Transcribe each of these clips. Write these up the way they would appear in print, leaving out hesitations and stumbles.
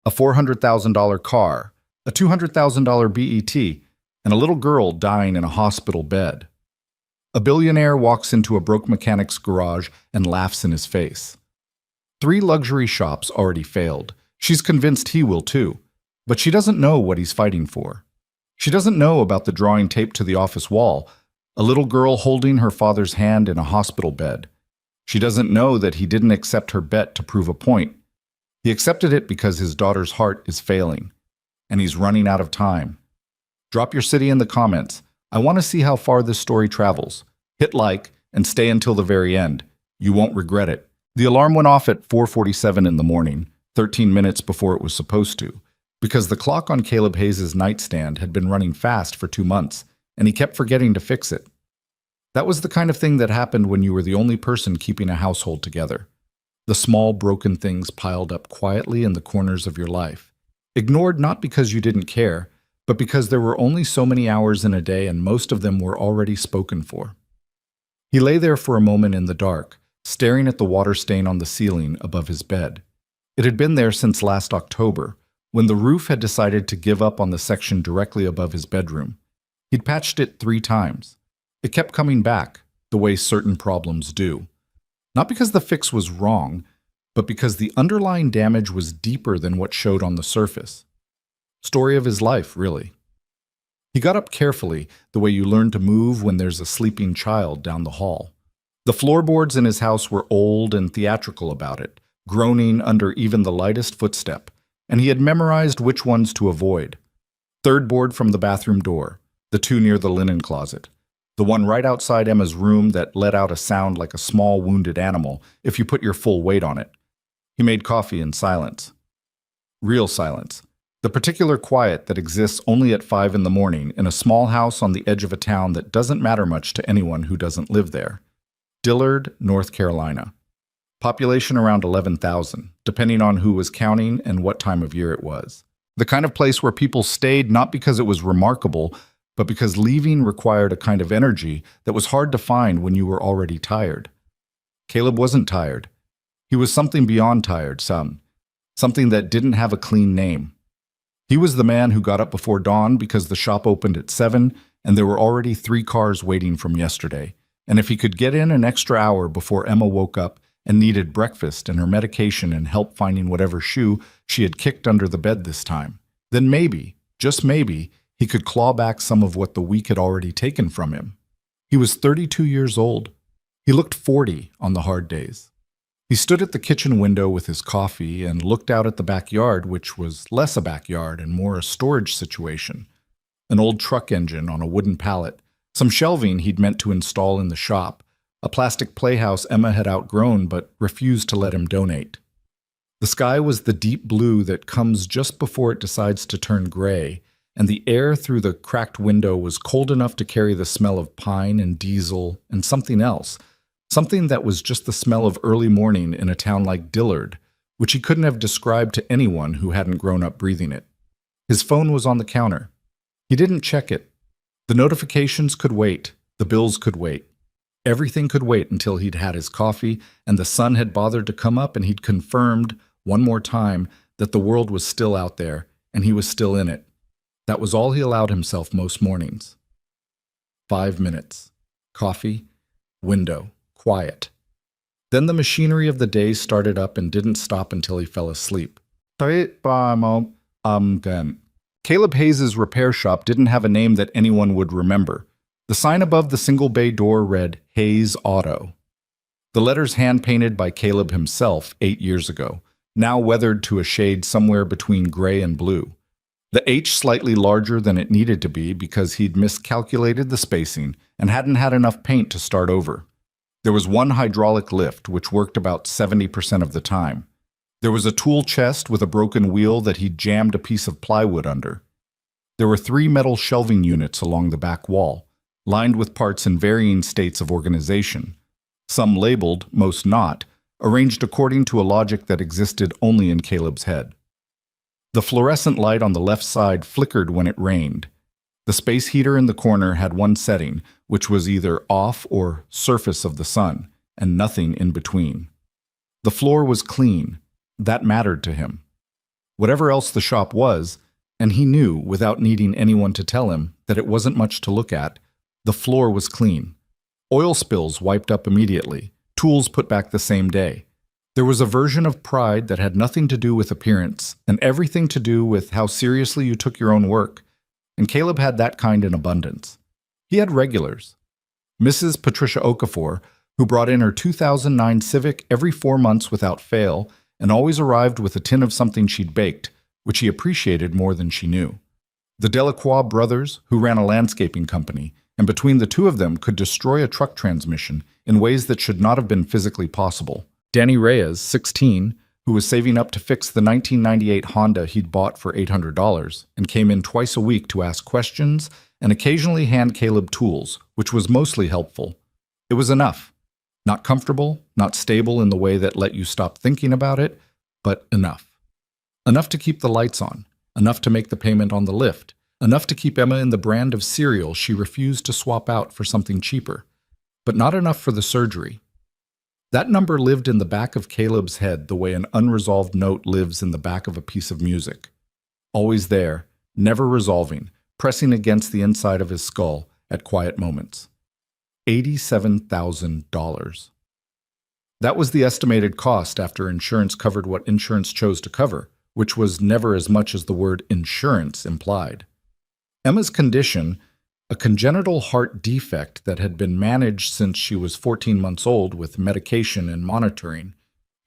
a $400,000 car, a $200,000 BET, and a little girl dying in a hospital bed. A billionaire walks into a broke mechanic's garage and laughs in his face. 3 luxury shops already failed. She's convinced he will too, but she doesn't know what he's fighting for. She doesn't know about the drawing taped to the office wall, a little girl holding her father's hand in a hospital bed. She doesn't know that he didn't accept her bet to prove a point. He accepted it because his daughter's heart is failing, and he's running out of time. Drop your city in the comments. I want to see how far this story travels. Hit like and stay until the very end. You won't regret it. The alarm went off at 4:47 in the morning, 13 minutes before it was supposed to, because the clock on Caleb Hayes' nightstand had been running fast for 2 months, and he kept forgetting to fix it. That was the kind of thing that happened when you were the only person keeping a household together. The small broken things piled up quietly in the corners of your life, ignored not because you didn't care, but because there were only so many hours in a day and most of them were already spoken for. He lay there for a moment in the dark, staring at the water stain on the ceiling above his bed. It had been there since last October, when the roof had decided to give up on the section directly above his bedroom. He'd patched it 3 times. It kept coming back, the way certain problems do. Not because the fix was wrong, but because the underlying damage was deeper than what showed on the surface. Story of his life, really. He got up carefully, the way you learn to move when there's a sleeping child down the hall. The floorboards in his house were old and theatrical about it, groaning under even the lightest footstep, and he had memorized which ones to avoid. 3rd board from the bathroom door, the 2 near the linen closet, the one right outside Emma's room that let out a sound like a small wounded animal if you put your full weight on it. He made coffee in silence. Real silence. The particular quiet that exists only at 5 in the morning in a small house on the edge of a town that doesn't matter much to anyone who doesn't live there. Dillard, North Carolina. Population around 11,000, depending on who was counting and what time of year it was. The kind of place where people stayed not because it was remarkable, but because leaving required a kind of energy that was hard to find when you were already tired. Caleb wasn't tired. He was something beyond tired, something that didn't have a clean name. He was the man who got up before dawn because the shop opened at 7 and there were already 3 cars waiting from yesterday. And if he could get in an extra hour before Emma woke up and needed breakfast and her medication and help finding whatever shoe she had kicked under the bed this time, then maybe, just maybe, he could claw back some of what the week had already taken from him. He was 32 years old. He looked 40 on the hard days. He stood at the kitchen window with his coffee and looked out at the backyard, which was less a backyard and more a storage situation. An old truck engine on a wooden pallet, some shelving he'd meant to install in the shop, a plastic playhouse Emma had outgrown but refused to let him donate. The sky was the deep blue that comes just before it decides to turn gray, and the air through the cracked window was cold enough to carry the smell of pine and diesel and something else, something that was just the smell of early morning in a town like Dillard, which he couldn't have described to anyone who hadn't grown up breathing it. His phone was on the counter. He didn't check it. The notifications could wait. The bills could wait. Everything could wait until he'd had his coffee and the sun had bothered to come up and he'd confirmed, one more time, that the world was still out there and he was still in it. That was all he allowed himself most mornings. 5 minutes. Coffee. Window. Quiet. Then the machinery of the day started up and didn't stop until he fell asleep. Caleb Hayes' repair shop didn't have a name that anyone would remember. The sign above the single bay door read Hayes Auto. The letters hand-painted by Caleb himself 8 years ago, now weathered to a shade somewhere between gray and blue. The H slightly larger than it needed to be because he'd miscalculated the spacing and hadn't had enough paint to start over. There was one hydraulic lift, which worked about 70% of the time. There was a tool chest with a broken wheel that he'd jammed a piece of plywood under. There were 3 metal shelving units along the back wall, lined with parts in varying states of organization. Some labeled, most not, arranged according to a logic that existed only in Caleb's head. The fluorescent light on the left side flickered when it rained. The space heater in the corner had one setting, which was either off or surface of the sun, and nothing in between. The floor was clean. That mattered to him. whatever else the shop was, and he knew, without needing anyone to tell him, that it wasn't much to look at. The floor was clean. Oil spills wiped up immediately, tools put back the same day. There was a version of pride that had nothing to do with appearance and everything to do with how seriously you took your own work, and Caleb had that kind in abundance. He had regulars. Mrs. Patricia Okafor, who brought in her 2009 Civic every 4 months without fail and always arrived with a tin of something she'd baked, which he appreciated more than she knew. The Delacroix brothers, who ran a landscaping company, and between the two of them could destroy a truck transmission in ways that should not have been physically possible. Danny Reyes, 16, who was saving up to fix the 1998 Honda he'd bought for $800 and came in twice a week to ask questions and occasionally hand Caleb tools, which was mostly helpful. It was enough. Not comfortable, not stable in the way that let you stop thinking about it, but enough. Enough to keep the lights on, enough to make the payment on the lift, enough to keep Emma in the brand of cereal she refused to swap out for something cheaper, but not enough for the surgery. That number lived in the back of Caleb's head the way an unresolved note lives in the back of a piece of music. Always there, never resolving, pressing against the inside of his skull at quiet moments. $87,000. That was the estimated cost after insurance covered what insurance chose to cover, which was never as much as the word insurance implied. Emma's condition, a congenital heart defect that had been managed since she was 14 months old with medication and monitoring,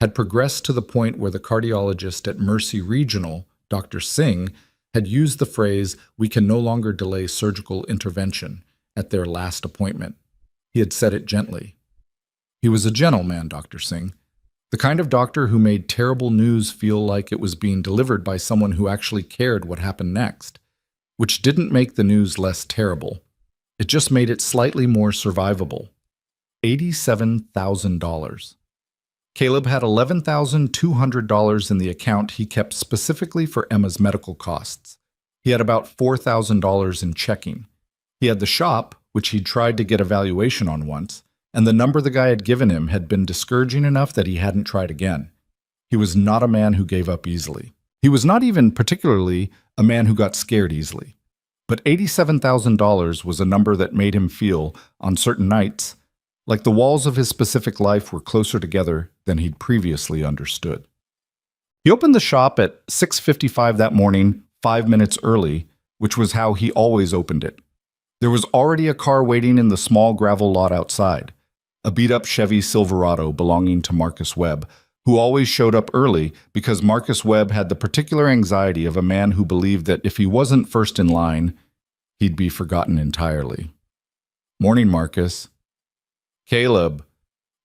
had progressed to the point where the cardiologist at Mercy Regional, Dr. Singh, had used the phrase, "We can no longer delay surgical intervention," at their last appointment. He had said it gently. He was a gentleman, Dr. Singh, the kind of doctor who made terrible news feel like it was being delivered by someone who actually cared what happened next, which didn't make the news less terrible. It just made it slightly more survivable. $87,000. Caleb had $11,200 in the account he kept specifically for Emma's medical costs. He had about $4,000 in checking. He had the shop, which he'd tried to get a valuation on once, and the number the guy had given him had been discouraging enough that he hadn't tried again. He was not a man who gave up easily. He was not even particularly a man who got scared easily. But $87,000 was a number that made him feel, on certain nights, like the walls of his specific life were closer together than he'd previously understood. He opened the shop at 6:55 that morning, 5 minutes early, which was how he always opened it. There was already a car waiting in the small gravel lot outside, a beat-up Chevy Silverado belonging to Marcus Webb, who always showed up early because Marcus Webb had the particular anxiety of a man who believed that if he wasn't first in line, he'd be forgotten entirely. "Morning, Marcus." "Caleb."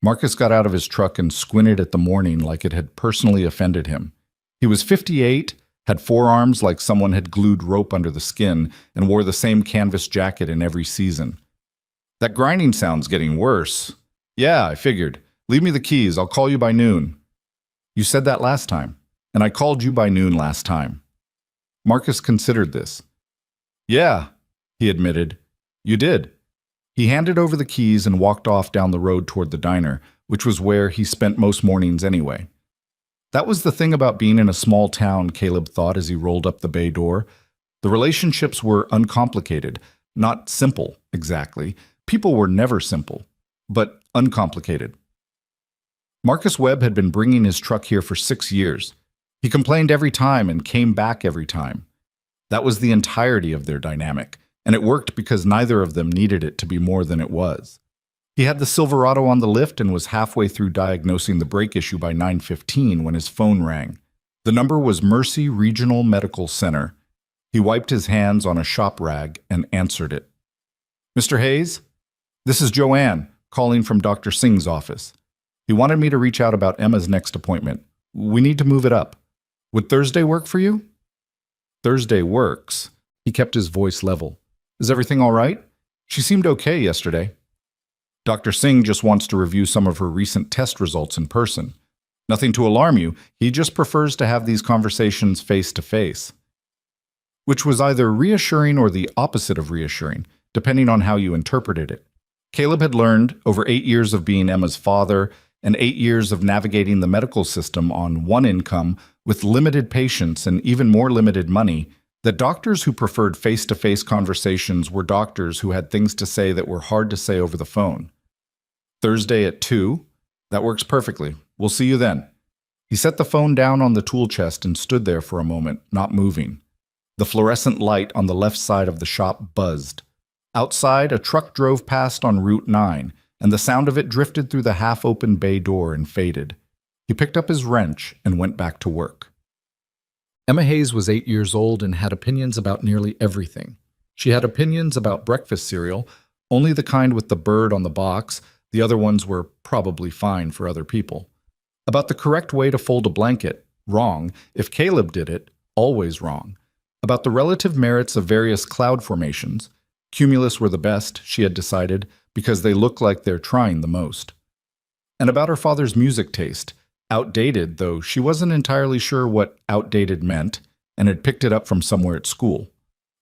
Marcus got out of his truck and squinted at the morning like it had personally offended him. He was 58, had forearms like someone had glued rope under the skin, and wore the same canvas jacket in every season. "That grinding sound's getting worse." "Yeah, I figured. Leave me the keys. I'll call you by noon." "You said that last time, and I called you by noon last time." Marcus considered this. "Yeah," he admitted. "You did." He handed over the keys and walked off down the road toward the diner, which was where he spent most mornings anyway. That was the thing about being in a small town, Caleb thought as he rolled up the bay door. The relationships were uncomplicated, not simple, exactly. People were never simple, but uncomplicated. Marcus Webb had been bringing his truck here for 6 years. He complained every time and came back every time. That was the entirety of their dynamic, and it worked because neither of them needed it to be more than it was. He had the Silverado on the lift and was halfway through diagnosing the brake issue by 9:15 when his phone rang. The number was Mercy Regional Medical Center. He wiped his hands on a shop rag and answered it. "Mr. Hayes? This is Joanne, calling from Dr. Singh's office. He wanted me to reach out about Emma's next appointment. We need to move it up. Would Thursday work for you?" "Thursday works." He kept his voice level. "Is everything all right? She seemed okay yesterday." "Dr. Singh just wants to review some of her recent test results in person. Nothing to alarm you, he just prefers to have these conversations face to face." Which was either reassuring or the opposite of reassuring, depending on how you interpreted it. Caleb had learned, over 8 years of being Emma's father, and 8 years of navigating the medical system on one income with limited patients and even more limited money, that doctors who preferred face-to-face conversations were doctors who had things to say that were hard to say over the phone. Thursday at 2? That works perfectly. We'll see you then. He set the phone down on the tool chest and stood there for a moment, not moving. The fluorescent light on the left side of the shop buzzed. Outside, a truck drove past on Route 9, and the sound of it drifted through the half-open bay door and faded. He picked up his wrench and went back to work. Emma Hayes was 8 years old and had opinions about nearly everything. She had opinions about breakfast cereal, only the kind with the bird on the box. The other ones were probably fine for other people. About the correct way to fold a blanket, wrong. If Caleb did it, always wrong. About the relative merits of various cloud formations. Cumulus were the best, she had decided, because they look like they're trying the most. And about her father's music taste, outdated, though she wasn't entirely sure what outdated meant, and had picked it up from somewhere at school.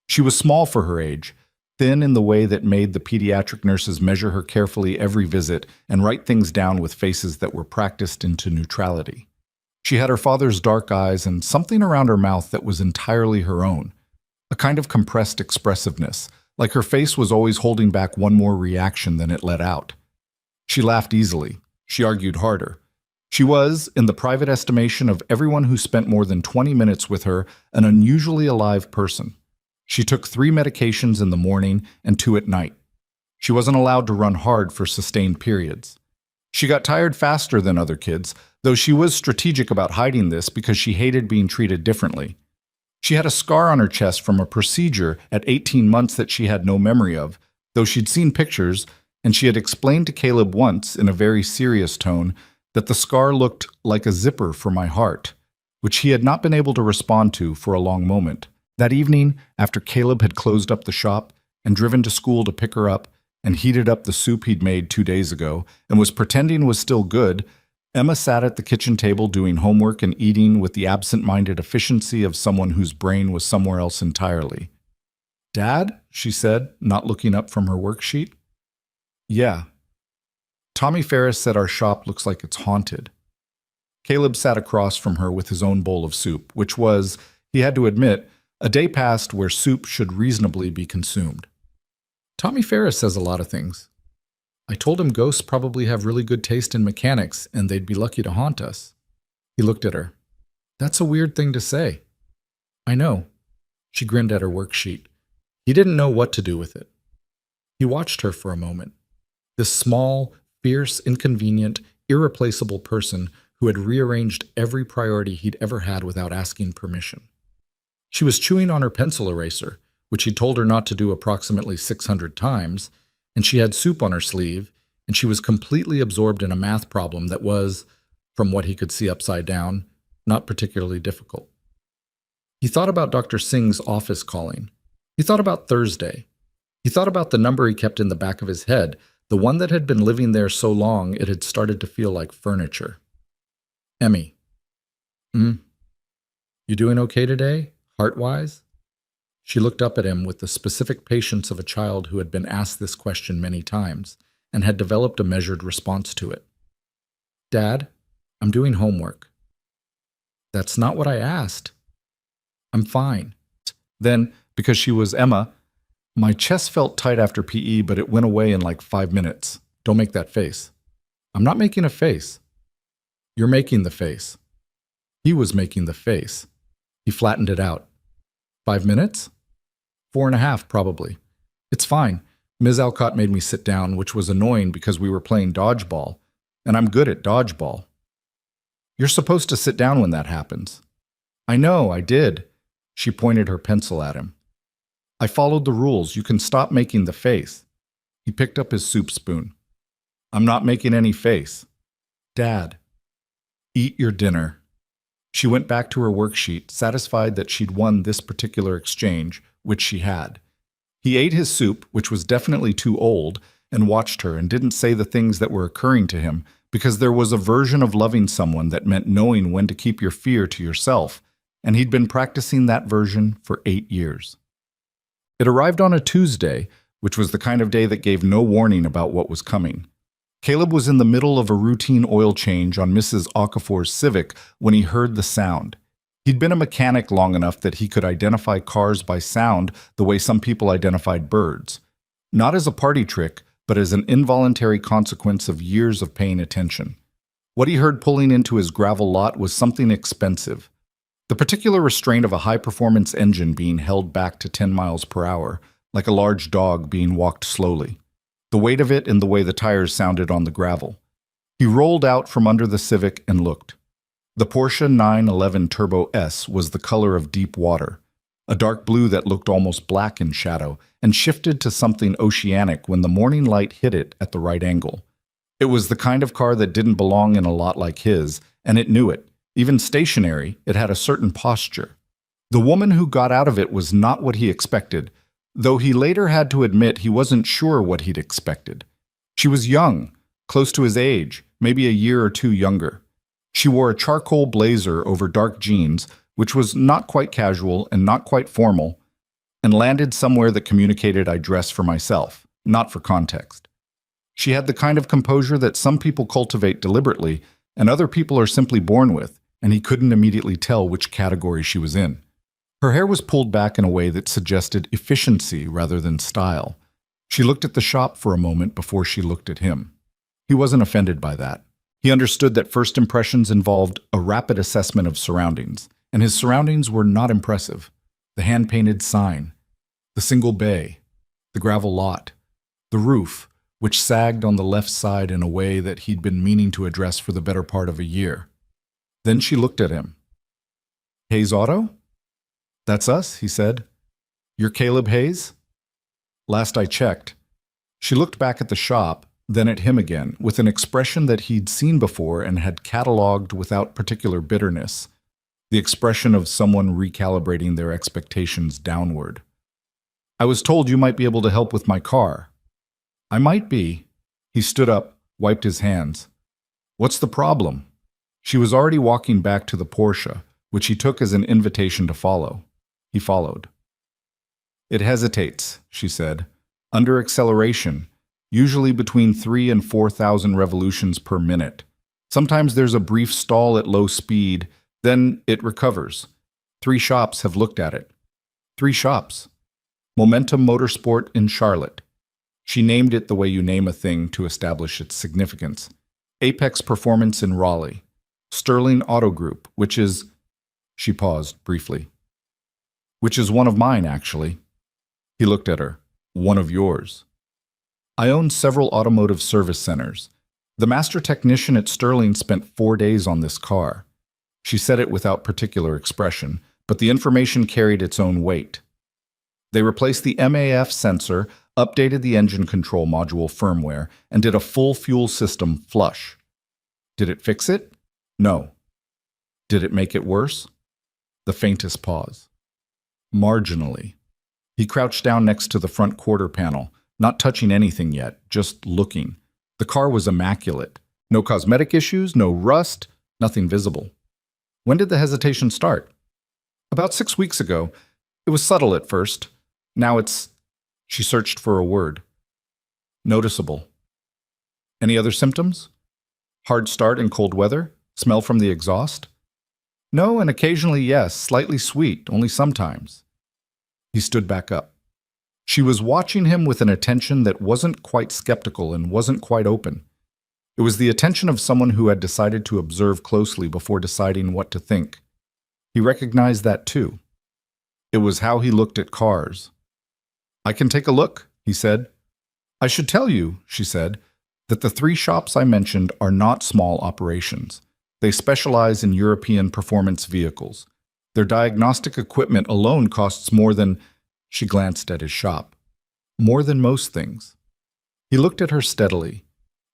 She was small for her age, thin in the way that made the pediatric nurses measure her carefully every visit and write things down with faces that were practiced into neutrality. She had her father's dark eyes and something around her mouth that was entirely her own, a kind of compressed expressiveness, like her face was always holding back one more reaction than it let out. She laughed easily. She argued harder. She was, in the private estimation of everyone who spent more than 20 minutes with her, an unusually alive person. She took 3 medications in the morning and 2 at night. She wasn't allowed to run hard for sustained periods. She got tired faster than other kids, though she was strategic about hiding this because she hated being treated differently. She had a scar on her chest from a procedure at 18 months that she had no memory of, though she'd seen pictures, and she had explained to Caleb once, in a very serious tone, that the scar looked like a zipper for my heart, which he had not been able to respond to for a long moment. That evening, after Caleb had closed up the shop and driven to school to pick her up and heated up the soup he'd made 2 days ago and was pretending was still good, Emma sat at the kitchen table doing homework and eating with the absent-minded efficiency of someone whose brain was somewhere else entirely. "Dad?" she said, not looking up from her worksheet. "Yeah." "Tommy Ferris said our shop looks like it's haunted." Caleb sat across from her with his own bowl of soup, which was, he had to admit, a day past where soup should reasonably be consumed. "Tommy Ferris says a lot of things. I told him ghosts probably have really good taste in mechanics and they'd be lucky to haunt us." He looked at her. "That's a weird thing to say." "I know." She grinned at her worksheet. He didn't know what to do with it. He watched her for a moment. This small, fierce, inconvenient, irreplaceable person who had rearranged every priority he'd ever had without asking permission. She was chewing on her pencil eraser, which he'd told her not to do approximately 600 times, and she had soup on her sleeve, and she was completely absorbed in a math problem that was, from what he could see upside down, not particularly difficult. He thought about Dr. Singh's office calling. He thought about Thursday. He thought about the number he kept in the back of his head, the one that had been living there so long it had started to feel like furniture. "Emmy." "You doing okay today, heart-wise?" She looked up at him with the specific patience of a child who had been asked this question many times and had developed a measured response to it. "Dad, I'm doing homework." "That's not what I asked." "I'm fine." Then, because she was Emma, "My chest felt tight after PE, but it went away in like 5 minutes. Don't make that face." "I'm not making a face." "You're making the face." He was making the face. He flattened it out. 5 minutes? 4.5, probably. "It's fine. Ms. Alcott made me sit down, which was annoying because we were playing dodgeball, and I'm good at dodgeball." "You're supposed to sit down when that happens." "I know, I did." She pointed her pencil at him. "I followed the rules. You can stop making the face." He picked up his soup spoon. "I'm not making any face." "Dad." "Eat your dinner." She went back to her worksheet, satisfied that she'd won this particular exchange, which she had. He ate his soup, which was definitely too old, and watched her and didn't say the things that were occurring to him, because there was a version of loving someone that meant knowing when to keep your fear to yourself, and he'd been practicing that version for 8 years. It arrived on a Tuesday, which was the kind of day that gave no warning about what was coming. Caleb was in the middle of a routine oil change on Mrs. Okafor's Civic when he heard the sound. He'd been a mechanic long enough that he could identify cars by sound the way some people identified birds. Not as a party trick, but as an involuntary consequence of years of paying attention. What he heard pulling into his gravel lot was something expensive. The particular restraint of a high-performance engine being held back to 10 miles per hour, like a large dog being walked slowly. The weight of it and the way the tires sounded on the gravel. He rolled out from under the Civic and looked. The Porsche 911 Turbo S was the color of deep water, a dark blue that looked almost black in shadow and shifted to something oceanic when the morning light hit it at the right angle. It was the kind of car that didn't belong in a lot like his, and it knew it. Even stationary, it had a certain posture. The woman who got out of it was not what he expected, though he later had to admit he wasn't sure what he'd expected. She was young, close to his age, maybe a year or two younger. She wore a charcoal blazer over dark jeans, which was not quite casual and not quite formal, and landed somewhere that communicated I dress for myself, not for context. She had the kind of composure that some people cultivate deliberately and other people are simply born with, and he couldn't immediately tell which category she was in. Her hair was pulled back in a way that suggested efficiency rather than style. She looked at the shop for a moment before she looked at him. He wasn't offended by that. He understood that first impressions involved a rapid assessment of surroundings, and his surroundings were not impressive. The hand-painted sign, the single bay, the gravel lot, the roof, which sagged on the left side in a way that he'd been meaning to address for the better part of a year. Then she looked at him. "Hayes Auto?" "That's us," he said. "You're Caleb Hayes?" "Last I checked." She looked back at the shop, then at him again, with an expression that he'd seen before and had catalogued without particular bitterness, the expression of someone recalibrating their expectations downward. "I was told you might be able to help with my car." "I might be." He stood up, wiped his hands. "What's the problem?" She was already walking back to the Porsche, which he took as an invitation to follow. He followed. "It hesitates," she said, "under acceleration, usually between 3,000 and 4,000 revolutions per minute. Sometimes there's a brief stall at low speed, then it recovers. 3 shops have looked at it." 3 shops. Momentum Motorsport in Charlotte. She named it the way you name a thing to establish its significance. Apex Performance in Raleigh. Sterling Auto Group, which is... She paused briefly. "Which is one of mine, actually." He looked at her. "One of yours." "I own several automotive service centers. The master technician at Sterling spent 4 days on this car." She said it without particular expression, but the information carried its own weight. "They replaced the MAF sensor, updated the engine control module firmware, and did a full fuel system flush." "Did it fix it?" "No." "Did it make it worse?" The faintest pause. "Marginally." He crouched down next to the front quarter panel, not touching anything yet, just looking. The car was immaculate. No cosmetic issues, no rust, nothing visible. "When did the hesitation start?" "About 6 weeks ago. It was subtle at first. Now it's..." She searched for a word. "Noticeable." "Any other symptoms?" "Hard start in cold weather? Smell from the exhaust?" "No, and occasionally yes, slightly sweet, only sometimes." He stood back up. She was watching him with an attention that wasn't quite skeptical and wasn't quite open. It was the attention of someone who had decided to observe closely before deciding what to think. He recognized that too. It was how he looked at cars. "I can take a look," he said. "I should tell you," she said, "that the 3 shops I mentioned are not small operations. They specialize in European performance vehicles. Their diagnostic equipment alone costs more than..." She glanced at his shop. "More than most things." He looked at her steadily.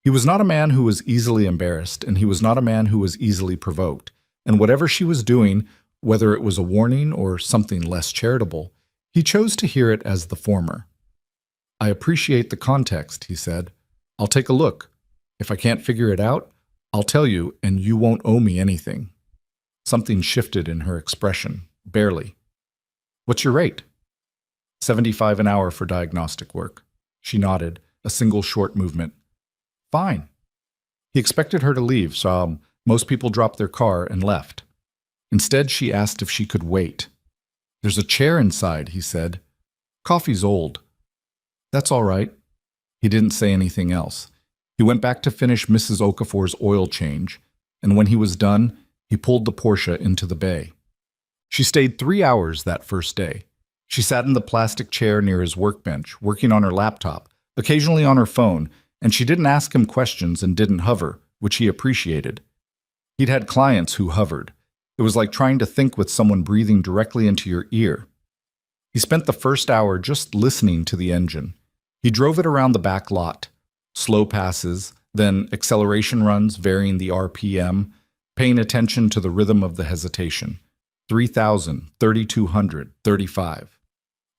He was not a man who was easily embarrassed, and he was not a man who was easily provoked. And whatever she was doing, whether it was a warning or something less charitable, he chose to hear it as the former. "I appreciate the context," he said. "I'll take a look. If I can't figure it out, I'll tell you, and you won't owe me anything." Something shifted in her expression, barely. "What's your rate?" $75 an hour for diagnostic work." She nodded, a single short movement. "Fine. He expected her to leave, so most people dropped their car and left. Instead, she asked if she could wait. "There's a chair inside," he said. "Coffee's old." "That's all right." He didn't say anything else. He went back to finish Mrs. Okafor's oil change, and when he was done, he pulled the Porsche into the bay. She stayed 3 hours that first day. She sat in the plastic chair near his workbench, working on her laptop, occasionally on her phone, and she didn't ask him questions and didn't hover, which he appreciated. He'd had clients who hovered. It was like trying to think with someone breathing directly into your ear. He spent the first hour just listening to the engine. He drove it around the back lot. Slow passes, then acceleration runs varying the RPM, paying attention to the rhythm of the hesitation. 3,000, 3,200, 35.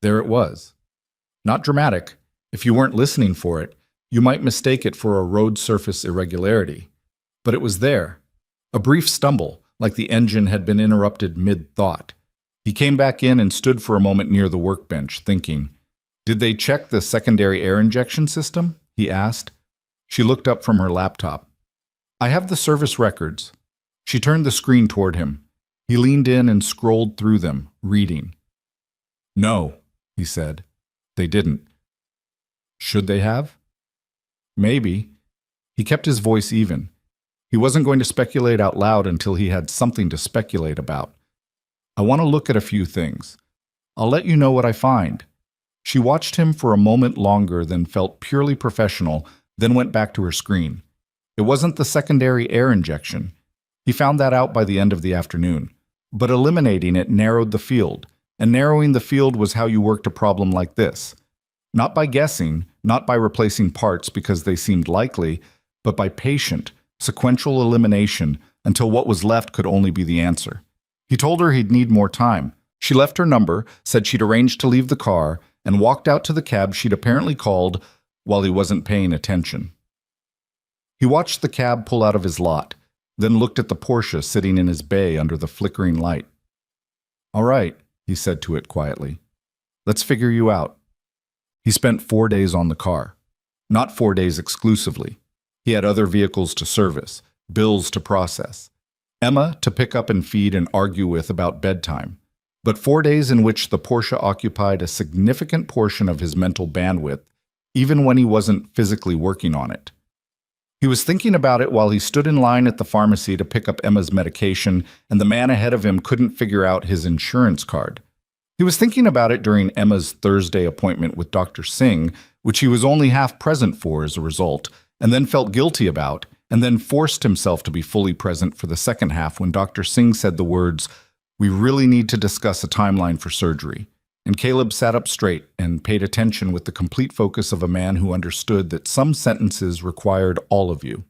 There it was. Not dramatic. If you weren't listening for it, you might mistake it for a road surface irregularity. But it was there. A brief stumble, like the engine had been interrupted mid-thought. He came back in and stood for a moment near the workbench, thinking. "Did they check the secondary air injection system?" he asked. She looked up from her laptop. "I have the service records." She turned the screen toward him. He leaned in and scrolled through them, reading. "No," he said. "They didn't." "Should they have?" "Maybe." He kept his voice even. He wasn't going to speculate out loud until he had something to speculate about. "I want to look at a few things. I'll let you know what I find." She watched him for a moment longer than felt purely professional, then went back to her screen. It wasn't the secondary air injection. He found that out by the end of the afternoon. But eliminating it narrowed the field, and narrowing the field was how you worked a problem like this. Not by guessing, not by replacing parts because they seemed likely, but by patient, sequential elimination until what was left could only be the answer. He told her he'd need more time. She left her number, said she'd arranged to leave the car, and walked out to the cab she'd apparently called while he wasn't paying attention. He watched the cab pull out of his lot, then looked at the Porsche sitting in his bay under the flickering light. "All right," he said to it quietly. "Let's figure you out." He spent 4 days on the car. Not 4 days exclusively. He had other vehicles to service, bills to process, Emma to pick up and feed and argue with about bedtime. But 4 days in which the Porsche occupied a significant portion of his mental bandwidth, even when he wasn't physically working on it. He was thinking about it while he stood in line at the pharmacy to pick up Emma's medication, and the man ahead of him couldn't figure out his insurance card. He was thinking about it during Emma's Thursday appointment with Dr. Singh, which he was only half present for as a result, and then felt guilty about, and then forced himself to be fully present for the second half when Dr. Singh said the words, "We really need to discuss a timeline for surgery." And Caleb sat up straight and paid attention with the complete focus of a man who understood that some sentences required all of you.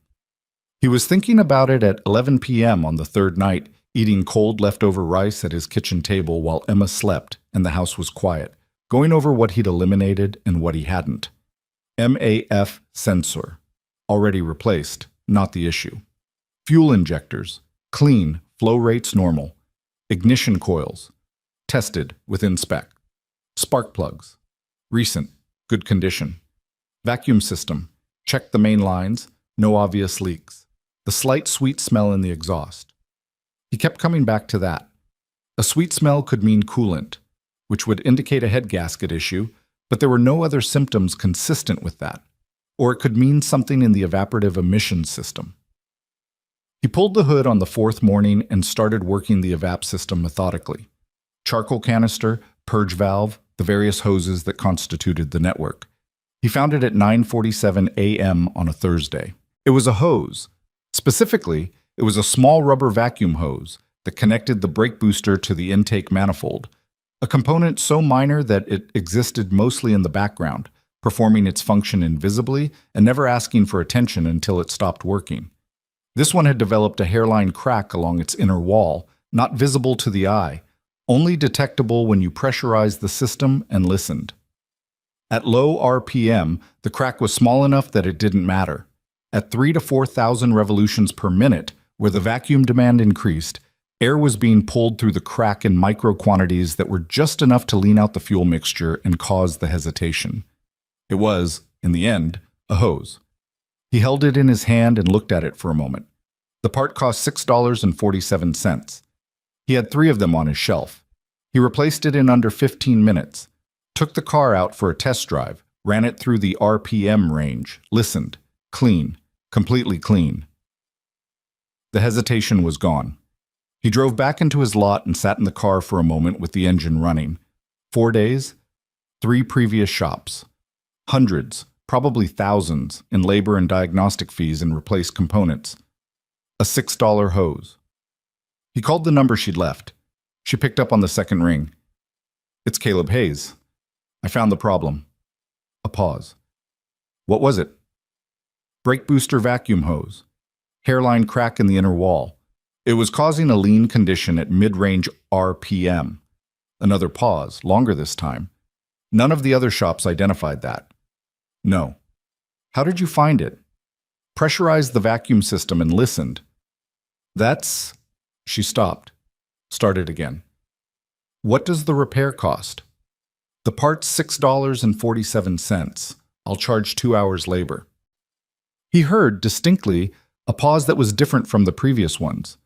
He was thinking about it at 11 p.m. on the third night, eating cold leftover rice at his kitchen table while Emma slept and the house was quiet, going over what he'd eliminated and what he hadn't. MAF sensor. Already replaced, not the issue. Fuel injectors. Clean, flow rates normal. Ignition coils. Tested, within spec. Spark plugs. Recent, good condition. Vacuum system. Check the main lines, no obvious leaks. The slight sweet smell in the exhaust. He kept coming back to that. A sweet smell could mean coolant, which would indicate a head gasket issue, but there were no other symptoms consistent with that. Or it could mean something in the evaporative emissions system. He pulled the hood on the fourth morning and started working the evap system methodically. Charcoal canister, purge valve, the various hoses that constituted the network. He found it at 9:47 a.m. on a Thursday. It was a hose. Specifically, it was a small rubber vacuum hose that connected the brake booster to the intake manifold, a component so minor that it existed mostly in the background, performing its function invisibly and never asking for attention until it stopped working. This one had developed a hairline crack along its inner wall, not visible to the eye, only detectable when you pressurized the system and listened. At low RPM, the crack was small enough that it didn't matter. At 3,000 to 4,000 revolutions per minute, where the vacuum demand increased, air was being pulled through the crack in micro quantities that were just enough to lean out the fuel mixture and cause the hesitation. It was, in the end, a hose. He held it in his hand and looked at it for a moment. The part cost $6.47. He had 3 of them on his shelf. He replaced it in under 15 minutes, took the car out for a test drive, ran it through the RPM range, listened. Clean, completely clean. The hesitation was gone. He drove back into his lot and sat in the car for a moment with the engine running. 4 days, 3 previous shops. Hundreds, probably thousands, in labor and diagnostic fees and replaced components. A $6 hose. He called the number she'd left. She picked up on the second ring. "It's Caleb Hayes. I found the problem." A pause. "What was it?" "Brake booster vacuum hose. Hairline crack in the inner wall. It was causing a lean condition at mid-range RPM." Another pause, longer this time. "None of the other shops identified that." "No." "How did you find it?" "Pressurized the vacuum system and listened." "That's..." She stopped. Started again. "What does the repair cost?" "The part's $6.47. I'll charge 2 hours labor." He heard, distinctly, a pause that was different from the previous ones.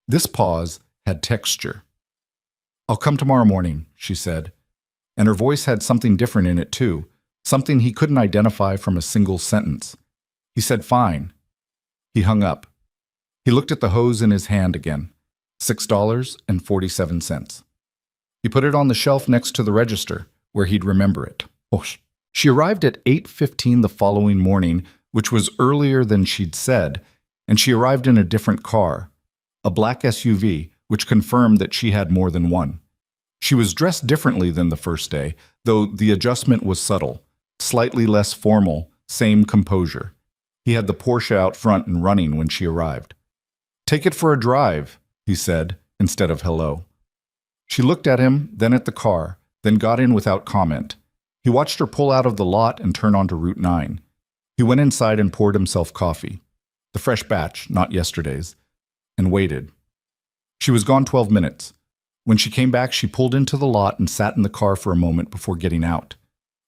This pause had texture. "I'll come tomorrow morning," she said, and her voice had something different in it too, something he couldn't identify from a single sentence. He said, "Fine." He hung up. He looked at the hose in his hand again. $6.47. He put it on the shelf next to the register, where he'd remember it. She arrived at 8:15 the following morning, which was earlier than she'd said, and she arrived in a different car, a black SUV, which confirmed that she had more than one. She was dressed differently than the first day, though the adjustment was subtle, slightly less formal, same composure. He had the Porsche out front and running when she arrived. "Take it for a drive," he said, instead of hello. She looked at him, then at the car, then got in without comment. He watched her pull out of the lot and turn onto Route 9. He went inside and poured himself coffee, the fresh batch, not yesterday's, and waited. She was gone 12 minutes. When she came back, she pulled into the lot and sat in the car for a moment before getting out.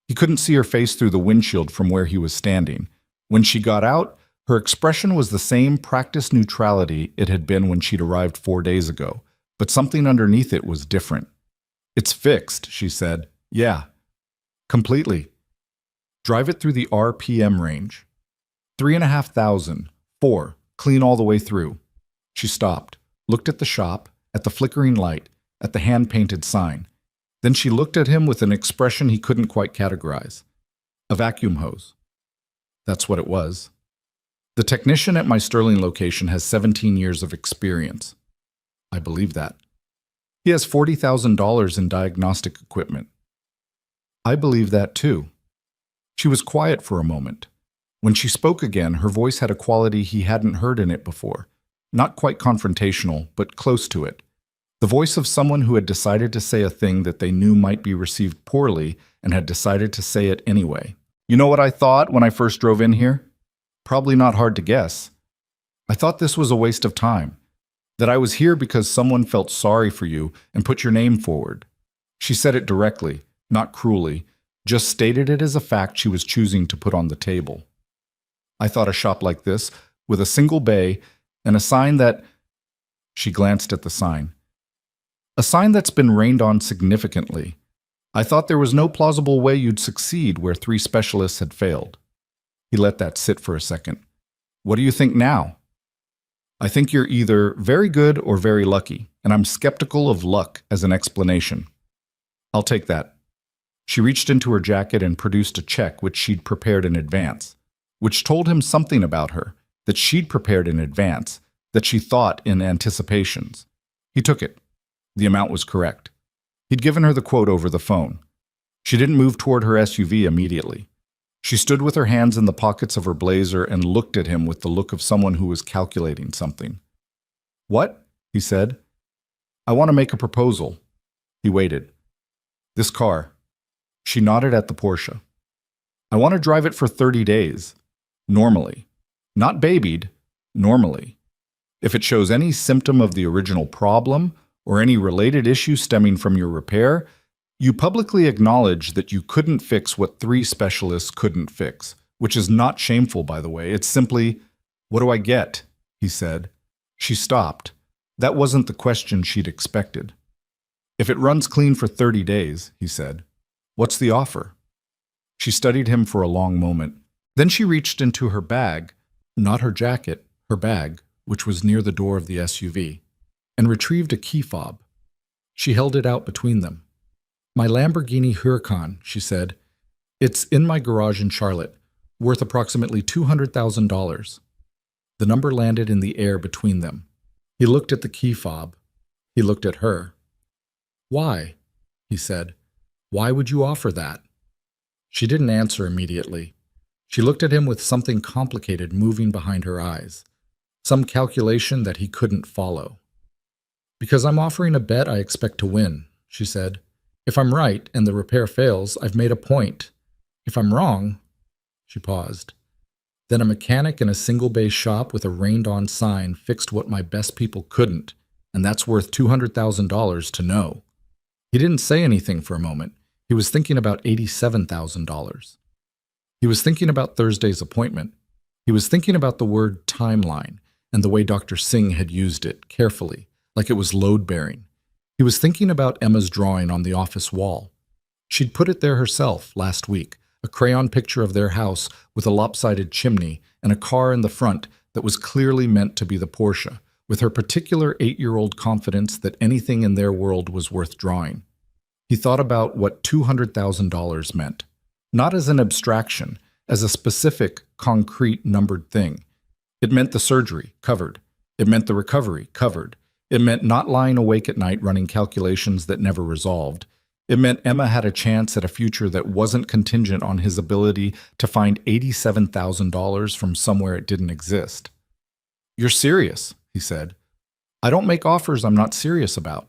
He couldn't see her face through the windshield from where he was standing. When she got out, her expression was the same practiced neutrality it had been when she'd arrived 4 days ago, but something underneath it was different. "It's fixed," she said. "Yeah. Completely. Drive it through the RPM range. 3,500. 4. Clean all the way through." She stopped, looked at the shop, at the flickering light, at the hand-painted sign. Then she looked at him with an expression he couldn't quite categorize. "A vacuum hose." That's what it was. "The technician at my Sterling location has 17 years of experience." I believe that. "He has $40,000 in diagnostic equipment." I believe that too. She was quiet for a moment. When she spoke again, her voice had a quality he hadn't heard in it before. Not quite confrontational, but close to it. The voice of someone who had decided to say a thing that they knew might be received poorly and had decided to say it anyway. "You know what I thought when I first drove in here? Probably not hard to guess. I thought this was a waste of time. That I was here because someone felt sorry for you and put your name forward." She said it directly, not cruelly, just stated it as a fact she was choosing to put on the table. "I thought a shop like this, with a single bay, and a sign that..." She glanced at the sign. "A sign that's been rained on significantly. I thought there was no plausible way you'd succeed where 3 specialists had failed." He let that sit for a second. "What do you think now?" "I think you're either very good or very lucky, and I'm skeptical of luck as an explanation." "I'll take that." She reached into her jacket and produced a check which she'd prepared in advance, which told him something about her, that she'd prepared in advance, that she thought in anticipations. He took it. The amount was correct. He'd given her the quote over the phone. She didn't move toward her SUV immediately. She stood with her hands in the pockets of her blazer and looked at him with the look of someone who was calculating something. "What?" he said. "I want to make a proposal." He waited. "This car." She nodded at the Porsche. "I want to drive it for 30 days. Normally. Not babied. Normally. If it shows any symptom of the original problem or any related issue stemming from your repair, you publicly acknowledge that you couldn't fix what 3 specialists couldn't fix, which is not shameful, by the way. It's simply, "What do I get?" he said. She stopped. That wasn't the question she'd expected. "If it runs clean for 30 days, he said. "What's the offer?" She studied him for a long moment. Then she reached into her bag, not her jacket, her bag, which was near the door of the SUV, and retrieved a key fob. She held it out between them. "My Lamborghini Huracan," she said. "It's in my garage in Charlotte, worth approximately $200,000. The number landed in the air between them. He looked at the key fob. He looked at her. "Why?" he said. "Why would you offer that?" She didn't answer immediately. She looked at him with something complicated moving behind her eyes, some calculation that he couldn't follow. "Because I'm offering a bet I expect to win," she said. "If I'm right and the repair fails, I've made a point. If I'm wrong—" She paused. "Then a mechanic in a single-bay shop with a rained-on sign fixed what my best people couldn't, and that's worth $200,000 to know." He didn't say anything for a moment. He was thinking about $87,000. He was thinking about Thursday's appointment. He was thinking about the word timeline and the way Dr. Singh had used it carefully, like it was load-bearing. He was thinking about Emma's drawing on the office wall. She'd put it there herself last week, a crayon picture of their house with a lopsided chimney and a car in the front that was clearly meant to be the Porsche, with her particular 8-year-old confidence that anything in their world was worth drawing. He thought about what $200,000 meant, not as an abstraction, as a specific, concrete, numbered thing. It meant the surgery, covered. It meant the recovery, covered. It meant not lying awake at night running calculations that never resolved. It meant Emma had a chance at a future that wasn't contingent on his ability to find $87,000 from somewhere it didn't exist. "You're serious," he said. "I don't make offers I'm not serious about."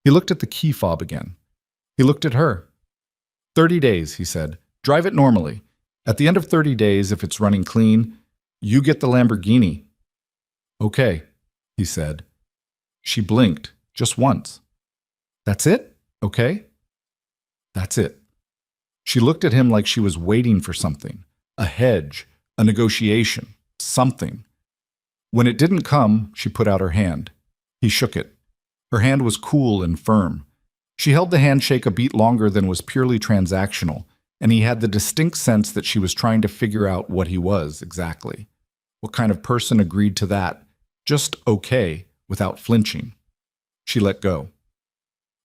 He looked at the key fob again. He looked at her. 30 days, he said. "Drive it normally. At the end of 30 days, if it's running clean, you get the Lamborghini." "Okay," he said. She blinked, just once. "That's it? Okay?" "That's it." She looked at him like she was waiting for something, a hedge, a negotiation, something. When it didn't come, she put out her hand. He shook it. Her hand was cool and firm. She held the handshake a beat longer than was purely transactional, and he had the distinct sense that she was trying to figure out what he was exactly. What kind of person agreed to that, just okay, without flinching? She let go.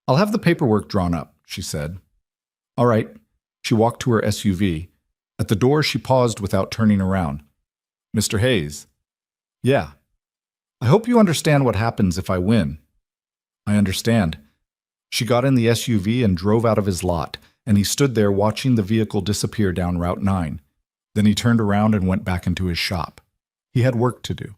"I'll have the paperwork drawn up," she said. "All right." She walked to her SUV. At the door, she paused without turning around. "Mr. Hayes." "Yeah." "I hope you understand what happens if I win." "I understand." She got in the SUV and drove out of his lot, and he stood there watching the vehicle disappear down Route 9. Then he turned around and went back into his shop. He had work to do.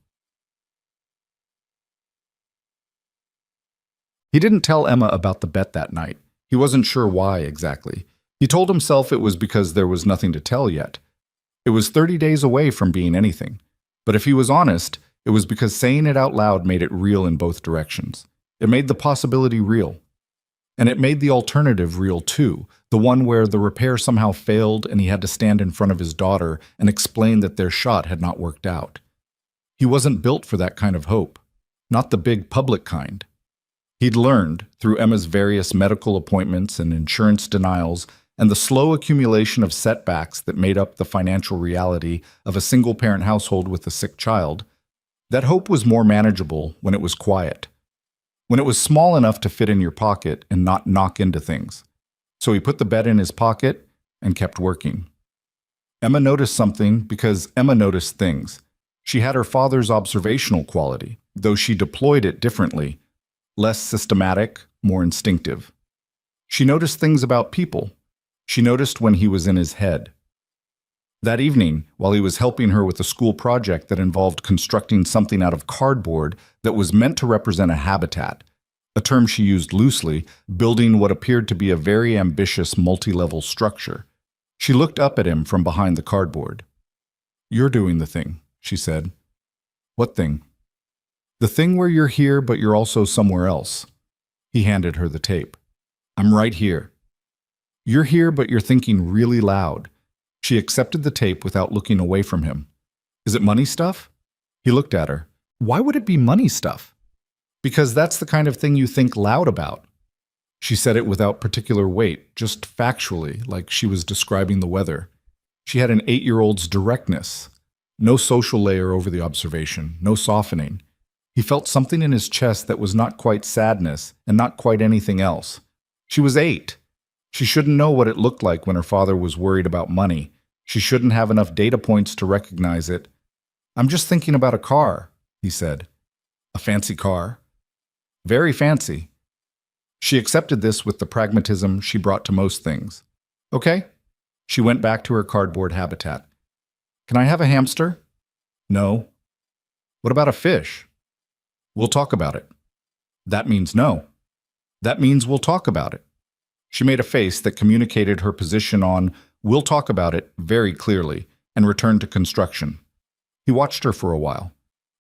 He didn't tell Emma about the bet that night. He wasn't sure why exactly. He told himself it was because there was nothing to tell yet. It was 30 days away from being anything. But if he was honest, it was because saying it out loud made it real in both directions. It made the possibility real. And it made the alternative real too, the one where the repair somehow failed and he had to stand in front of his daughter and explain that their shot had not worked out. He wasn't built for that kind of hope, not the big public kind. He'd learned, through Emma's various medical appointments and insurance denials, and the slow accumulation of setbacks that made up the financial reality of a single-parent household with a sick child, that hope was more manageable when it was quiet, when it was small enough to fit in your pocket and not knock into things. So he put the bet in his pocket and kept working. Emma noticed something because Emma noticed things. She had her father's observational quality, though she deployed it differently, less systematic, more instinctive. She noticed things about people. She noticed when he was in his head. That evening, while he was helping her with a school project that involved constructing something out of cardboard that was meant to represent a habitat, a term she used loosely, building what appeared to be a very ambitious multi-level structure, she looked up at him from behind the cardboard. "You're doing the thing," she said. "What thing?" "The thing where you're here but you're also somewhere else." He handed her the tape. "I'm right here." "You're here but you're thinking really loud. She accepted the tape without looking away from him. Is it money stuff? He looked at her. Why would it be money stuff? Because that's the kind of thing you think loud about. She said it without particular weight, just factually, like she was describing the weather. She had an 8-year-old's directness. No social layer over the observation, no softening. He felt something in his chest that was not quite sadness and not quite anything else. She was 8. She shouldn't know what it looked like when her father was worried about money. She shouldn't have enough data points to recognize it. I'm just thinking about a car, he said. A fancy car. Very fancy. She accepted this with the pragmatism she brought to most things. Okay. She went back to her cardboard habitat. Can I have a hamster? No. What about a fish? We'll talk about it. That means no. That means we'll talk about it. She made a face that communicated her position on "we'll talk about it" very clearly and returned to construction. He watched her for a while,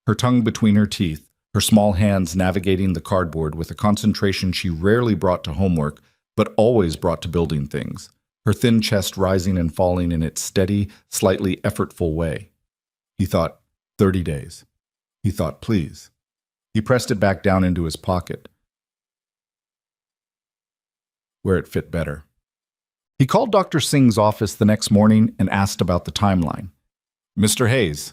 her tongue between her teeth, her small hands navigating the cardboard with a concentration she rarely brought to homework, but always brought to building things, her thin chest rising and falling in its steady, slightly effortful way. He thought, 30 days. He thought, please. He pressed it back down into his pocket, where it fit better. He called Dr. Singh's office the next morning and asked about the timeline. Mr. Hayes.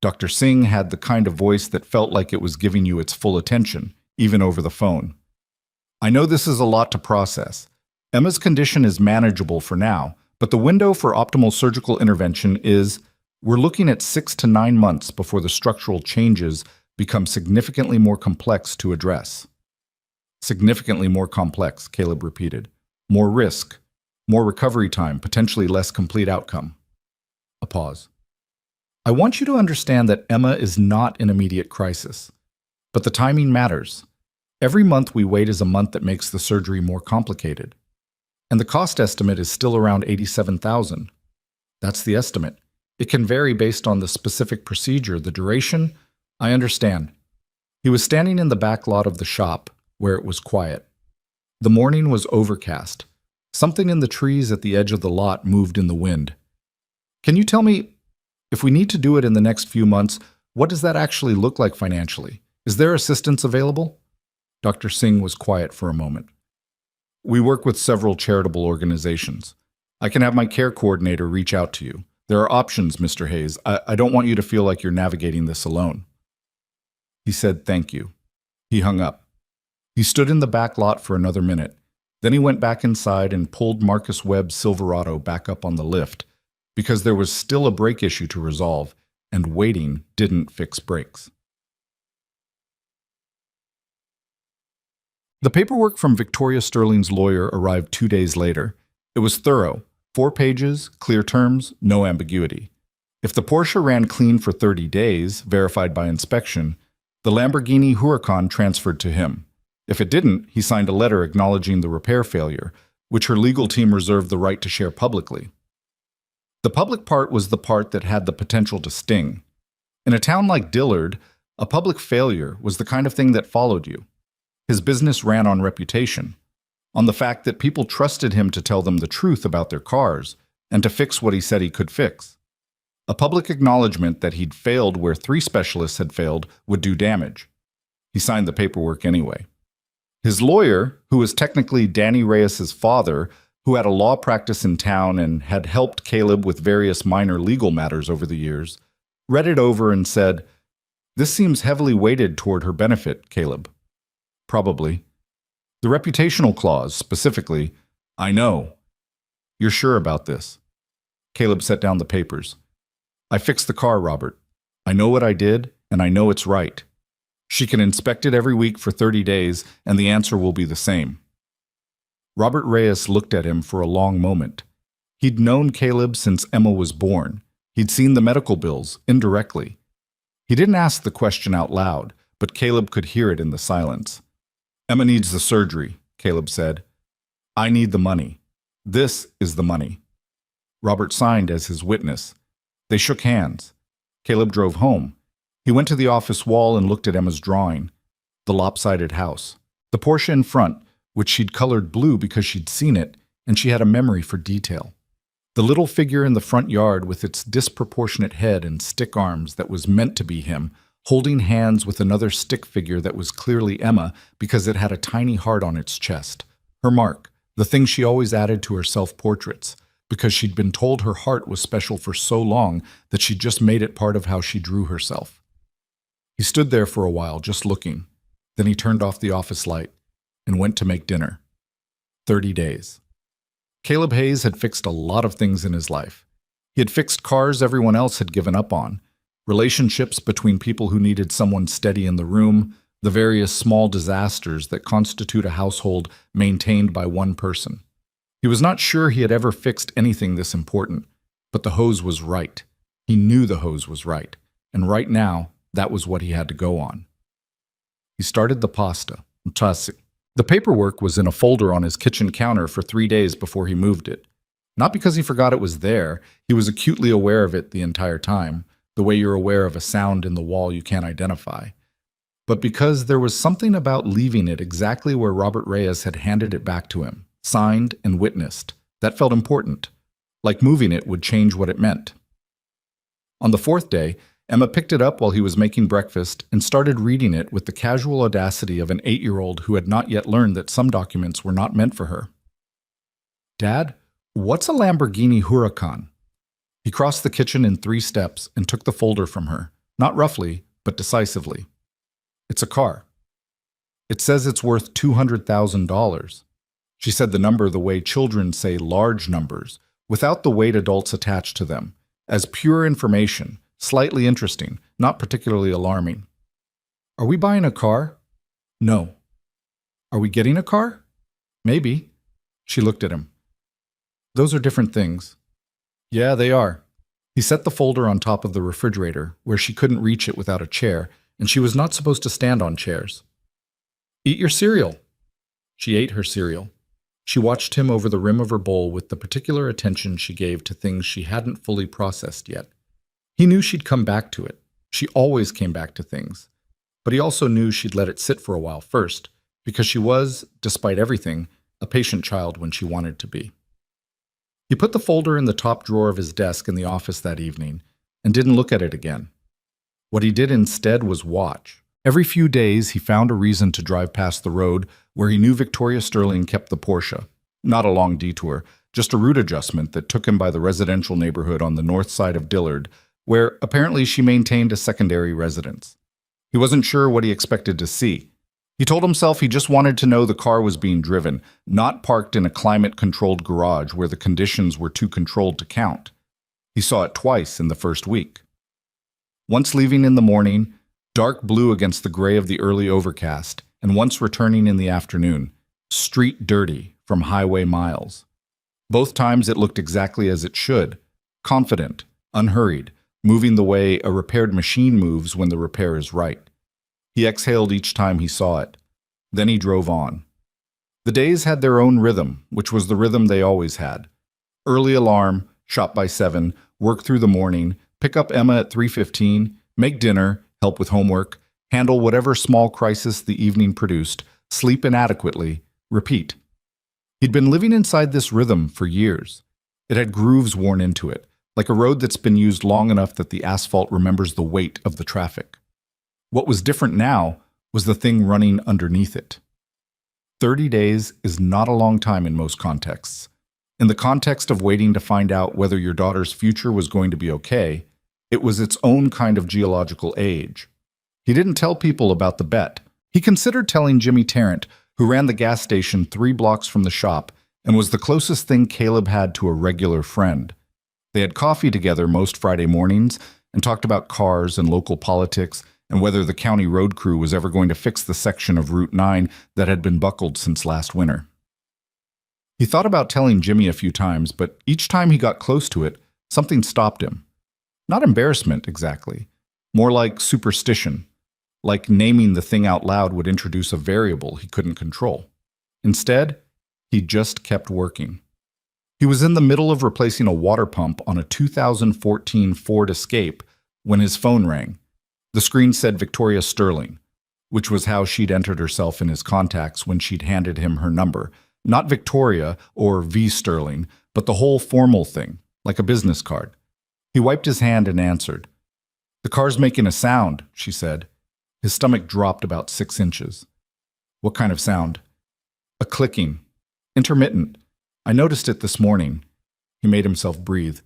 Dr. Singh had the kind of voice that felt like it was giving you its full attention, even over the phone. I know this is a lot to process. Emma's condition is manageable for now, but the window for optimal surgical intervention is, we're looking at 6 to 9 months before the structural changes become significantly more complex to address. Significantly more complex, Caleb repeated. More risk, more recovery time, potentially less complete outcome. A pause. I want you to understand that Emma is not an immediate crisis, but the timing matters. Every month we wait is a month that makes the surgery more complicated. And the cost estimate is still around $87,000. That's the estimate. It can vary based on the specific procedure, the duration. I understand. He was standing in the back lot of the shop, where it was quiet. The morning was overcast. Something in the trees at the edge of the lot moved in the wind. Can you tell me, if we need to do it in the next few months, what does that actually look like financially? Is there assistance available? Dr. Singh was quiet for a moment. We work with several charitable organizations. I can have my care coordinator reach out to you. There are options, Mr. Hayes. I don't want you to feel like you're navigating this alone. He said thank you. He hung up. He stood in the back lot for another minute. Then he went back inside and pulled Marcus Webb's Silverado back up on the lift, because there was still a brake issue to resolve, and waiting didn't fix brakes. The paperwork from Victoria Sterling's lawyer arrived 2 days later. It was thorough, 4 pages, clear terms, no ambiguity. If the Porsche ran clean for 30 days, verified by inspection, the Lamborghini Huracan transferred to him. If it didn't, he signed a letter acknowledging the repair failure, which her legal team reserved the right to share publicly. The public part was the part that had the potential to sting. In a town like Dillard, a public failure was the kind of thing that followed you. His business ran on reputation, on the fact that people trusted him to tell them the truth about their cars and to fix what he said he could fix. A public acknowledgement that he'd failed where 3 specialists had failed would do damage. He signed the paperwork anyway. His lawyer, who was technically Danny Reyes's father, who had a law practice in town and had helped Caleb with various minor legal matters over the years, read it over and said, "This seems heavily weighted toward her benefit, Caleb." Probably. The reputational clause, specifically, "I know." You're sure about this? Caleb set down the papers. I fixed the car, Robert. I know what I did, and I know it's right. She can inspect it every week for 30 days, and the answer will be the same. Robert Reyes looked at him for a long moment. He'd known Caleb since Emma was born. He'd seen the medical bills, indirectly. He didn't ask the question out loud, but Caleb could hear it in the silence. Emma needs the surgery, Caleb said. I need the money. This is the money. Robert signed as his witness. They shook hands. Caleb drove home. He went to the office wall and looked at Emma's drawing. The lopsided house. The Porsche in front, which she'd colored blue because she'd seen it, and she had a memory for detail. The little figure in the front yard with its disproportionate head and stick arms that was meant to be him, holding hands with another stick figure that was clearly Emma because it had a tiny heart on its chest. Her mark, the thing she always added to her self-portraits, because she'd been told her heart was special for so long that she just made it part of how she drew herself. He stood there for a while, just looking. Then he turned off the office light and went to make dinner. 30 days. Caleb Hayes had fixed a lot of things in his life. He had fixed cars everyone else had given up on, relationships between people who needed someone steady in the room, the various small disasters that constitute a household maintained by one person. He was not sure he had ever fixed anything this important, but the hose was right. He knew the hose was right, and right now, that was what he had to go on. He started the pasta. The paperwork was in a folder on his kitchen counter for 3 days before he moved it. Not because he forgot it was there, he was acutely aware of it the entire time, the way you're aware of a sound in the wall you can't identify. But because there was something about leaving it exactly where Robert Reyes had handed it back to him, signed and witnessed, that felt important, like moving it would change what it meant. On the 4th day, Emma picked it up while he was making breakfast and started reading it with the casual audacity of an 8-year-old who had not yet learned that some documents were not meant for her. "Dad, what's a Lamborghini Huracan?" He crossed the kitchen in 3 steps and took the folder from her, not roughly, but decisively. "It's a car. It says it's worth $200,000. She said the number the way children say large numbers, without the weight adults attach to them, as pure information, slightly interesting, not particularly alarming. "Are we buying a car?" "No." "Are we getting a car?" "Maybe." She looked at him. "Those are different things." "Yeah, they are." He set the folder on top of the refrigerator, where she couldn't reach it without a chair, and she was not supposed to stand on chairs. "Eat your cereal." She ate her cereal. She watched him over the rim of her bowl with the particular attention she gave to things she hadn't fully processed yet. He knew she'd come back to it. She always came back to things. But he also knew she'd let it sit for a while first, because she was, despite everything, a patient child when she wanted to be. He put the folder in the top drawer of his desk in the office that evening and didn't look at it again. What he did instead was watch. Every few days, he found a reason to drive past the road where he knew Victoria Sterling kept the Porsche. Not a long detour, just a route adjustment that took him by the residential neighborhood on the north side of Dillard, where apparently she maintained a secondary residence. He wasn't sure what he expected to see. He told himself he just wanted to know the car was being driven, not parked in a climate-controlled garage where the conditions were too controlled to count. He saw it twice in the first week. Once leaving in the morning, dark blue against the gray of the early overcast, and once returning in the afternoon, street dirty from highway miles. Both times it looked exactly as it should, confident, unhurried, moving the way a repaired machine moves when the repair is right. He exhaled each time he saw it. Then he drove on. The days had their own rhythm, which was the rhythm they always had. Early alarm, shop by 7, work through the morning, pick up Emma at 3:15, make dinner, help with homework, handle whatever small crisis the evening produced, sleep inadequately, repeat. He'd been living inside this rhythm for years. It had grooves worn into it, like a road that's been used long enough that the asphalt remembers the weight of the traffic. What was different now was the thing running underneath it. 30 days is not a long time in most contexts. In the context of waiting to find out whether your daughter's future was going to be okay, it was its own kind of geological age. He didn't tell people about the bet. He considered telling Jimmy Tarrant, who ran the gas station 3 blocks from the shop and was the closest thing Caleb had to a regular friend. They had coffee together most Friday mornings and talked about cars and local politics and whether the county road crew was ever going to fix the section of Route 9 that had been buckled since last winter. He thought about telling Jimmy a few times, but each time he got close to it, something stopped him. Not embarrassment, exactly. More like superstition. Like naming the thing out loud would introduce a variable he couldn't control. Instead, he just kept working. He was in the middle of replacing a water pump on a 2014 Ford Escape when his phone rang. The screen said Victoria Sterling, which was how she'd entered herself in his contacts when she'd handed him her number. Not Victoria or V. Sterling, but the whole formal thing, like a business card. He wiped his hand and answered. "The car's making a sound," she said. His stomach dropped about 6 inches. "What kind of sound?" "A clicking. Intermittent. I noticed it this morning." He made himself breathe.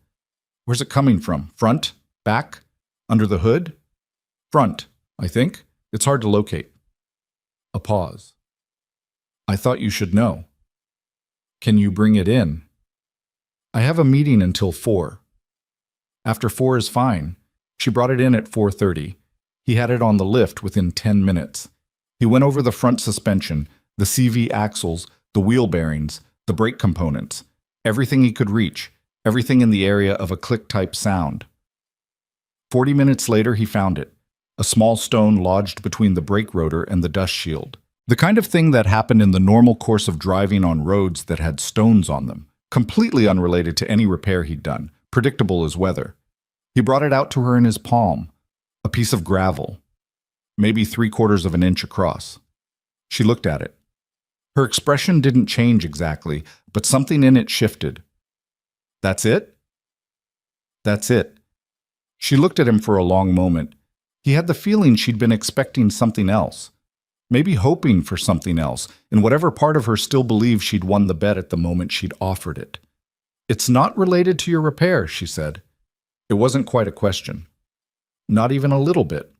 "Where's it coming from? Front? Back? Under the hood?" "Front, I think. It's hard to locate." A pause. "I thought you should know." "Can you bring it in?" "I have a meeting until 4. After 4 is fine." She brought it in at 4:30. He had it on the lift within 10 minutes. He went over the front suspension, the CV axles, the wheel bearings, the brake components, everything he could reach, everything in the area of a click-type sound. 40 minutes later, he found it, a small stone lodged between the brake rotor and the dust shield. The kind of thing that happened in the normal course of driving on roads that had stones on them, completely unrelated to any repair he'd done, predictable as weather. He brought it out to her in his palm, a piece of gravel, maybe 3/4 of an inch across. She looked at it. Her expression didn't change exactly, but something in it shifted. "That's it?" "That's it." She looked at him for a long moment. He had the feeling she'd been expecting something else, maybe hoping for something else, and whatever part of her still believed she'd won the bet at the moment she'd offered it. "It's not related to your repair," she said. It wasn't quite a question. Not even a little bit.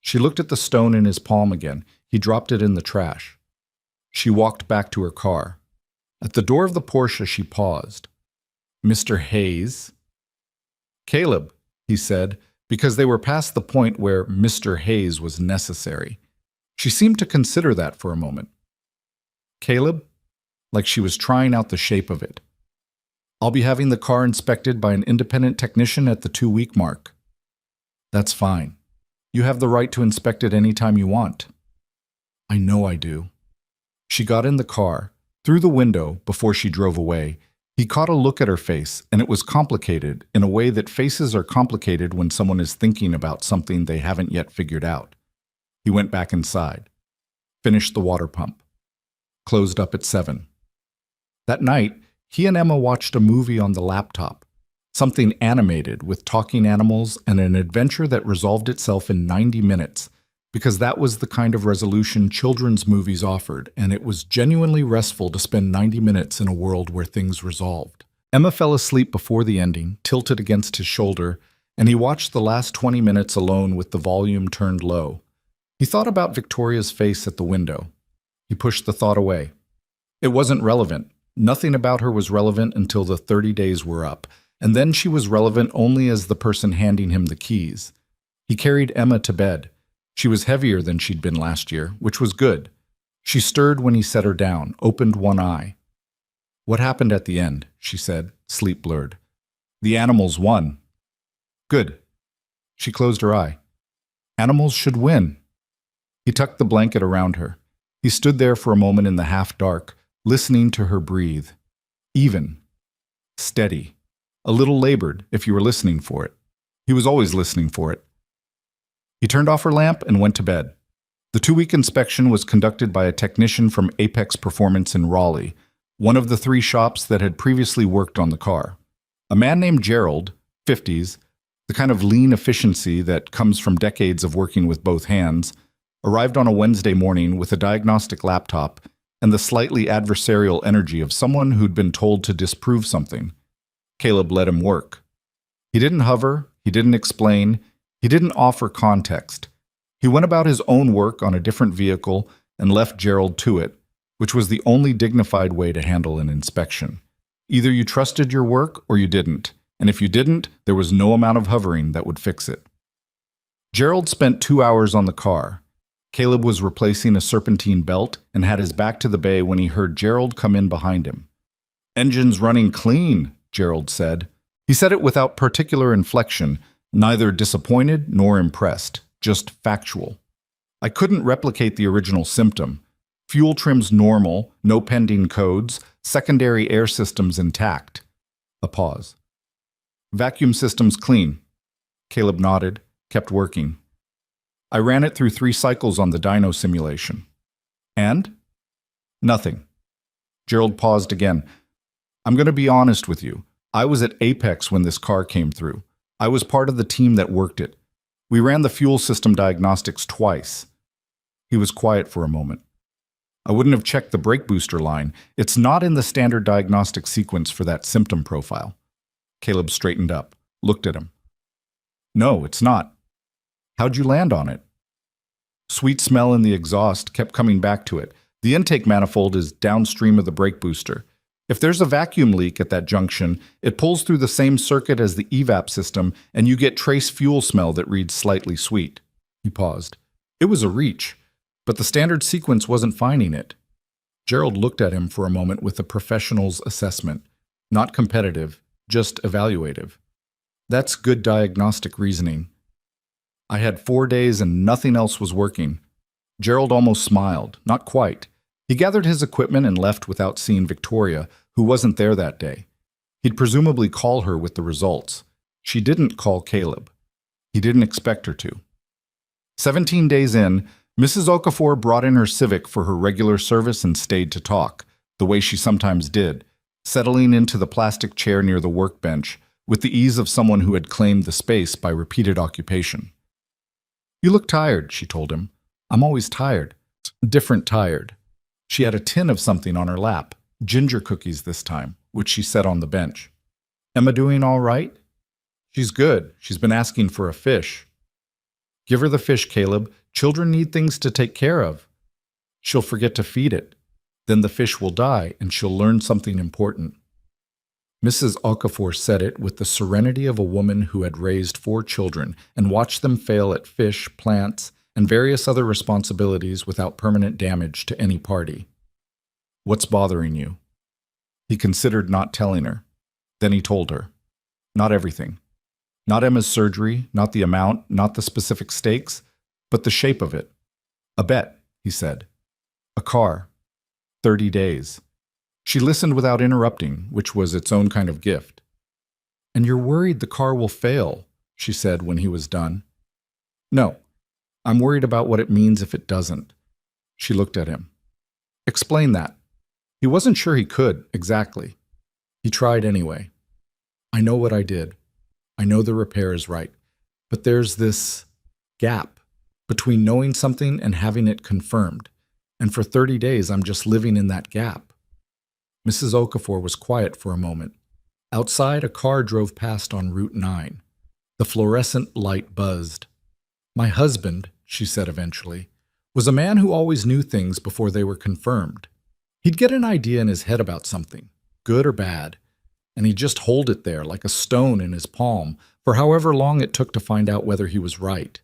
She looked at the stone in his palm again. He dropped it in the trash. She walked back to her car. At the door of the Porsche, she paused. "Mr. Hayes?" "Caleb," he said, because they were past the point where Mr. Hayes was necessary. She seemed to consider that for a moment. "Caleb?" Like she was trying out the shape of it. "I'll be having the car inspected by an independent technician at the 2-week mark." "That's fine. You have the right to inspect it any time you want." "I know I do." She got in the car. Through the window, before she drove away, he caught a look at her face, and it was complicated in a way that faces are complicated when someone is thinking about something they haven't yet figured out. He went back inside, finished the water pump, closed up at 7. That night, he and Emma watched a movie on the laptop, something animated with talking animals and an adventure that resolved itself in 90 minutes, because that was the kind of resolution children's movies offered, and it was genuinely restful to spend 90 minutes in a world where things resolved. Emma fell asleep before the ending, tilted against his shoulder, and he watched the last 20 minutes alone with the volume turned low. He thought about Victoria's face at the window. He pushed the thought away. It wasn't relevant. Nothing about her was relevant until the 30 days were up, and then she was relevant only as the person handing him the keys. He carried Emma to bed. She was heavier than she'd been last year, which was good. She stirred when he set her down, opened one eye. "What happened at the end?" she said, sleep blurred. "The animals won." "Good." She closed her eye. "Animals should win." He tucked the blanket around her. He stood there for a moment in the half-dark, listening to her breathe. Even. Steady. A little labored, if you were listening for it. He was always listening for it. He turned off her lamp and went to bed. The 2-week inspection was conducted by a technician from Apex Performance in Raleigh, one of the 3 shops that had previously worked on the car. A man named Gerald, 50s, the kind of lean efficiency that comes from decades of working with both hands, arrived on a Wednesday morning with a diagnostic laptop and the slightly adversarial energy of someone who'd been told to disprove something. Caleb let him work. He didn't hover, he didn't explain, he didn't offer context. He went about his own work on a different vehicle and left Gerald to it, which was the only dignified way to handle an inspection. Either you trusted your work or you didn't, and if you didn't, there was no amount of hovering that would fix it. Gerald spent 2 hours on the car. Caleb was replacing a serpentine belt and had his back to the bay when he heard Gerald come in behind him. "Engine's running clean," Gerald said. He said it without particular inflection, neither disappointed nor impressed, just factual. "I couldn't replicate the original symptom. Fuel trim's normal, no pending codes, secondary air systems intact." A pause. "Vacuum system's clean." Caleb nodded, kept working. "I ran it through 3 cycles on the dyno simulation." "And?" "Nothing." Gerald paused again. "I'm going to be honest with you. I was at Apex when this car came through. I was part of the team that worked it. We ran the fuel system diagnostics twice. He was quiet for a moment. I wouldn't have checked the brake booster line. It's not in the standard diagnostic sequence for that symptom profile. Caleb straightened up, looked at him. No, it's not. How'd you land on it? Sweet smell in the exhaust kept coming back to it. The intake manifold is downstream of the brake booster. If there's a vacuum leak at that junction, it pulls through the same circuit as the evap system, and you get trace fuel smell that reads slightly sweet. He paused. It was a reach, but the standard sequence wasn't finding it. Gerald looked at him for a moment with a professional's assessment. Not competitive, just evaluative. That's good diagnostic reasoning. I had 4 days and nothing else was working. Gerald almost smiled. Not quite. He gathered his equipment and left without seeing Victoria, who wasn't there that day. He'd presumably call her with the results. She didn't call Caleb. He didn't expect her to. 17 days in, Mrs. Okafor brought in her Civic for her regular service and stayed to talk, the way she sometimes did, settling into the plastic chair near the workbench, with the ease of someone who had claimed the space by repeated occupation. You look tired, she told him. I'm always tired. Different tired. She had a tin of something on her lap, ginger cookies this time, which she set on the bench. Emma doing all right? She's good. She's been asking for a fish. Give her the fish, Caleb. Children need things to take care of. She'll forget to feed it. Then the fish will die, and she'll learn something important. Mrs. Okafor said it with the serenity of a woman who had raised 4 children and watched them fail at fish, plants, and various other responsibilities without permanent damage to any party. What's bothering you? He considered not telling her. Then he told her. Not everything. Not Emma's surgery, not the amount, not the specific stakes, but the shape of it. A bet, he said. A car. 30 days. She listened without interrupting, which was its own kind of gift. And you're worried the car will fail, she said when he was done. No, I'm worried about what it means if it doesn't. She looked at him. Explain that. He wasn't sure he could, exactly. He tried anyway. I know what I did. I know the repair is right. But there's this gap between knowing something and having it confirmed. And for 30 days, I'm just living in that gap. Mrs. Okafor was quiet for a moment. Outside, a car drove past on Route 9. The fluorescent light buzzed. My husband, she said eventually, was a man who always knew things before they were confirmed. He'd get an idea in his head about something, good or bad, and he'd just hold it there like a stone in his palm for however long it took to find out whether he was right.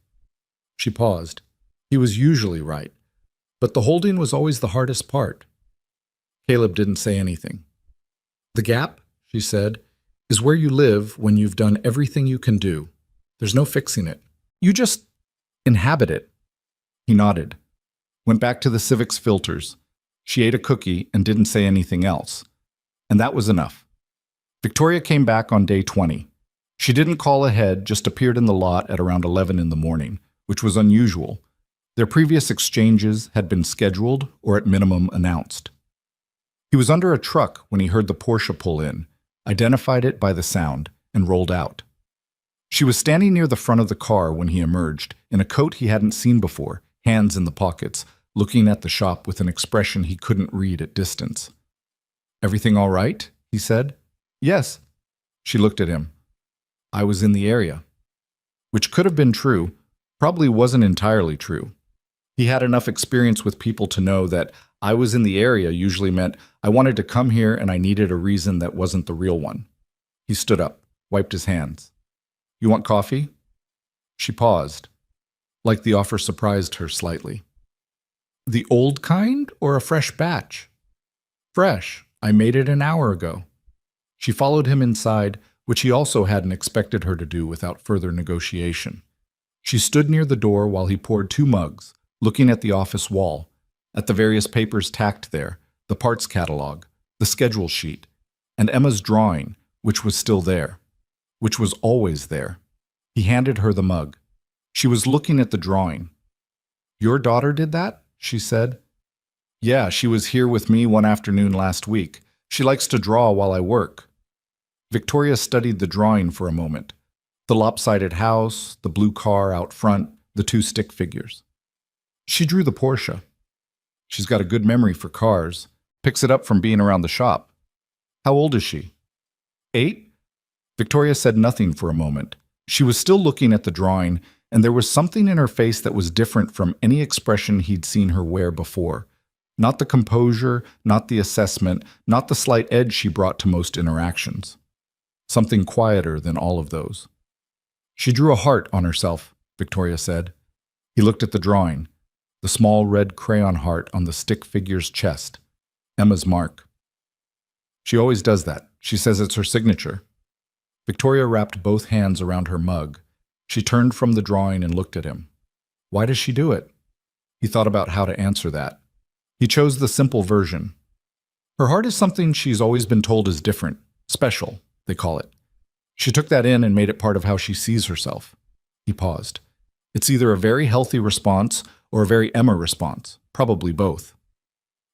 She paused. He was usually right, but the holding was always the hardest part. Caleb didn't say anything. The gap, she said, is where you live when you've done everything you can do. There's no fixing it. You just inhabit it. He nodded. Went back to the Civic's filters. She ate a cookie and didn't say anything else. And that was enough. Victoria came back on day 20. She didn't call ahead, just appeared in the lot at around 11 in the morning, which was unusual. Their previous exchanges had been scheduled or at minimum announced. He was under a truck when he heard the Porsche pull in, identified it by the sound, and rolled out. She was standing near the front of the car when he emerged, in a coat he hadn't seen before, hands in the pockets, looking at the shop with an expression he couldn't read at distance. Everything all right? He said. Yes. She looked at him. I was in the area. Which could have been true, probably wasn't entirely true. He had enough experience with people to know that I was in the area usually meant I wanted to come here and I needed a reason that wasn't the real one. He stood up, wiped his hands. You want coffee? She paused, like the offer surprised her slightly. The old kind or a fresh batch? Fresh. I made it an hour ago. She followed him inside, which he also hadn't expected her to do without further negotiation. She stood near the door while he poured 2 mugs, looking at the office wall, at the various papers tacked there, the parts catalog, the schedule sheet, and Emma's drawing, which was still there, which was always there. He handed her the mug. She was looking at the drawing. Your daughter did that? She said. Yeah, she was here with me one afternoon last week. She likes to draw while I work. Victoria studied the drawing for a moment. The lopsided house, the blue car out front, the two stick figures. She drew the Porsche. She's got a good memory for cars. Picks it up from being around the shop. How old is she? 8? Victoria said nothing for a moment. She was still looking at the drawing, and there was something in her face that was different from any expression he'd seen her wear before. Not the composure, not the assessment, not the slight edge she brought to most interactions. Something quieter than all of those. She drew a heart on herself, Victoria said. He looked at the drawing, the small red crayon heart on the stick figure's chest. Emma's mark. She always does that. She says it's her signature. Victoria wrapped both hands around her mug. She turned from the drawing and looked at him. Why does she do it? He thought about how to answer that. He chose the simple version. Her heart is something she's always been told is different, special, they call it. She took that in and made it part of how she sees herself. He paused. It's either a very healthy response or a very Emma response, probably both.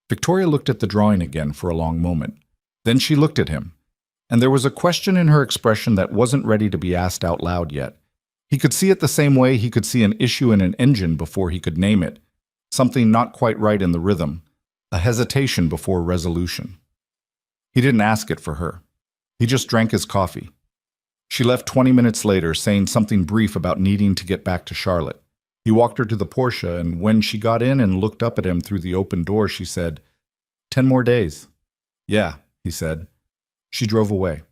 Victoria looked at the drawing again for a long moment. Then she looked at him, and there was a question in her expression that wasn't ready to be asked out loud yet. He could see it the same way he could see an issue in an engine before he could name it. Something not quite right in the rhythm, a hesitation before resolution. He didn't ask it for her. He just drank his coffee. She left 20 minutes later, saying something brief about needing to get back to Charlotte. He walked her to the Porsche, and when she got in and looked up at him through the open door, she said, 10 more days. Yeah, he said. She drove away.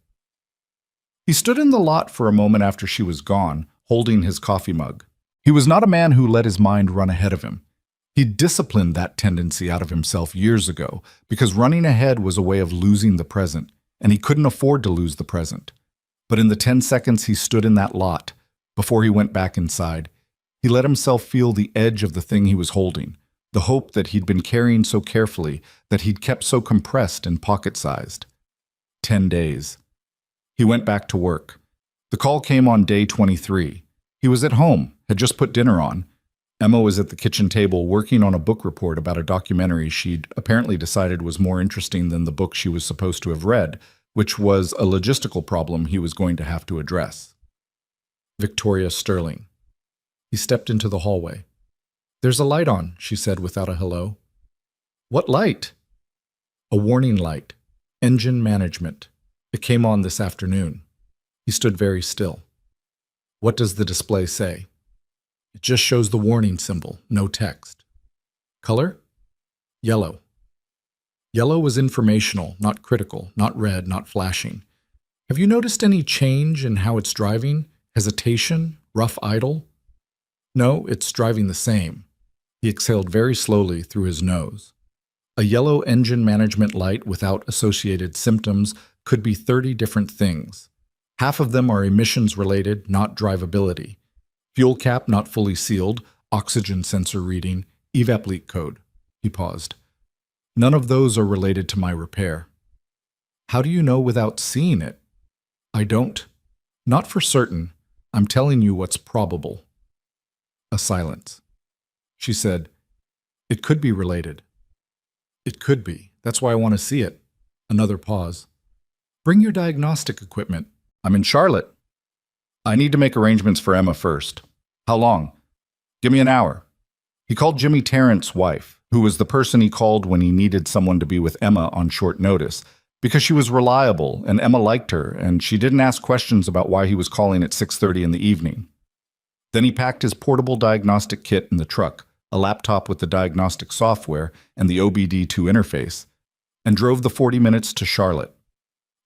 He stood in the lot for a moment after she was gone, holding his coffee mug. He was not a man who let his mind run ahead of him. He'd disciplined that tendency out of himself years ago because running ahead was a way of losing the present, and he couldn't afford to lose the present. But in the 10 seconds he stood in that lot, before he went back inside, he let himself feel the edge of the thing he was holding, the hope that he'd been carrying so carefully, that he'd kept so compressed and pocket-sized. 10 days. He went back to work. The call came on day 23. He was at home, had just put dinner on. Emma was at the kitchen table working on a book report about a documentary she'd apparently decided was more interesting than the book she was supposed to have read, which was a logistical problem he was going to have to address. Victoria Sterling. He stepped into the hallway. There's a light on, she said without a hello. What light? A warning light. Engine management. It came on this afternoon. He stood very still. What does the display say? It just shows the warning symbol, no text. Color? Yellow. Yellow was informational, not critical, not red, not flashing. Have you noticed any change in how it's driving? Hesitation? Rough idle? No, it's driving the same. He exhaled very slowly through his nose. A yellow engine management light without associated symptoms could be 30 different things. Half of them are emissions-related, not drivability. Fuel cap not fully sealed, oxygen sensor reading, evap leak code. He paused. None of those are related to my repair. How do you know without seeing it? I don't. Not for certain. I'm telling you what's probable. A silence. She said, It could be related. It could be. That's why I want to see it. Another pause. Bring your diagnostic equipment. I'm in Charlotte. I need to make arrangements for Emma first. How long? Give me an hour. He called Jimmy Tarrant's wife, who was the person he called when he needed someone to be with Emma on short notice, because she was reliable and Emma liked her, and she didn't ask questions about why he was calling at 6:30 in the evening. Then he packed his portable diagnostic kit in the truck, a laptop with the diagnostic software and the OBD2 interface, and drove the 40 minutes to Charlotte.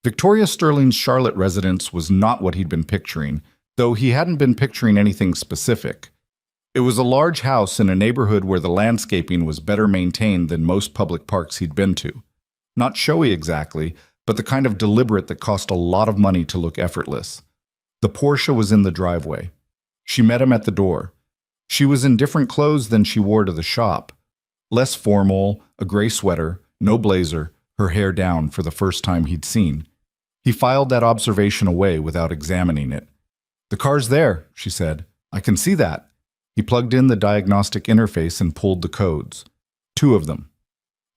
Victoria Sterling's Charlotte residence was not what he'd been picturing, though he hadn't been picturing anything specific. It was a large house in a neighborhood where the landscaping was better maintained than most public parks he'd been to. Not showy exactly, but the kind of deliberate that cost a lot of money to look effortless. The Porsche was in the driveway. She met him at the door. She was in different clothes than she wore to the shop. Less formal, a gray sweater, no blazer, her hair down for the first time he'd seen. He filed that observation away without examining it. The car's there, she said. I can see that. He plugged in the diagnostic interface and pulled the codes. 2 of them.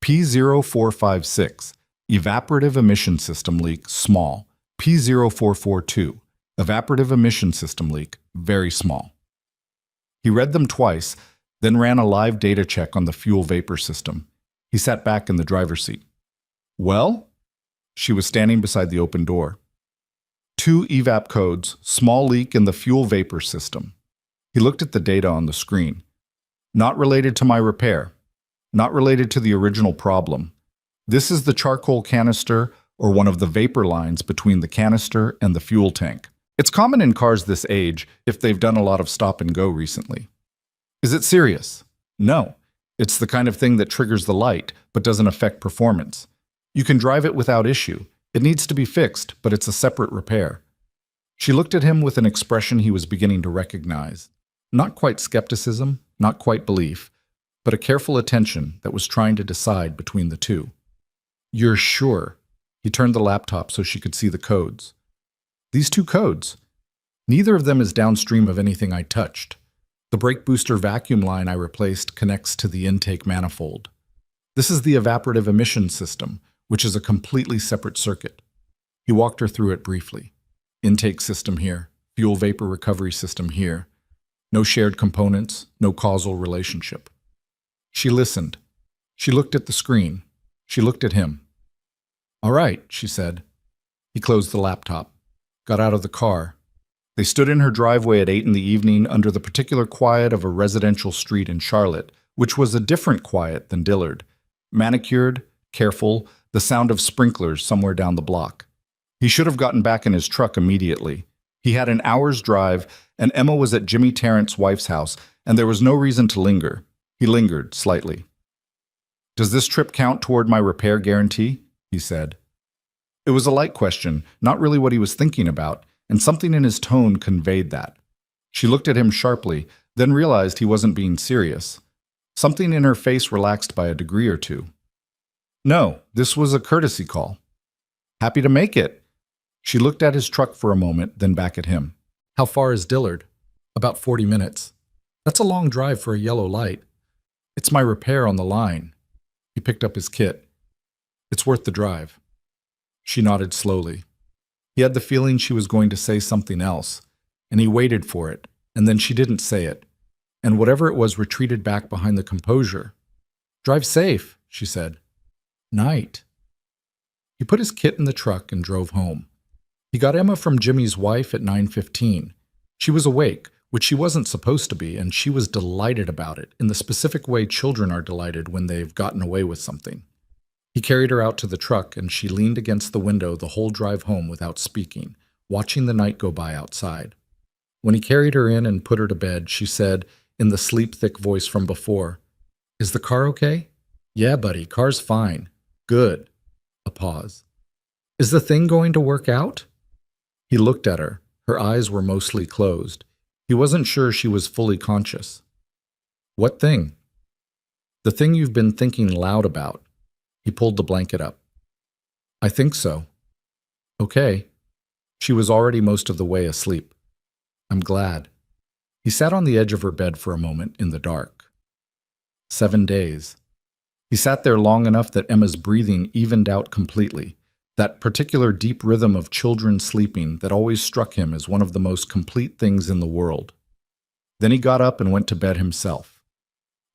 P0456, evaporative emission system leak, small. P0442, evaporative emission system leak, very small. He read them twice, then ran a live data check on the fuel vapor system. He sat back in the driver's seat. Well? She was standing beside the open door. 2 evap codes, small leak in the fuel vapor system. He looked at the data on the screen. Not related to my repair. Not related to the original problem. This is the charcoal canister or one of the vapor lines between the canister and the fuel tank. It's common in cars this age if they've done a lot of stop and go recently. Is it serious? No. It's the kind of thing that triggers the light but doesn't affect performance. You can drive it without issue. It needs to be fixed, but it's a separate repair. She looked at him with an expression he was beginning to recognize. Not quite skepticism, not quite belief, but a careful attention that was trying to decide between the two. You're sure? He turned the laptop so she could see the codes. These 2 codes. Neither of them is downstream of anything I touched. The brake booster vacuum line I replaced connects to the intake manifold. This is the evaporative emission system, which is a completely separate circuit. He walked her through it briefly. Intake system here, fuel vapor recovery system here. No shared components, no causal relationship. She listened. She looked at the screen. She looked at him. All right, she said. He closed the laptop, got out of the car. They stood in her driveway at 8 in the evening under the particular quiet of a residential street in Charlotte, which was a different quiet than Dillard. Manicured, careful, the sound of sprinklers somewhere down the block. He should have gotten back in his truck immediately. He had an hour's drive, and Emma was at Jimmy Tarrant's wife's house, and there was no reason to linger. He lingered slightly. Does this trip count toward my repair guarantee? He said. It was a light question, not really what he was thinking about, and something in his tone conveyed that. She looked at him sharply, then realized he wasn't being serious. Something in her face relaxed by a degree or two. No, this was a courtesy call. Happy to make it. She looked at his truck for a moment, then back at him. How far is Dillard? About 40 minutes. That's a long drive for a yellow light. It's my repair on the line. He picked up his kit. It's worth the drive. She nodded slowly. He had the feeling she was going to say something else, and he waited for it, and then she didn't say it, and whatever it was retreated back behind the composure. Drive safe, she said. Night. He put his kit in the truck and drove home. He got Emma from Jimmy's wife at 9:15. She was awake, which she wasn't supposed to be, and she was delighted about it, in the specific way children are delighted when they've gotten away with something. He carried her out to the truck, and she leaned against the window the whole drive home without speaking, watching the night go by outside. When he carried her in and put her to bed, she said, in the sleep-thick voice from before, Is the car okay? Yeah, buddy, car's fine. Good. A pause. Is the thing going to work out? He looked at her. Her eyes were mostly closed. He wasn't sure she was fully conscious. What thing? The thing you've been thinking loud about. He pulled the blanket up. I think so. Okay. She was already most of the way asleep. I'm glad. He sat on the edge of her bed for a moment in the dark. 7 days. He sat there long enough that Emma's breathing evened out completely, that particular deep rhythm of children sleeping that always struck him as one of the most complete things in the world. Then he got up and went to bed himself.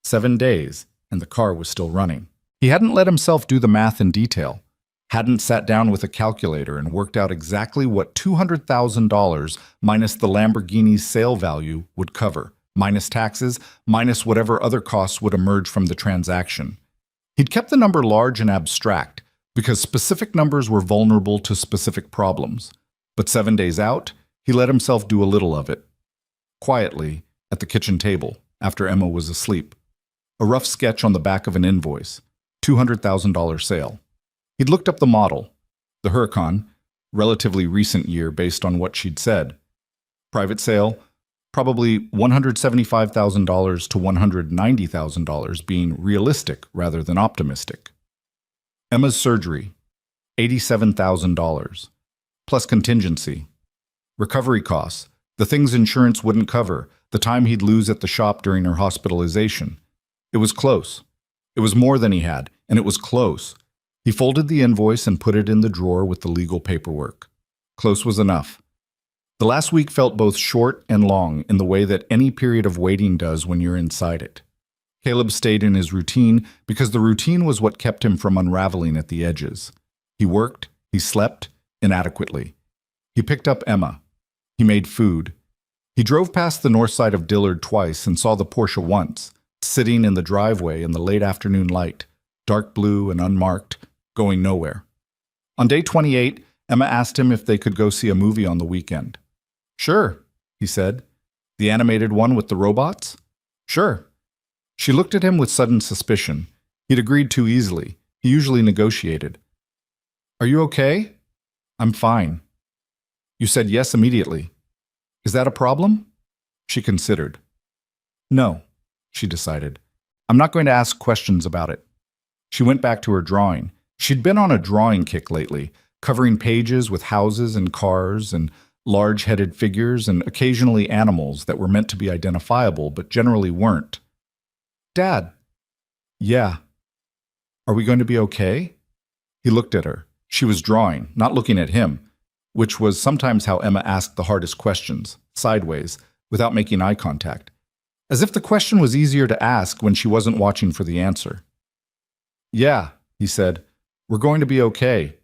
7 days, and the car was still running. He hadn't let himself do the math in detail, hadn't sat down with a calculator and worked out exactly what $200,000 minus the Lamborghini's sale value would cover, minus taxes, minus whatever other costs would emerge from the transaction. He'd kept the number large and abstract, because specific numbers were vulnerable to specific problems. But 7 days out, he let himself do a little of it. Quietly, at the kitchen table, after Emma was asleep. A rough sketch on the back of an invoice. $200,000 sale. He'd looked up the model, the Huracan, relatively recent year based on what she'd said. Private sale, probably $175,000 to $190,000 being realistic rather than optimistic. Emma's surgery, $87,000, plus contingency. Recovery costs, the things insurance wouldn't cover, the time he'd lose at the shop during her hospitalization. It was close. It was more than he had, and it was close. He folded the invoice and put it in the drawer with the legal paperwork. Close was enough. The last week felt both short and long in the way that any period of waiting does when you're inside it. Caleb stayed in his routine because the routine was what kept him from unraveling at the edges. He worked, he slept, inadequately. He picked up Emma. He made food. He drove past the north side of Dillard twice and saw the Porsche once, sitting in the driveway in the late afternoon light, dark blue and unmarked, going nowhere. On day 28, Emma asked him if they could go see a movie on the weekend. Sure, he said. The animated one with the robots? Sure. She looked at him with sudden suspicion. He'd agreed too easily. He usually negotiated. Are you okay? I'm fine. You said yes immediately. Is that a problem? She considered. No, she decided. I'm not going to ask questions about it. She went back to her drawing. She'd been on a drawing kick lately, covering pages with houses and cars and large-headed figures and occasionally animals that were meant to be identifiable but generally weren't. Dad. Yeah. Are we going to be okay? He looked at her. She was drawing, not looking at him, which was sometimes how Emma asked the hardest questions, sideways, without making eye contact, as if the question was easier to ask when she wasn't watching for the answer. Yeah, he said. We're going to be okay.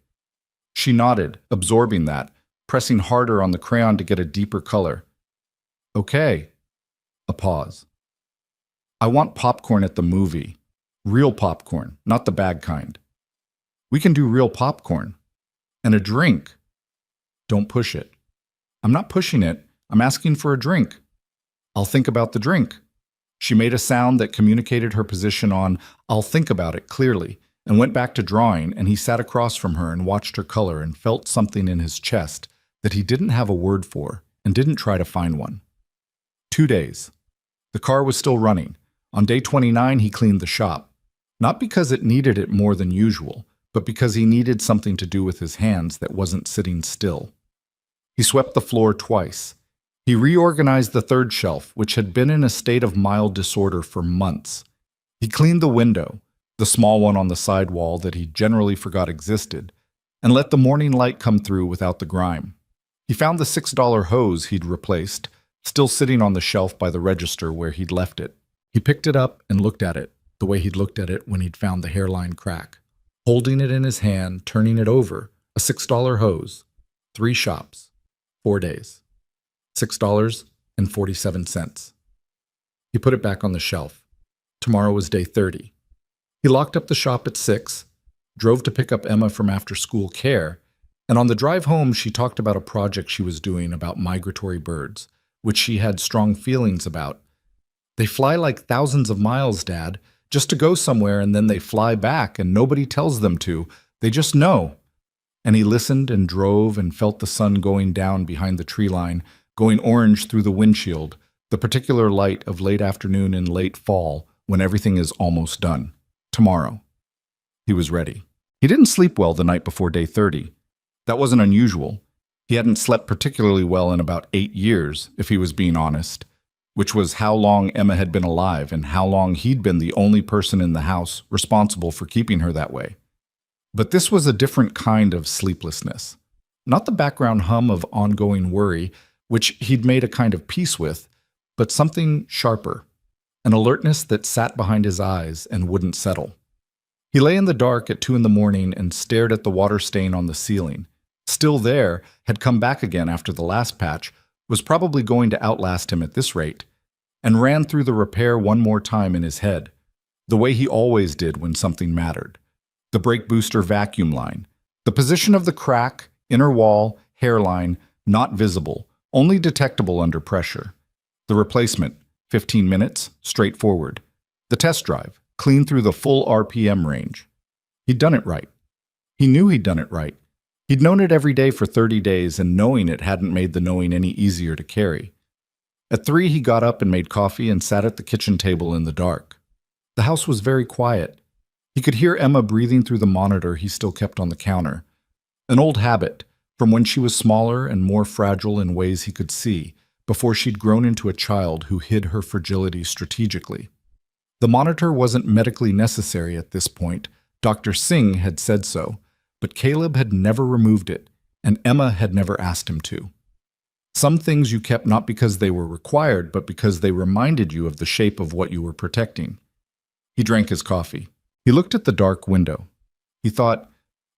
She nodded, absorbing that, pressing harder on the crayon to get a deeper color. Okay. A pause. I want popcorn at the movie. Real popcorn, not the bag kind. We can do real popcorn. And a drink. Don't push it. I'm not pushing it. I'm asking for a drink. I'll think about the drink. She made a sound that communicated her position on I'll think about it clearly, and went back to drawing, and he sat across from her and watched her color and felt something in his chest that he didn't have a word for and didn't try to find one. 2 days. The car was still running. On day 29, he cleaned the shop. Not because it needed it more than usual, but because he needed something to do with his hands that wasn't sitting still. He swept the floor twice. He reorganized the third shelf, which had been in a state of mild disorder for months. He cleaned the window, the small one on the side wall that he generally forgot existed, and let the morning light come through without the grime. He found the $6 hose he'd replaced, still sitting on the shelf by the register where he'd left it. He picked it up and looked at it, the way he'd looked at it when he'd found the hairline crack. Holding it in his hand, turning it over, a $6 hose, 3 shops, 4 days, $6.47. He put it back on the shelf. Tomorrow was day 30. He locked up the shop at 6, drove to pick up Emma from after-school care, and on the drive home she talked about a project she was doing about migratory birds, which she had strong feelings about. They fly like thousands of miles, Dad, just to go somewhere, and then they fly back and nobody tells them to. They just know. And he listened and drove and felt the sun going down behind the tree line, going orange through the windshield, the particular light of late afternoon in late fall when everything is almost done. Tomorrow. He was ready. He didn't sleep well the night before day 30. That wasn't unusual. He hadn't slept particularly well in about 8 years, if he was being honest, which was how long Emma had been alive and how long he'd been the only person in the house responsible for keeping her that way. But this was a different kind of sleeplessness. Not the background hum of ongoing worry, which he'd made a kind of peace with, but something sharper, an alertness that sat behind his eyes and wouldn't settle. He lay in the dark at 2 a.m. and stared at the water stain on the ceiling. Still there, had come back again after the last patch, was probably going to outlast him at this rate, and ran through the repair one more time in his head, the way he always did when something mattered. The brake booster vacuum line, the position of the crack, inner wall, hairline, not visible, only detectable under pressure. The replacement, 15 minutes, straightforward. The test drive, clean through the full RPM range. He'd done it right. He knew he'd done it right. He'd known it every day for 30 days, and knowing it hadn't made the knowing any easier to carry. At 3, he got up and made coffee and sat at the kitchen table in the dark. The house was very quiet. He could hear Emma breathing through the monitor he still kept on the counter. An old habit, from when she was smaller and more fragile in ways he could see, before she'd grown into a child who hid her fragility strategically. The monitor wasn't medically necessary at this point. Dr. Singh had said so, but Caleb had never removed it. and Emma had never asked him to. Some things you kept not because they were required, but because they reminded you of the shape of what you were protecting. He drank his coffee. He looked at the dark window. He thought,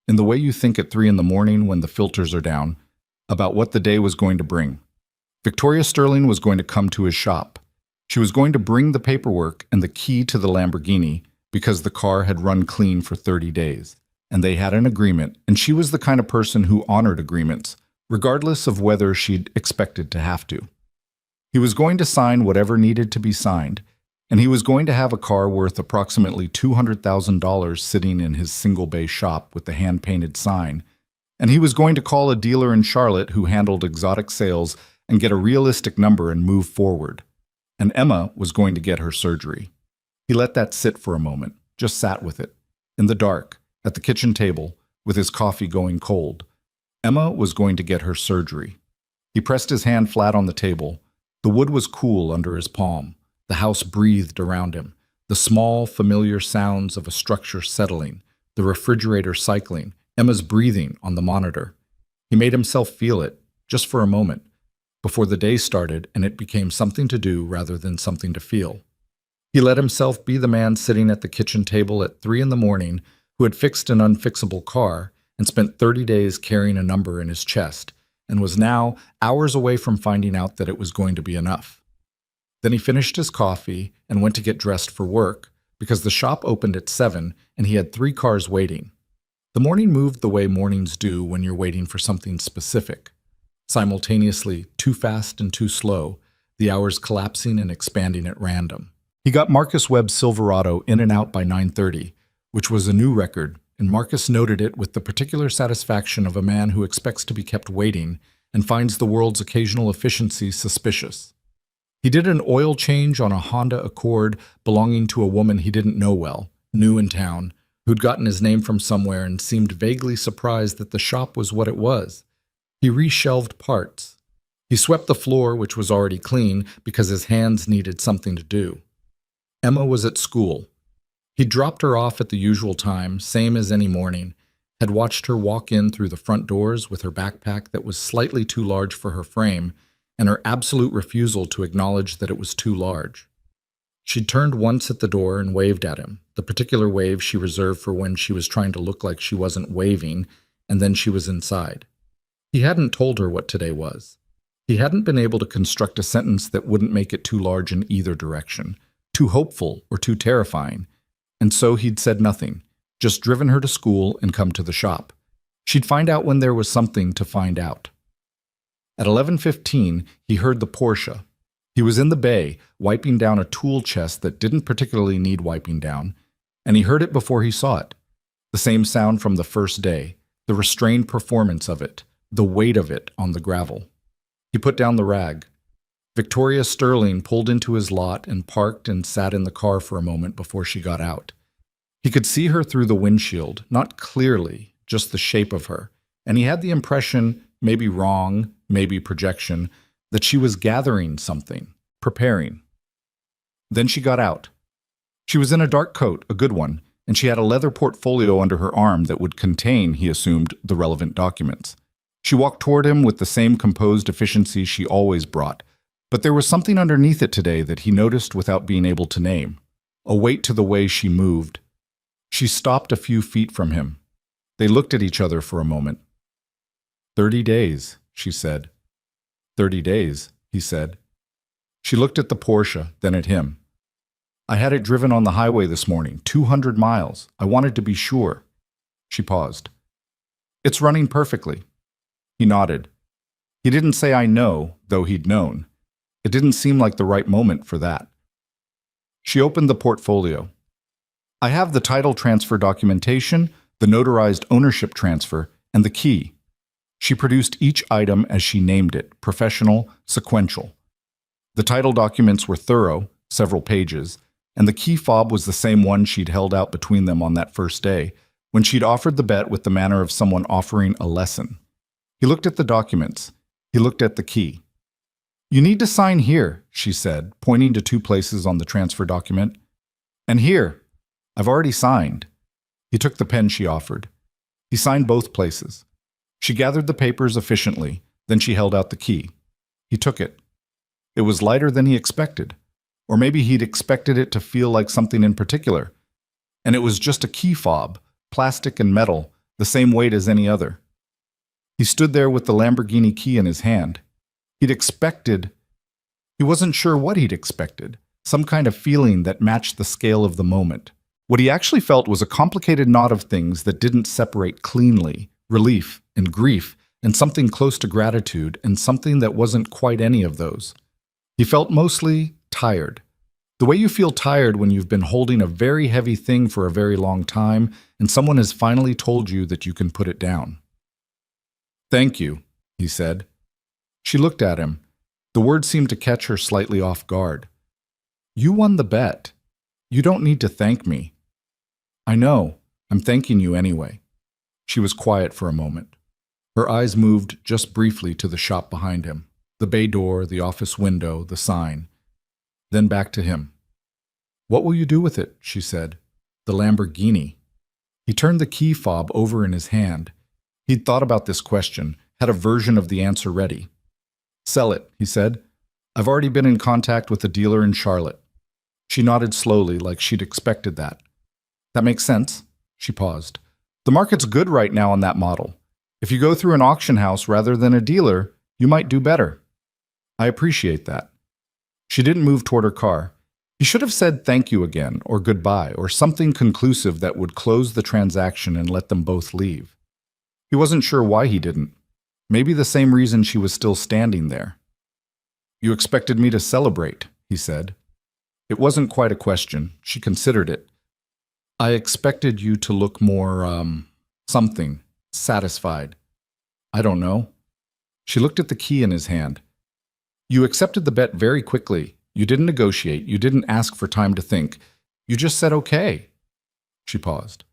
in the way you think at 3 in the morning when the filters are down, about what the day was going to bring. Victoria Sterling was going to come to his shop. She was going to bring the paperwork and the key to the Lamborghini because the car had run clean for 30 days. And they had an agreement, and she was the kind of person who honored agreements, regardless of whether she'd expected to have to. He was going to sign whatever needed to be signed, and he was going to have a car worth approximately $200,000 sitting in his single-bay shop with the hand-painted sign, and he was going to call a dealer in Charlotte who handled exotic sales and get a realistic number and move forward. And Emma was going to get her surgery. He let that sit for a moment, just sat with it, in the dark, at the kitchen table, with his coffee going cold. Emma was going to get her surgery. He pressed his hand flat on the table. The wood was cool under his palm. The house breathed around him. The small, familiar sounds of a structure settling, the refrigerator cycling, Emma's breathing on the monitor. He made himself feel it, just for a moment, before the day started and it became something to do rather than something to feel. He let himself be the man sitting at the kitchen table at 3 in the morning who had fixed an unfixable car and spent 30 days carrying a number in his chest, and was now hours away from finding out that it was going to be enough. Then he finished his coffee and went to get dressed for work, because the shop opened at 7 and he had 3 cars waiting. The morning moved the way mornings do when you're waiting for something specific. Simultaneously, too fast and too slow, the hours collapsing and expanding at random. He got Marcus Webb's Silverado in and out by 9:30, which was a new record, and Marcus noted it with the particular satisfaction of a man who expects to be kept waiting and finds the world's occasional efficiency suspicious. He did an oil change on a Honda Accord belonging to a woman he didn't know well, new in town, who'd gotten his name from somewhere and seemed vaguely surprised that the shop was what it was. He reshelved parts. He swept the floor, which was already clean, because his hands needed something to do. Emma was at school. He dropped her off at the usual time, same as any morning, had watched her walk in through the front doors with her backpack that was slightly too large for her frame, and her absolute refusal to acknowledge that it was too large. She'd turned once at the door and waved at him, the particular wave she reserved for when she was trying to look like she wasn't waving, and then she was inside. He hadn't told her what today was. He hadn't been able to construct a sentence that wouldn't make it too large in either direction, too hopeful or too terrifying, and so he'd said nothing, just driven her to school and come to the shop. She'd find out when there was something to find out. At 11:15, he heard the Porsche. He was in the bay, wiping down a tool chest that didn't particularly need wiping down, and he heard it before he saw it. The same sound from the first day, the restrained performance of it, the weight of it on the gravel. He put down the rag. Victoria Sterling pulled into his lot and parked and sat in the car for a moment before she got out. He could see her through the windshield, not clearly, just the shape of her, and he had the impression, maybe wrong, maybe projection, that she was gathering something, preparing. Then she got out. She was in a dark coat, a good one, and she had a leather portfolio under her arm that would contain, he assumed, the relevant documents. She walked toward him with the same composed efficiency she always brought, but there was something underneath it today that he noticed without being able to name, a weight to the way she moved. She stopped a few feet from him. They looked at each other for a moment. 30 days, she said. 30 days, he said. She looked at the Porsche, then at him. I had it driven on the highway this morning, 200 miles. I wanted to be sure. She paused. It's running perfectly. He nodded. He didn't say I know, though he'd known. It didn't seem like the right moment for that. She opened the portfolio. I have the title transfer documentation, the notarized ownership transfer, and the key. She produced each item as she named it, professional, sequential. The title documents were thorough, several pages, and the key fob was the same one she'd held out between them on that first day, when she'd offered the bet with the manner of someone offering a lesson. He looked at the documents. He looked at the key. You need to sign here, she said, pointing to 2 places on the transfer document. And here. I've already signed. He took the pen she offered. He signed both places. She gathered the papers efficiently, then she held out the key. He took it. It was lighter than he expected. Or maybe he'd expected it to feel like something in particular. And it was just a key fob, plastic and metal, the same weight as any other. He stood there with the Lamborghini key in his hand. He wasn't sure what he'd expected, some kind of feeling that matched the scale of the moment. What he actually felt was a complicated knot of things that didn't separate cleanly, relief and grief, and something close to gratitude, and something that wasn't quite any of those. He felt mostly tired. The way you feel tired when you've been holding a very heavy thing for a very long time, and someone has finally told you that you can put it down. "Thank you," he said. She looked at him. The word seemed to catch her slightly off guard. "You won the bet. You don't need to thank me." "I know. I'm thanking you anyway." She was quiet for a moment. Her eyes moved just briefly to the shop behind him, the bay door, the office window, the sign. Then back to him. "What will you do with it?" she said. "The Lamborghini." He turned the key fob over in his hand. He'd thought about this question, had a version of the answer ready. "Sell it," he said. "I've already been in contact with a dealer in Charlotte." She nodded slowly, like she'd expected that. "That makes sense." She paused. "The market's good right now on that model. If you go through an auction house rather than a dealer, you might do better." "I appreciate that." She didn't move toward her car. He should have said thank you again, or goodbye, or something conclusive that would close the transaction and let them both leave. He wasn't sure why he didn't. Maybe the same reason she was still standing there. "You expected me to celebrate," he said. It wasn't quite a question. She considered it. "I expected you to look more, something, satisfied. I don't know." She looked at the key in his hand. "You accepted the bet very quickly. You didn't negotiate. You didn't ask for time to think. You just said okay." She paused.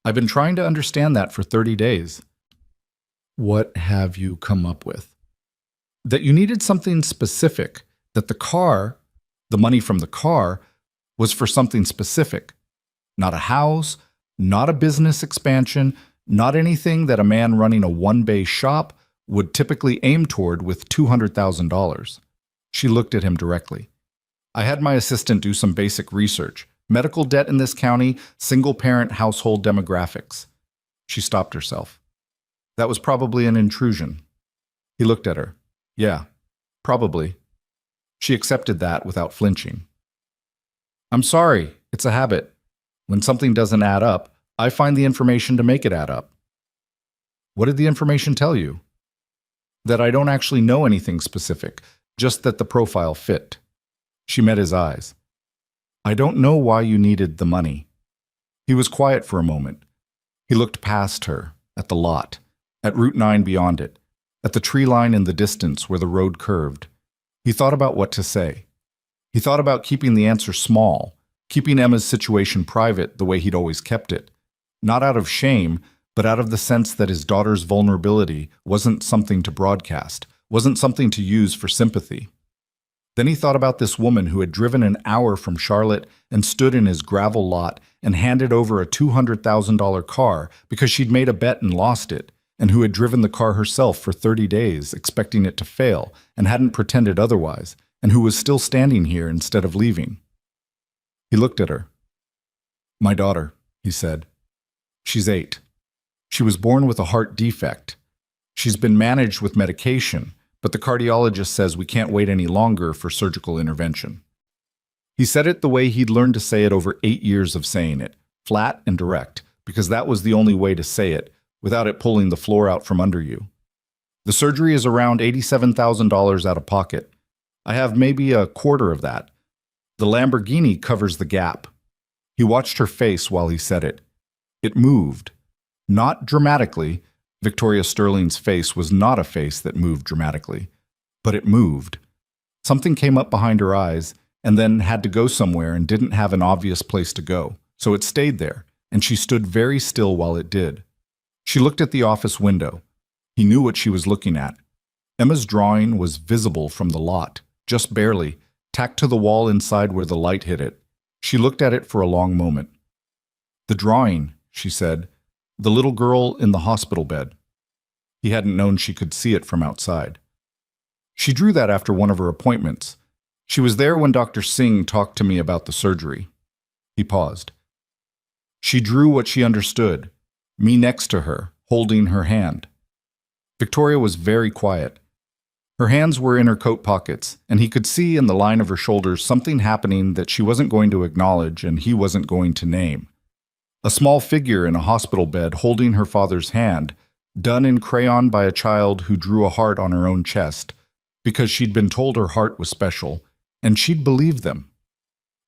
"I've been trying to understand that for 30 days. "What have you come up with?" "That you needed something specific, that the money from the car, was for something specific. Not a house, not a business expansion, not anything that a man running a one-bay shop would typically aim toward with $200,000. She looked at him directly. "I had my assistant do some basic research. Medical debt in this county, single-parent household demographics." She stopped herself. "That was probably an intrusion." He looked at her. "Yeah, probably." She accepted that without flinching. "I'm sorry, it's a habit. When something doesn't add up, I find the information to make it add up." "What did the information tell you?" "That I don't actually know anything specific, just that the profile fit." She met his eyes. "I don't know why you needed the money." He was quiet for a moment. He looked past her, at the lot, at Route 9 beyond it, at the tree line in the distance where the road curved. He thought about what to say. He thought about keeping the answer small, keeping Emma's situation private the way he'd always kept it, not out of shame, but out of the sense that his daughter's vulnerability wasn't something to broadcast, wasn't something to use for sympathy. Then he thought about this woman who had driven an hour from Charlotte and stood in his gravel lot and handed over a $200,000 car because she'd made a bet and lost it, and who had driven the car herself for 30 days, expecting it to fail, and hadn't pretended otherwise, and who was still standing here instead of leaving. He looked at her. "My daughter," he said. "She's 8. She was born with a heart defect. She's been managed with medication, but the cardiologist says we can't wait any longer for surgical intervention." He said it the way he'd learned to say it over 8 years of saying it, flat and direct, because that was the only way to say it, without it pulling the floor out from under you. "The surgery is around $87,000 out of pocket. I have maybe a quarter of that. The Lamborghini covers the gap." He watched her face while he said it. It moved. Not dramatically. Victoria Sterling's face was not a face that moved dramatically. But it moved. Something came up behind her eyes, and then had to go somewhere and didn't have an obvious place to go. So it stayed there, and she stood very still while it did. She looked at the office window. He knew what she was looking at. Emma's drawing was visible from the lot, just barely, tacked to the wall inside where the light hit it. She looked at it for a long moment. "The drawing," she said. "The little girl in the hospital bed." He hadn't known she could see it from outside. She drew that after one of her appointments. She was there when Dr. Singh talked to me about the surgery. He paused. She drew what she understood, me next to her, holding her hand. Victoria was very quiet. Her hands were in her coat pockets, and he could see in the line of her shoulders something happening that she wasn't going to acknowledge and he wasn't going to name. A small figure in a hospital bed holding her father's hand, done in crayon by a child who drew a heart on her own chest, because she'd been told her heart was special, and she'd believed them.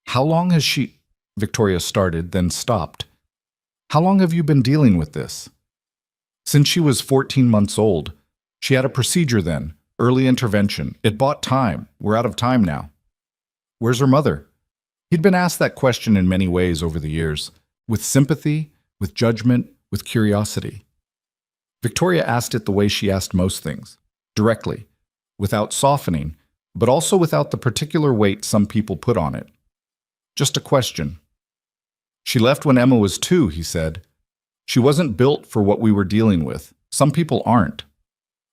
How long has she... Victoria started, then stopped. How long have you been dealing with this? Since she was 14 months old. She had a procedure then, early intervention. It bought time. We're out of time now. Where's her mother? He'd been asked that question in many ways over the years, with sympathy, with judgment, with curiosity. Victoria asked it the way she asked most things, directly, without softening, but also without the particular weight some people put on it. Just a question. She left when Emma was 2, he said. She wasn't built for what we were dealing with. Some people aren't.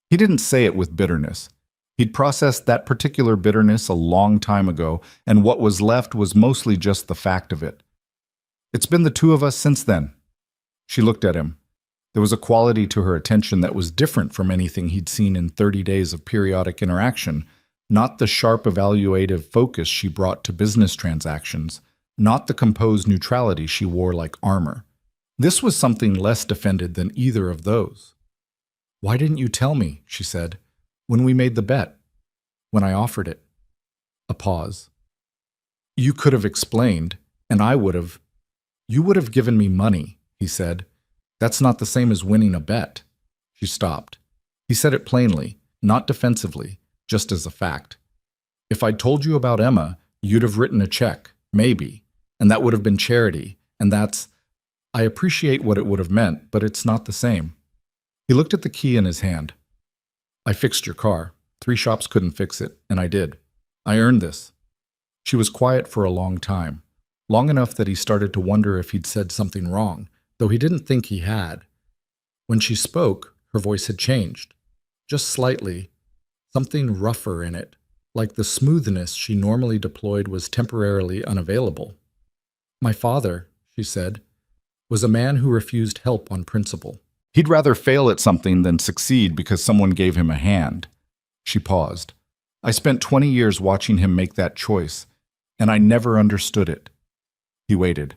He didn't say it with bitterness. He'd processed that particular bitterness a long time ago, and what was left was mostly just the fact of it. It's been the 2 of us since then. She looked at him. There was a quality to her attention that was different from anything he'd seen in 30 days of periodic interaction, not the sharp evaluative focus she brought to business transactions, not the composed neutrality she wore like armor. This was something less defended than either of those. Why didn't you tell me, she said, when we made the bet, when I offered it? A pause. You could have explained, and I would have. You would have given me money, he said. That's not the same as winning a bet. She stopped. He said it plainly, not defensively, just as a fact. If I'd told you about Emma, you'd have written a check, maybe, and that would have been charity, and that's... I appreciate what it would have meant, but it's not the same. He looked at the key in his hand. I fixed your car. 3 shops couldn't fix it, and I did. I earned this. She was quiet for a long time, long enough that he started to wonder if he'd said something wrong, though he didn't think he had. When she spoke, her voice had changed, just slightly, something rougher in it, like the smoothness she normally deployed was temporarily unavailable. My father, she said, was a man who refused help on principle. He'd rather fail at something than succeed because someone gave him a hand. She paused. I spent 20 years watching him make that choice, and I never understood it. He waited.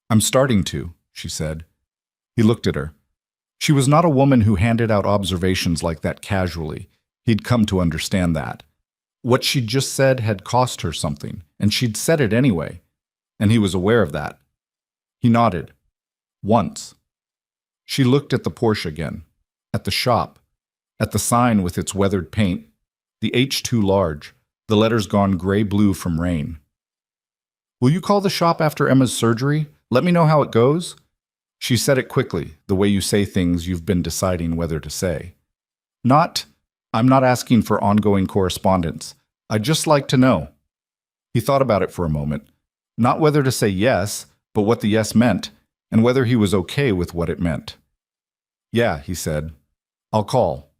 I'm starting to, she said. He looked at her. She was not a woman who handed out observations like that casually. He'd come to understand that. What she'd just said had cost her something, and she'd said it anyway, and he was aware of that. He nodded. Once. She looked at the Porsche again, at the shop, at the sign with its weathered paint, the H too large, the letters gone gray-blue from rain. Will you call the shop after Emma's surgery? Let me know how it goes? She said it quickly, the way you say things you've been deciding whether to say. I'm not asking for ongoing correspondence. I'd just like to know. He thought about it for a moment. Not whether to say yes, but what the yes meant, and whether he was okay with what it meant. Yeah, he said. I'll call.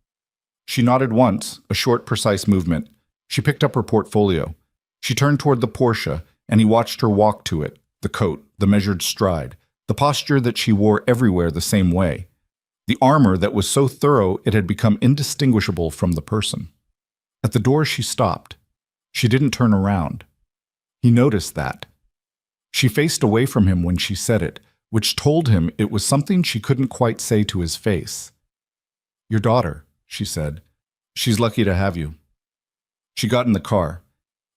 She nodded once, a short, precise movement. She picked up her portfolio. She turned toward the Porsche, and he watched her walk to it, the coat, the measured stride, the posture that she wore everywhere the same way, the armor that was so thorough it had become indistinguishable from the person. At the door she stopped. She didn't turn around. He noticed that. She faced away from him when she said it, which told him it was something she couldn't quite say to his face. Your daughter, she said. She's lucky to have you. She got in the car.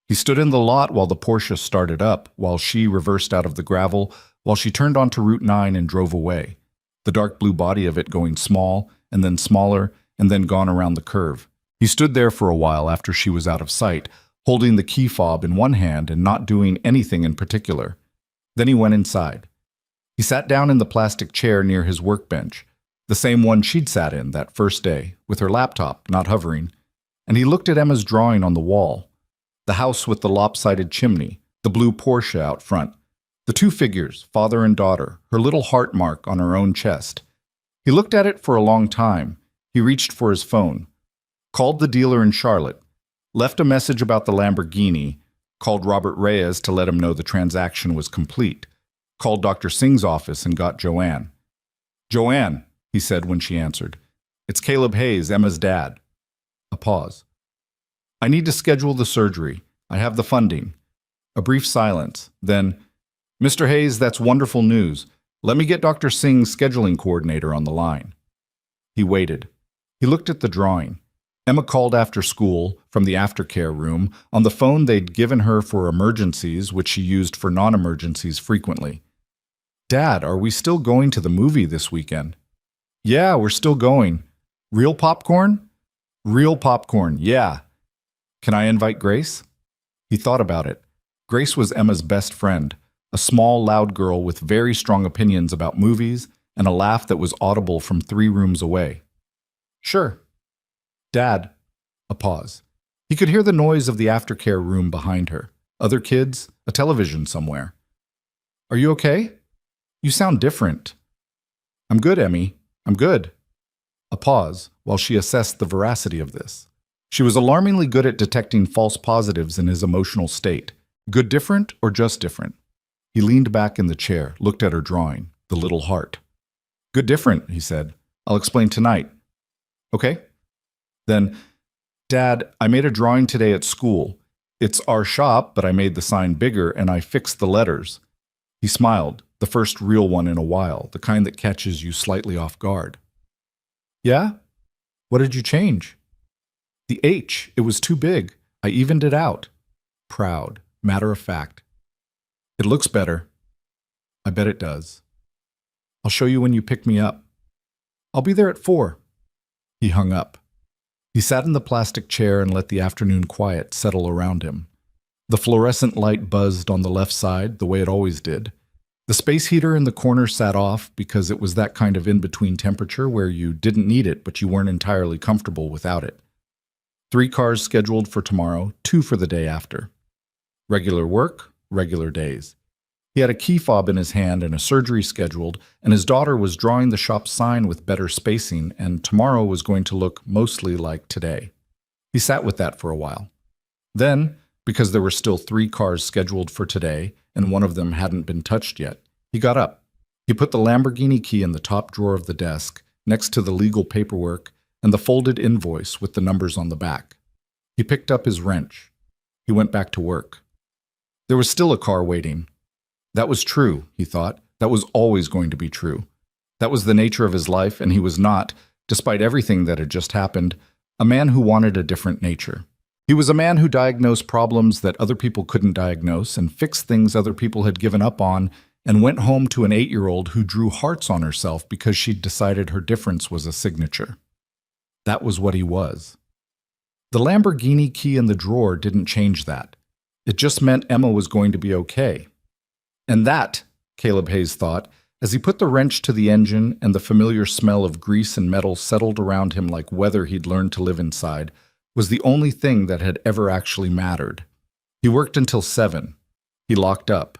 He stood in the lot while the Porsche started up, while she reversed out of the gravel, while she turned onto Route 9 and drove away, the dark blue body of it going small, and then smaller, and then gone around the curve. He stood there for a while after she was out of sight, holding the key fob in one hand and not doing anything in particular. Then he went inside. He sat down in the plastic chair near his workbench, the same one she'd sat in that first day, with her laptop not hovering, and he looked at Emma's drawing on the wall, the house with the lopsided chimney, the blue Porsche out front, the 2 figures, father and daughter, her little heart mark on her own chest. He looked at it for a long time. He reached for his phone, called the dealer in Charlotte, left a message about the Lamborghini, called Robert Reyes to let him know the transaction was complete, called Dr. Singh's office and got Joanne. "Joanne," he said when she answered. "It's Caleb Hayes, Emma's dad." A pause. "I need to schedule the surgery. I have the funding." A brief silence. Then, "Mr. Hayes, that's wonderful news. Let me get Dr. Singh's scheduling coordinator on the line." He waited. He looked at the drawing. Emma called after school from the aftercare room on the phone they'd given her for emergencies, which she used for non-emergencies frequently. "Dad, are we still going to the movie this weekend?" "Yeah, we're still going." "Real popcorn?" "Real popcorn, yeah." "Can I invite Grace?" He thought about it. Grace was Emma's best friend, a small, loud girl with very strong opinions about movies and a laugh that was audible from 3 rooms away. "Sure." "Dad." A pause. He could hear the noise of the aftercare room behind her. Other kids, a television somewhere. "Are you okay? You sound different." "I'm good, Emmy. I'm good." A pause while she assessed the veracity of this. She was alarmingly good at detecting false positives in his emotional state. Good different or just different? He leaned back in the chair, looked at her drawing, the little heart. "Good different," he said. "I'll explain tonight." "Okay." Then, "Dad, I made a drawing today at school. It's our shop, but I made the sign bigger and I fixed the letters." He smiled, the first real one in a while, the kind that catches you slightly off guard. "Yeah? What did you change?" "The H. It was too big. I evened it out." Proud, matter of fact. "It looks better." "I bet it does." "I'll show you when you pick me up." "I'll be there at 4. He hung up. He sat in the plastic chair and let the afternoon quiet settle around him. The fluorescent light buzzed on the left side, the way it always did. The space heater in the corner sat off because it was that kind of in-between temperature where you didn't need it, but you weren't entirely comfortable without it. 3 cars scheduled for tomorrow, 2 for the day after. Regular work, regular days. He had a key fob in his hand and a surgery scheduled, and his daughter was drawing the shop sign with better spacing, and tomorrow was going to look mostly like today. He sat with that for a while. Then, because there were still 3 cars scheduled for today, and one of them hadn't been touched yet, he got up. He put the Lamborghini key in the top drawer of the desk, next to the legal paperwork and the folded invoice with the numbers on the back. He picked up his wrench. He went back to work. There was still a car waiting. That was true, he thought. That was always going to be true. That was the nature of his life, and he was not, despite everything that had just happened, a man who wanted a different nature. He was a man who diagnosed problems that other people couldn't diagnose and fixed things other people had given up on, and went home to an 8-year-old who drew hearts on herself because she'd decided her difference was a signature. That was what he was. The Lamborghini key in the drawer didn't change that. It just meant Emma was going to be okay. And that, Caleb Hayes thought, as he put the wrench to the engine and the familiar smell of grease and metal settled around him like weather he'd learned to live inside, was the only thing that had ever actually mattered. He worked until 7. He locked up.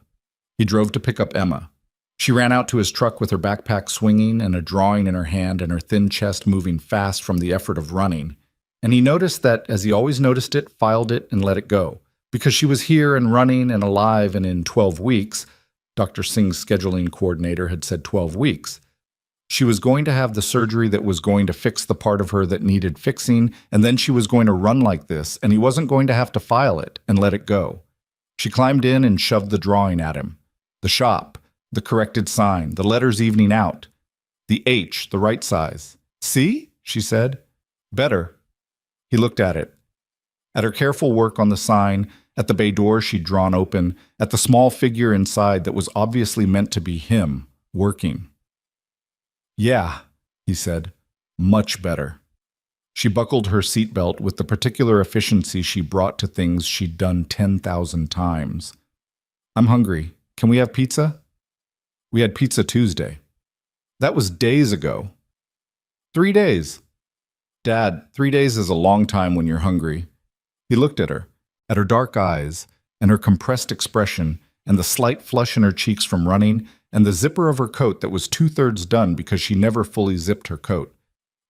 He drove to pick up Emma. She ran out to his truck with her backpack swinging and a drawing in her hand and her thin chest moving fast from the effort of running. And he noticed that, as he always noticed it, filed it and let it go. Because she was here and running and alive, and in 12 weeks, Dr. Singh's scheduling coordinator had said 12 weeks, she was going to have the surgery that was going to fix the part of her that needed fixing, and then she was going to run like this, and he wasn't going to have to file it and let it go. She climbed in and shoved the drawing at him. The shop, the corrected sign, the letters evening out. The H, the right size. "See?" she said. "Better." He looked at it. At her careful work on the sign, at the bay door she'd drawn open, at the small figure inside that was obviously meant to be him, working. "Yeah," he said, "much better." She buckled her seatbelt with the particular efficiency she brought to things she'd done 10,000 times. "I'm hungry. Can we have pizza?" "We had pizza Tuesday." "That was days ago." 3 days. "Dad, 3 days is a long time when you're hungry." He looked at her dark eyes, and her compressed expression, and the slight flush in her cheeks from running, and the zipper of her coat that was 2/3 done because she never fully zipped her coat.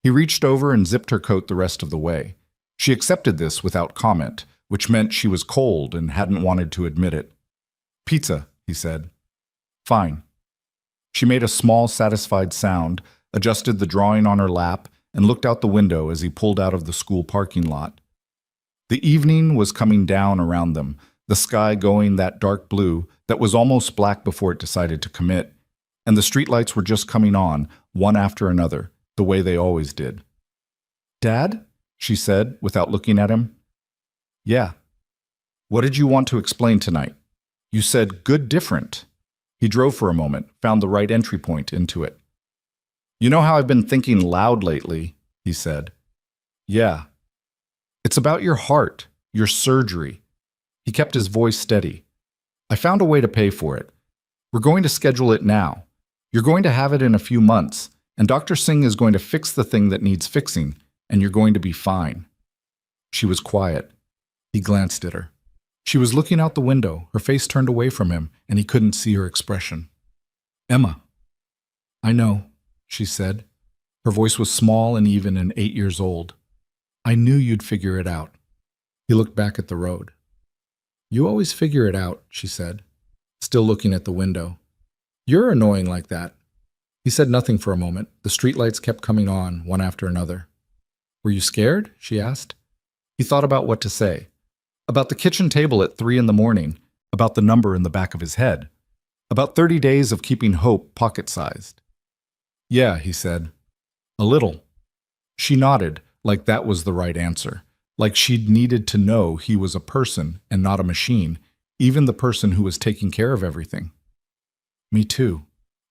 He reached over and zipped her coat the rest of the way. She accepted this without comment, which meant she was cold and hadn't wanted to admit it. "Pizza," he said. "Fine." She made a small, satisfied sound, adjusted the drawing on her lap, and looked out the window as he pulled out of the school parking lot. The evening was coming down around them, the sky going that dark blue that was almost black before it decided to commit, and the streetlights were just coming on, one after another, the way they always did. "Dad?" she said, without looking at him. "Yeah." "What did you want to explain tonight? You said good different." He drove for a moment, found the right entry point into it. "You know how I've been thinking loud lately," he said. "Yeah." "It's about your heart, your surgery." He kept his voice steady. "I found a way to pay for it. We're going to schedule it now. You're going to have it in a few months, and Dr. Singh is going to fix the thing that needs fixing, and you're going to be fine." She was quiet. He glanced at her. She was looking out the window, her face turned away from him, and he couldn't see her expression. "Emma." "I know," she said. Her voice was small and even and 8 years old. "I knew you'd figure it out." He looked back at the road. "You always figure it out," she said, still looking at the window. "You're annoying like that." He said nothing for a moment. The streetlights kept coming on, one after another. "Were you scared?" she asked. He thought about what to say. About the kitchen table at 3 in the morning, about the number in the back of his head, about 30 days of keeping hope pocket-sized. "Yeah," he said. "A little." She nodded, like that was the right answer, like she'd needed to know he was a person and not a machine, even the person who was taking care of everything. "Me too,"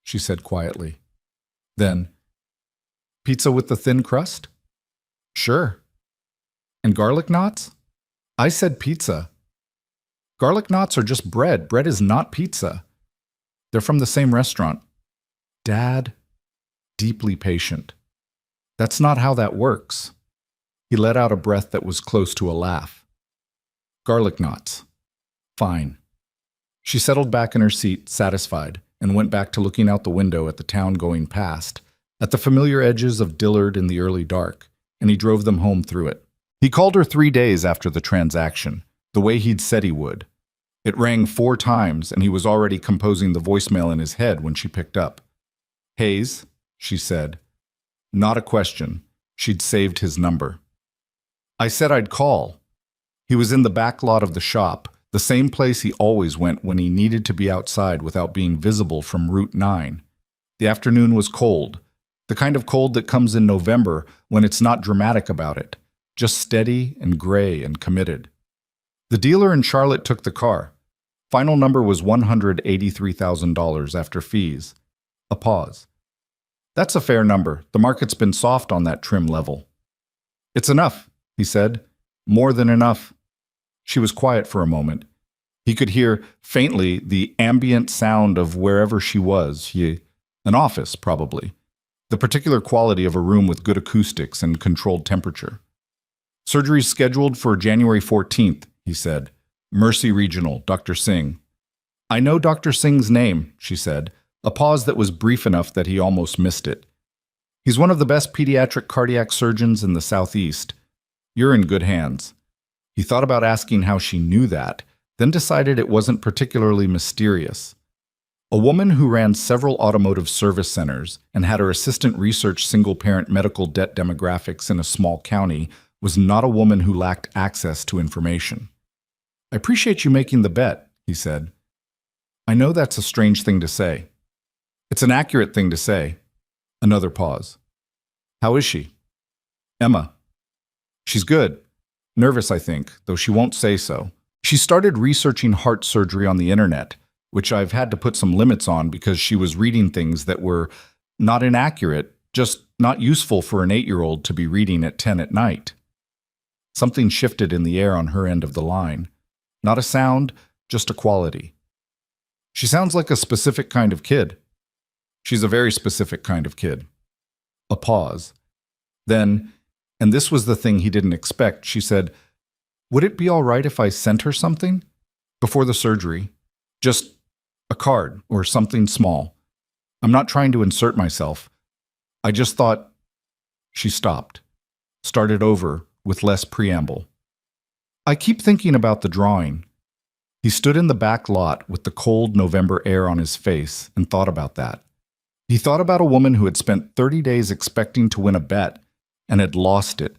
she said quietly. Then, "Pizza with the thin crust?" "Sure." "And garlic knots?" "I said pizza." "Garlic knots are just bread. Bread is not pizza." "They're from the same restaurant." "Dad," deeply patient. "That's not how that works." He let out a breath that was close to a laugh. "Garlic knots. Fine." She settled back in her seat, satisfied, and went back to looking out the window at the town going past, at the familiar edges of Dillard in the early dark, and he drove them home through it. He called her 3 days after the transaction, the way he'd said he would. It rang 4 times, and he was already composing the voicemail in his head when she picked up. "Hayes," she said. Not a question. She'd saved his number. "I said I'd call." He was in the back lot of the shop, the same place he always went when he needed to be outside without being visible from Route 9. The afternoon was cold, the kind of cold that comes in November when it's not dramatic about it, just steady and gray and committed. The dealer in Charlotte took the car. Final number was $183,000 after fees. A pause. "That's a fair number. The market's been soft on that trim level." "It's enough," he said. "More than enough." She was quiet for a moment. He could hear, faintly, the ambient sound of wherever she was. An office, probably. The particular quality of a room with good acoustics and controlled temperature. "Surgery's scheduled for January 14th, he said. "Mercy Regional, Dr. Singh." "I know Dr. Singh's name," she said, a pause that was brief enough that he almost missed it. "He's one of the best pediatric cardiac surgeons in the Southeast. You're in good hands." He thought about asking how she knew that, then decided it wasn't particularly mysterious. A woman who ran several automotive service centers and had her assistant research single-parent medical debt demographics in a small county was not a woman who lacked access to information. "I appreciate you making the bet," he said. "I know that's a strange thing to say." "It's an accurate thing to say." Another pause. "How is she?" "Emma." "She's good. Nervous, I think, though she won't say so. She started researching heart surgery on the internet, which I've had to put some limits on because she was reading things that were not inaccurate, just not useful for an 8-year-old to be reading at 10 at night." Something shifted in the air on her end of the line. Not a sound, just a quality. "She sounds like a specific kind of kid." "She's a very specific kind of kid." A pause. Then, and this was the thing he didn't expect, she said, "Would it be all right if I sent her something? Before the surgery. Just a card or something small. I'm not trying to insert myself. I just thought..." She stopped, started over with less preamble. I keep thinking about the drawing. He stood in the back lot with the cold November air on his face and thought about that. He thought about a woman who had spent 30 days expecting to win a bet and had lost it,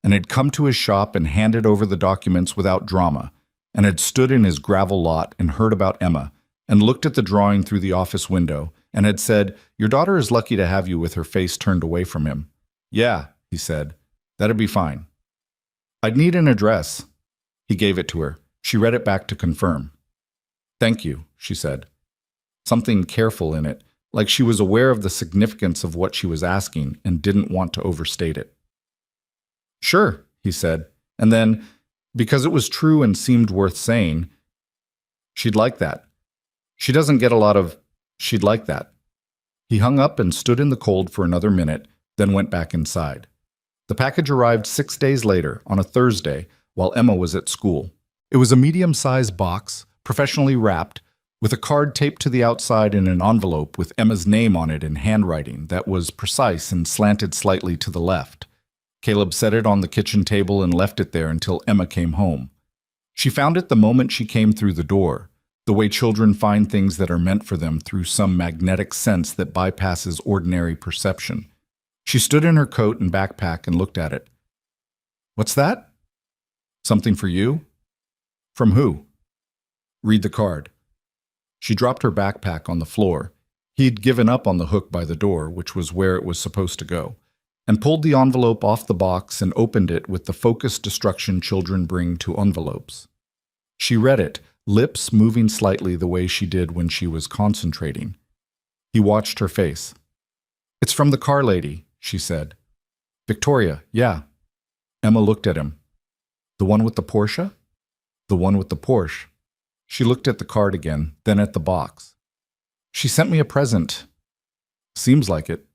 and had come to his shop and handed over the documents without drama, and had stood in his gravel lot and heard about Emma, and looked at the drawing through the office window, and had said, "Your daughter is lucky to have you," with her face turned away from him. "Yeah," he said, "that'd be fine." "I'd need an address." He gave it to her. She read it back to confirm. "Thank you," she said. Something careful in it, like she was aware of the significance of what she was asking and didn't want to overstate it. "Sure," he said, and then, because it was true and seemed worth saying, "She'd like that. She doesn't get a lot of, she'd like that." He hung up and stood in the cold for another minute, then went back inside. The package arrived 6 days later, on a Thursday, while Emma was at school. It was a medium-sized box, professionally wrapped, with a card taped to the outside in an envelope with Emma's name on it in handwriting that was precise and slanted slightly to the left. Caleb set it on the kitchen table and left it there until Emma came home. She found it the moment she came through the door, the way children find things that are meant for them through some magnetic sense that bypasses ordinary perception. She stood in her coat and backpack and looked at it. "What's that?" "Something for you." "From who?" "Read the card." She dropped her backpack on the floor. He'd given up on the hook by the door, which was where it was supposed to go, and pulled the envelope off the box and opened it with the focused destruction children bring to envelopes. She read it, lips moving slightly the way she did when she was concentrating. He watched her face. "It's from the car lady," she said. "Victoria, yeah." Emma looked at him. "The one with the Porsche?" "The one with the Porsche." She looked at the card again, then at the box. "She sent me a present." "Seems like it."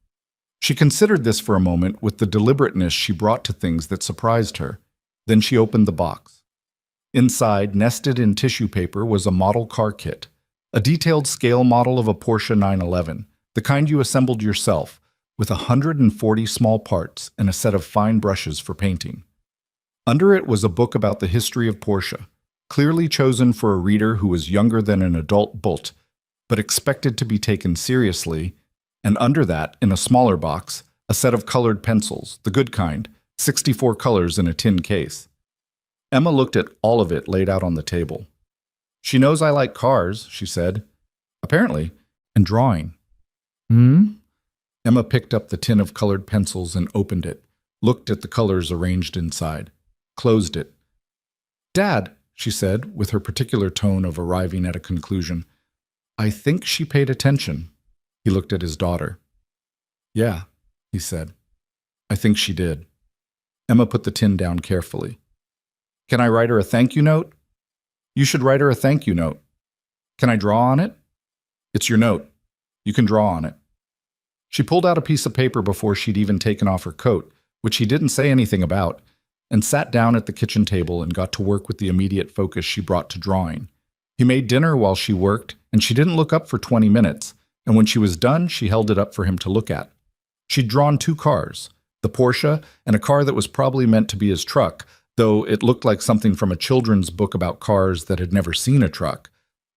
She considered this for a moment with the deliberateness she brought to things that surprised her. Then she opened the box. Inside, nested in tissue paper, was a model car kit, a detailed scale model of a Porsche 911, the kind you assembled yourself, with 140 small parts and a set of fine brushes for painting. Under it was a book about the history of Porsche, clearly chosen for a reader who was younger than an adult Bult, but expected to be taken seriously, and under that, in a smaller box, a set of colored pencils, the good kind, 64 colors in a tin case. Emma looked at all of it laid out on the table. "She knows I like cars," she said. "Apparently, and drawing." Emma picked up the tin of colored pencils and opened it, looked at the colors arranged inside, closed it. "Dad," she said, with her particular tone of arriving at a conclusion, "I think she paid attention." He looked at his daughter. "Yeah," he said. "I think she did." Emma put the tin down carefully. "Can I write her a thank you note?" "You should write her a thank you note." "Can I draw on it?" "It's your note. You can draw on it." She pulled out a piece of paper before she'd even taken off her coat, which he didn't say anything about, and sat down at the kitchen table and got to work with the immediate focus she brought to drawing. He made dinner while she worked, and she didn't look up for 20 minutes, and when she was done, she held it up for him to look at. She'd drawn 2 cars, the Porsche and a car that was probably meant to be his truck, though it looked like something from a children's book about cars that had never seen a truck,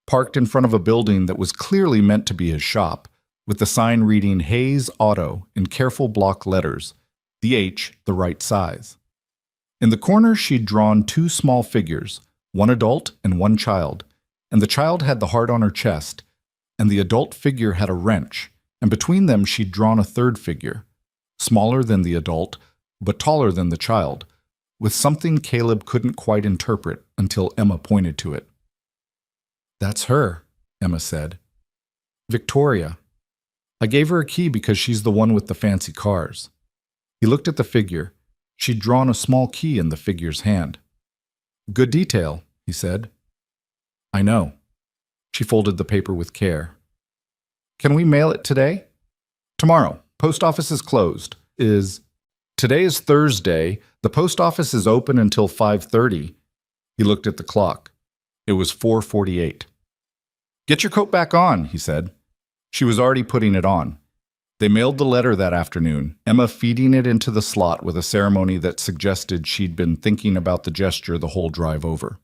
parked in front of a building that was clearly meant to be his shop, with the sign reading Hayes Auto in careful block letters, the H the right size. In the corner, she'd drawn 2 small figures, one adult and one child, and the child had the heart on her chest, and the adult figure had a wrench, and between them she'd drawn a third figure, smaller than the adult, but taller than the child, with something Caleb couldn't quite interpret until Emma pointed to it. "That's her," Emma said. "Victoria. I gave her a key because she's the one with the fancy cars." He looked at the figure. She'd drawn a small key in the figure's hand. "Good detail," he said. "I know." She folded the paper with care. "Can we mail it today?" "Tomorrow. Post office is closed. Today is Thursday. The post office is open until 5:30. He looked at the clock. It was 4:48. "Get your coat back on," he said. She was already putting it on. They mailed the letter that afternoon, Emma feeding it into the slot with a ceremony that suggested she'd been thinking about the gesture the whole drive over.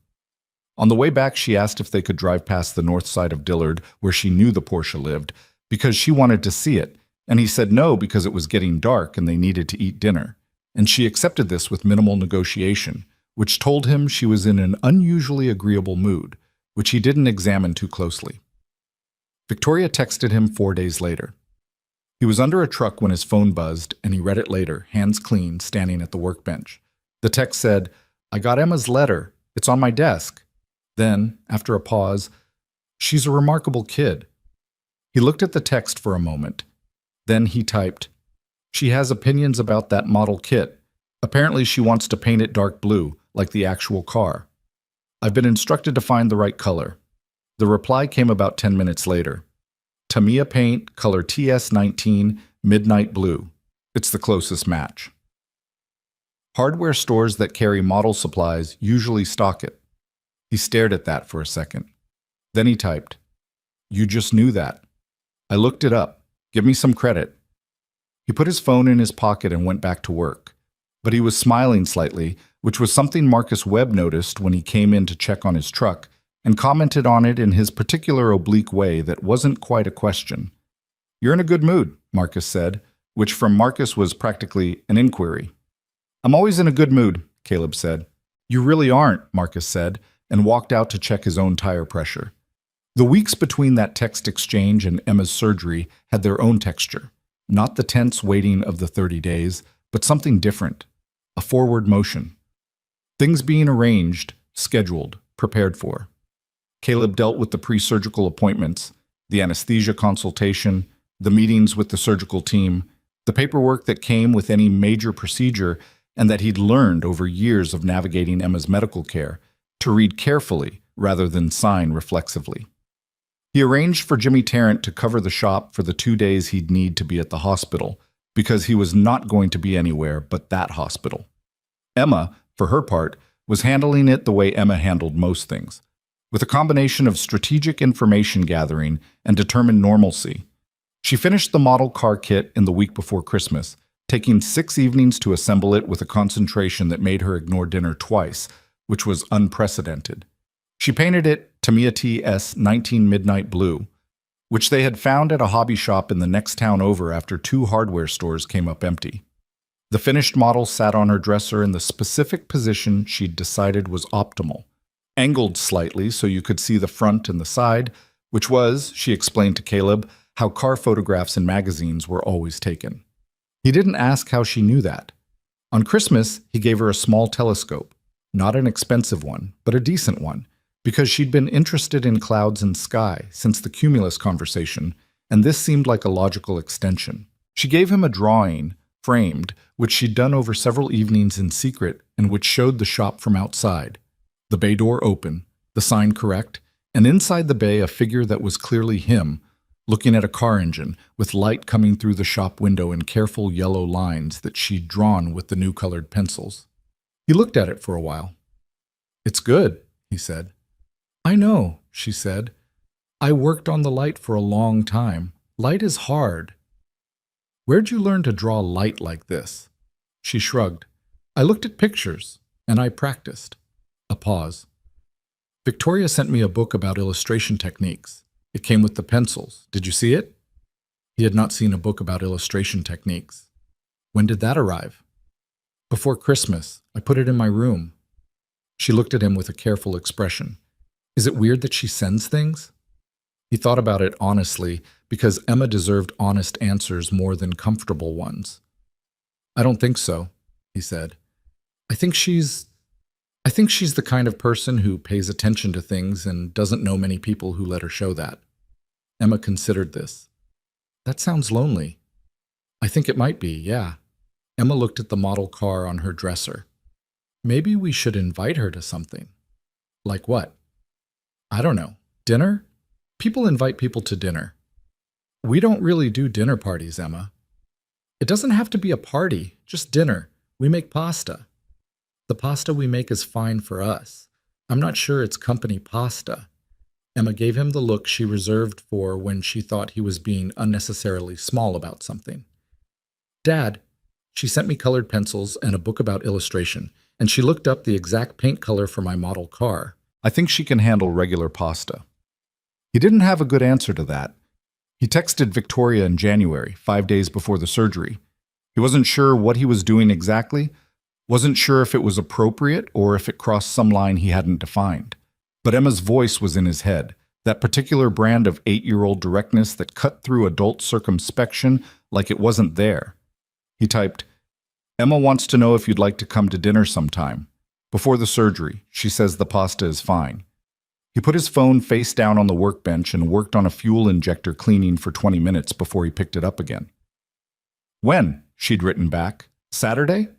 On the way back, she asked if they could drive past the north side of Dillard, where she knew the Porsche lived, because she wanted to see it, and he said no because it was getting dark and they needed to eat dinner. And she accepted this with minimal negotiation, which told him she was in an unusually agreeable mood, which he didn't examine too closely. Victoria texted him 4 days later. He was under a truck when his phone buzzed, and he read it later, hands clean, standing at the workbench. The text said, "I got Emma's letter. It's on my desk." Then, after a pause, "She's a remarkable kid." He looked at the text for a moment. Then he typed, "She has opinions about that model kit. Apparently she wants to paint it dark blue, like the actual car. I've been instructed to find the right color." The reply came about 10 minutes later. Tamiya paint, color TS19, midnight blue. It's the closest match. Hardware stores that carry model supplies usually stock it. He stared at that for a second. Then he typed, "You just knew that. I looked it up. Give me some credit." He put his phone in his pocket and went back to work. But he was smiling slightly, which was something Marcus Webb noticed when he came in to check on his truck, and commented on it in his particular oblique way that wasn't quite a question. "You're in a good mood," Marcus said, which from Marcus was practically an inquiry. "I'm always in a good mood," Caleb said. "You really aren't," Marcus said, and walked out to check his own tire pressure. The weeks between that text exchange and Emma's surgery had their own texture. Not the tense waiting of the 30 days, but something different. A forward motion. Things being arranged, scheduled, prepared for. Caleb dealt with the pre-surgical appointments, the anesthesia consultation, the meetings with the surgical team, the paperwork that came with any major procedure, and that he'd learned over years of navigating Emma's medical care to read carefully rather than sign reflexively. He arranged for Jimmy Tarrant to cover the shop for the 2 days he'd need to be at the hospital, because he was not going to be anywhere but that hospital. Emma, for her part, was handling it the way Emma handled most things, with a combination of strategic information gathering and determined normalcy. She finished the model car kit in the week before Christmas, taking 6 evenings to assemble it with a concentration that made her ignore dinner twice, which was unprecedented. She painted it Tamiya TS19 Midnight Blue, which they had found at a hobby shop in the next town over after 2 hardware stores came up empty. The finished model sat on her dresser in the specific position she'd decided was optimal, angled slightly so you could see the front and the side, which was, she explained to Caleb, how car photographs in magazines were always taken. He didn't ask how she knew that. On Christmas, he gave her a small telescope, not an expensive one, but a decent one, because she'd been interested in clouds and sky since the Cumulus conversation, and this seemed like a logical extension. She gave him a drawing, framed, which she'd done over several evenings in secret and which showed the shop from outside. The bay door open, the sign correct, and inside the bay a figure that was clearly him, looking at a car engine, with light coming through the shop window in careful yellow lines that she'd drawn with the new colored pencils. He looked at it for a while. "It's good," he said. "I know," she said. "I worked on the light for a long time. Light is hard." "Where'd you learn to draw light like this?" She shrugged. "I looked at pictures, and I practiced." A pause. "Victoria sent me a book about illustration techniques. It came with the pencils. Did you see it?" He had not seen a book about illustration techniques. "When did that arrive?" "Before Christmas. I put it in my room." She looked at him with a careful expression. "Is it weird that she sends things?" He thought about it honestly, because Emma deserved honest answers more than comfortable ones. "I don't think so," he said. I think she's the kind of person who pays attention to things and doesn't know many people who let her show that." Emma considered this. "That sounds lonely." "I think it might be, yeah." Emma looked at the model car on her dresser. "Maybe we should invite her to something." "Like what?" "I don't know. Dinner? People invite people to dinner." "We don't really do dinner parties, Emma." "It doesn't have to be a party, just dinner. We make pasta." "The pasta we make is fine for us. I'm not sure it's company pasta." Emma gave him the look she reserved for when she thought he was being unnecessarily small about something. Dad, she sent me colored pencils and a book about illustration, and she looked up the exact paint color for my model car. I think she can handle regular pasta. He didn't have a good answer to that. He texted Victoria in January, 5 days before the surgery. He wasn't sure what he was doing exactly, wasn't sure if it was appropriate or if it crossed some line he hadn't defined. But Emma's voice was in his head, that particular brand of 8-year-old directness that cut through adult circumspection like it wasn't there. He typed, Emma wants to know if you'd like to come to dinner sometime. Before the surgery, she says the pasta is fine. He put his phone face down on the workbench and worked on a fuel injector cleaning for 20 minutes before he picked it up again. When? She'd written back. Saturday?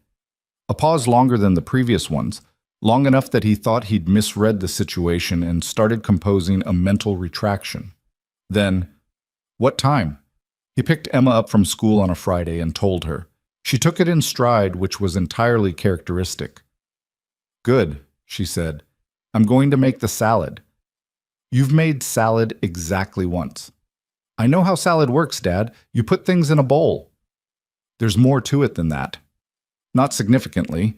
A pause longer than the previous ones, long enough that he thought he'd misread the situation and started composing a mental retraction. Then, what time? He picked Emma up from school on a Friday and told her. She took it in stride, which was entirely characteristic. Good, she said. I'm going to make the salad. You've made salad exactly once. I know how salad works, Dad. You put things in a bowl. There's more to it than that. Not significantly.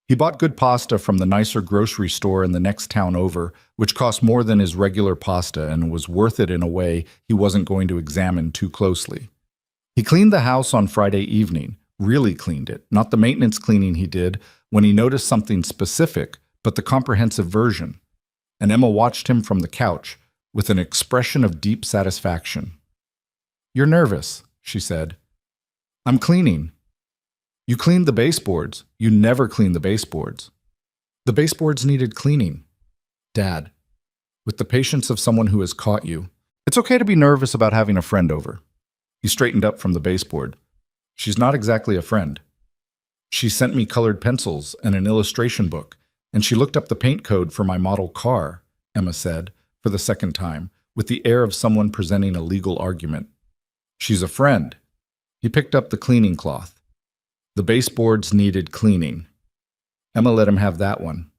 He bought good pasta from the nicer grocery store in the next town over, which cost more than his regular pasta and was worth it in a way he wasn't going to examine too closely. He cleaned the house on Friday evening, really cleaned it, not the maintenance cleaning he did when he noticed something specific, but the comprehensive version. And Emma watched him from the couch with an expression of deep satisfaction. You're nervous, she said. I'm cleaning. You cleaned the baseboards. You never clean the baseboards. The baseboards needed cleaning. Dad, with the patience of someone who has caught you, it's okay to be nervous about having a friend over. He straightened up from the baseboard. She's not exactly a friend. She sent me colored pencils and an illustration book, and she looked up the paint code for my model car, Emma said, for the second time, with the air of someone presenting a legal argument. She's a friend. He picked up the cleaning cloth. The baseboards needed cleaning. Emma let him have that one.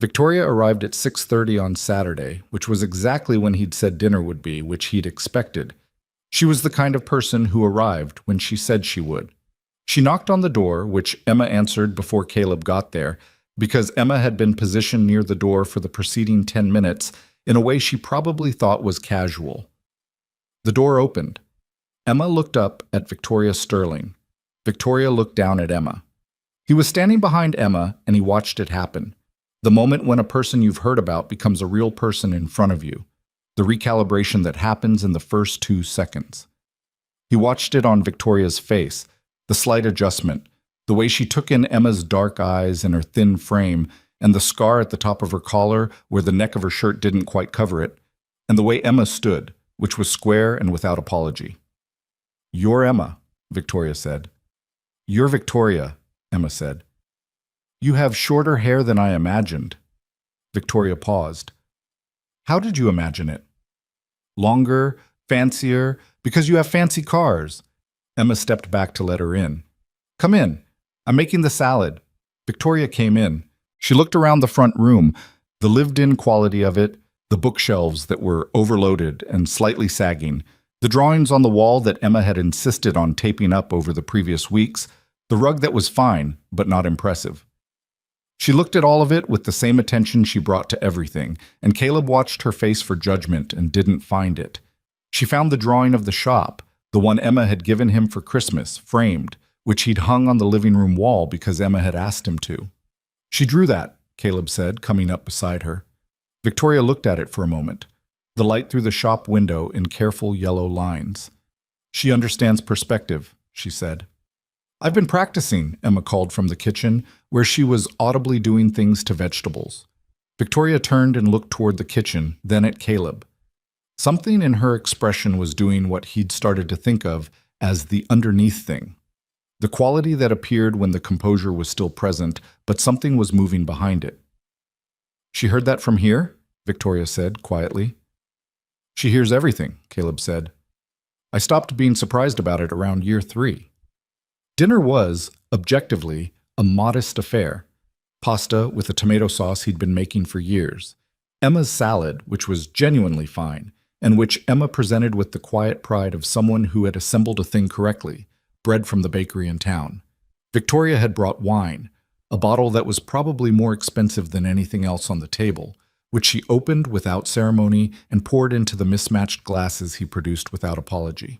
Victoria arrived at 6:30 on Saturday, which was exactly when he'd said dinner would be, which he'd expected. She was the kind of person who arrived when she said she would. She knocked on the door, which Emma answered before Caleb got there, because Emma had been positioned near the door for the preceding 10 minutes in a way she probably thought was casual. The door opened. Emma looked up at Victoria Sterling. Victoria looked down at Emma. He was standing behind Emma, and he watched it happen. The moment when a person you've heard about becomes a real person in front of you. The recalibration that happens in the first 2 seconds. He watched it on Victoria's face, the slight adjustment, the way she took in Emma's dark eyes and her thin frame, and the scar at the top of her collar where the neck of her shirt didn't quite cover it, and the way Emma stood, which was square and without apology. You're Emma, Victoria said. You're Victoria, Emma said. You have shorter hair than I imagined. Victoria paused. How did you imagine it? Longer, fancier, because you have fancy cars. Emma stepped back to let her in. Come in. I'm making the salad. Victoria came in. She looked around the front room, the lived-in quality of it, the bookshelves that were overloaded and slightly sagging, the drawings on the wall that Emma had insisted on taping up over the previous weeks, the rug that was fine but not impressive. She looked at all of it with the same attention she brought to everything, and Caleb watched her face for judgment and didn't find it. She found the drawing of the shop, the one Emma had given him for Christmas, framed, which he'd hung on the living room wall because Emma had asked him to. She drew that, Caleb said, coming up beside her. Victoria looked at it for a moment, the light through the shop window in careful yellow lines. She understands perspective, she said. I've been practicing, Emma called from the kitchen, where she was audibly doing things to vegetables. Victoria turned and looked toward the kitchen, then at Caleb. Something in her expression was doing what he'd started to think of as the underneath thing. The quality that appeared when the composure was still present, but something was moving behind it. She heard that from here? Victoria said quietly. She hears everything, Caleb said. I stopped being surprised about it around year 3. Dinner was, objectively, a modest affair. Pasta with a tomato sauce he'd been making for years. Emma's salad, which was genuinely fine, and which Emma presented with the quiet pride of someone who had assembled a thing correctly, bread from the bakery in town. Victoria had brought wine, a bottle that was probably more expensive than anything else on the table, which she opened without ceremony and poured into the mismatched glasses he produced without apology.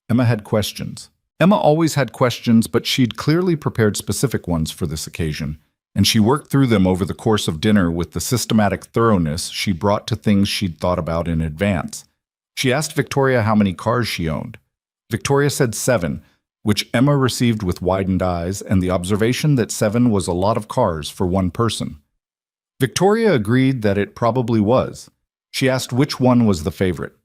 Emma had questions. Emma always had questions, but she'd clearly prepared specific ones for this occasion, and she worked through them over the course of dinner with the systematic thoroughness she brought to things she'd thought about in advance. She asked Victoria how many cars she owned. Victoria said 7, which Emma received with widened eyes and the observation that 7 was a lot of cars for one person. Victoria agreed that it probably was. She asked which one was the favorite.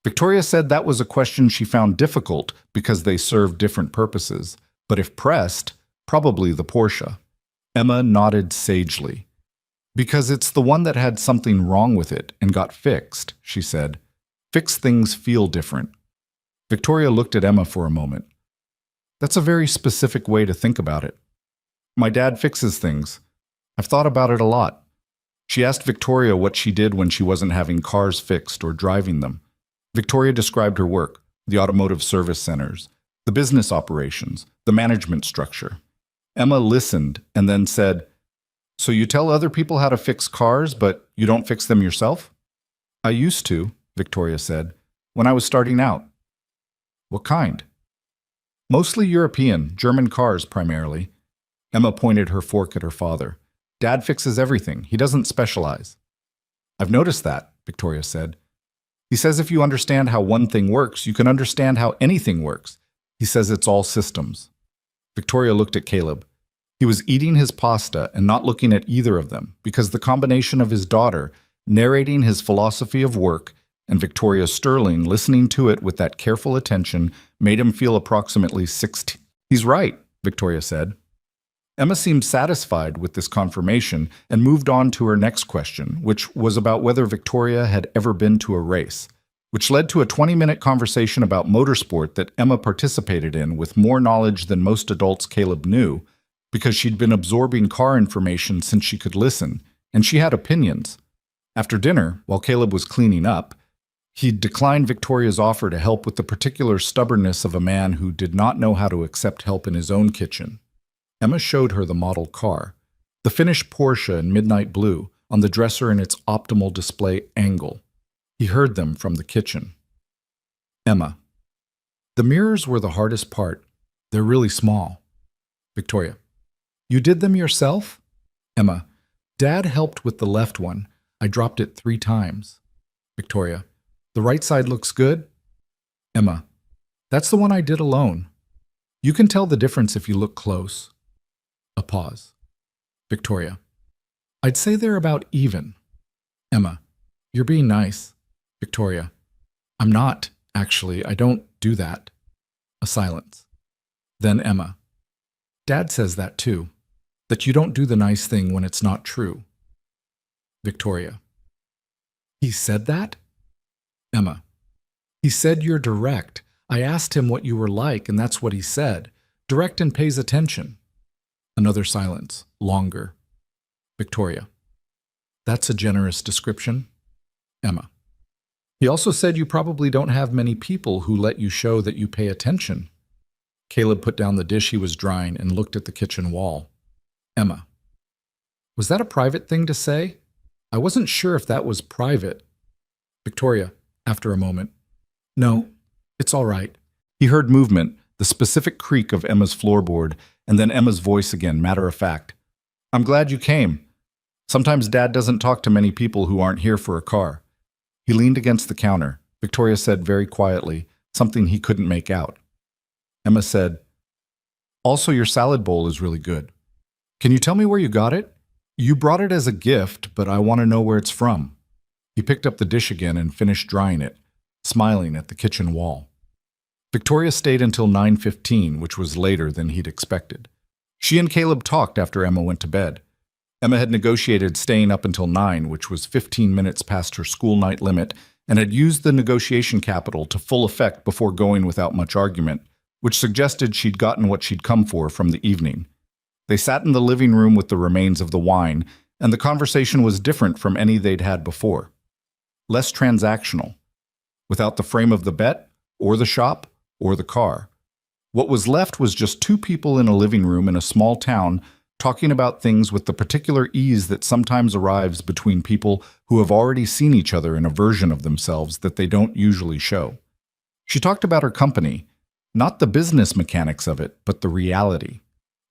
Victoria said that was a question she found difficult because they served different purposes, but if pressed, probably the Porsche. Emma nodded sagely. Because it's the one that had something wrong with it and got fixed, she said. Fixed things feel different. Victoria looked at Emma for a moment. That's a very specific way to think about it. My dad fixes things. I've thought about it a lot. She asked Victoria what she did when she wasn't having cars fixed or driving them. Victoria described her work, the automotive service centers, the business operations, the management structure. Emma listened and then said, "So you tell other people how to fix cars, but you don't fix them yourself?" "I used to," Victoria said, "when I was starting out." "What kind?" "Mostly European, German cars primarily." Emma pointed her fork at her father. "Dad fixes everything. He doesn't specialize." "I've noticed that," Victoria said. "He says if you understand how one thing works, you can understand how anything works. He says it's all systems." Victoria looked at Caleb. He was eating his pasta and not looking at either of them because the combination of his daughter narrating his philosophy of work and Victoria Sterling listening to it with that careful attention made him feel approximately 16. "He's right," Victoria said. Emma seemed satisfied with this confirmation and moved on to her next question, which was about whether Victoria had ever been to a race, which led to a 20-minute conversation about motorsport that Emma participated in with more knowledge than most adults Caleb knew, because she'd been absorbing car information since she could listen, and she had opinions. After dinner, while Caleb was cleaning up, he declined Victoria's offer to help with the particular stubbornness of a man who did not know how to accept help in his own kitchen. Emma showed her the model car, the finished Porsche in midnight blue, on the dresser in its optimal display angle. He heard them from the kitchen. Emma: "The mirrors were the hardest part. They're really small." Victoria: "You did them yourself?" Emma: "Dad helped with the left one. I dropped it 3 times. Victoria: "The right side looks good?" Emma: "That's the one I did alone. You can tell the difference if you look close." A pause. Victoria: "I'd say they're about even." Emma: "You're being nice." Victoria: "I'm not, actually. I don't do that." A silence. Then Emma: "Dad says that too, that you don't do the nice thing when it's not true." Victoria: "He said that?" Emma: "He said you're direct. I asked him what you were like, and that's what he said. Direct and pays attention." Another silence, longer. Victoria: "That's a generous description." Emma: "He also said you probably don't have many people who let you show that you pay attention." Caleb put down the dish he was drying and looked at the kitchen wall. Emma: "Was that a private thing to say? I wasn't sure if that was private." Victoria, after a moment: "No, it's all right." He heard movement, the specific creak of Emma's floorboard, and then Emma's voice again, matter of fact. "I'm glad you came. Sometimes Dad doesn't talk to many people who aren't here for a car." He leaned against the counter. Victoria said very quietly, something he couldn't make out. Emma said, "Also, your salad bowl is really good. Can you tell me where you got it? You brought it as a gift, but I want to know where it's from." He picked up the dish again and finished drying it, smiling at the kitchen wall. Victoria stayed until 9:15, which was later than he'd expected. She and Caleb talked after Emma went to bed. Emma had negotiated staying up until 9, which was 15 minutes past her school night limit, and had used the negotiation capital to full effect before going without much argument, which suggested she'd gotten what she'd come for from the evening. They sat in the living room with the remains of the wine, and the conversation was different from any they'd had before. Less transactional, without the frame of the bet, or the shop, or the car. What was left was just two people in a living room in a small town talking about things with the particular ease that sometimes arrives between people who have already seen each other in a version of themselves that they don't usually show. She talked about her company, not the business mechanics of it, but the reality.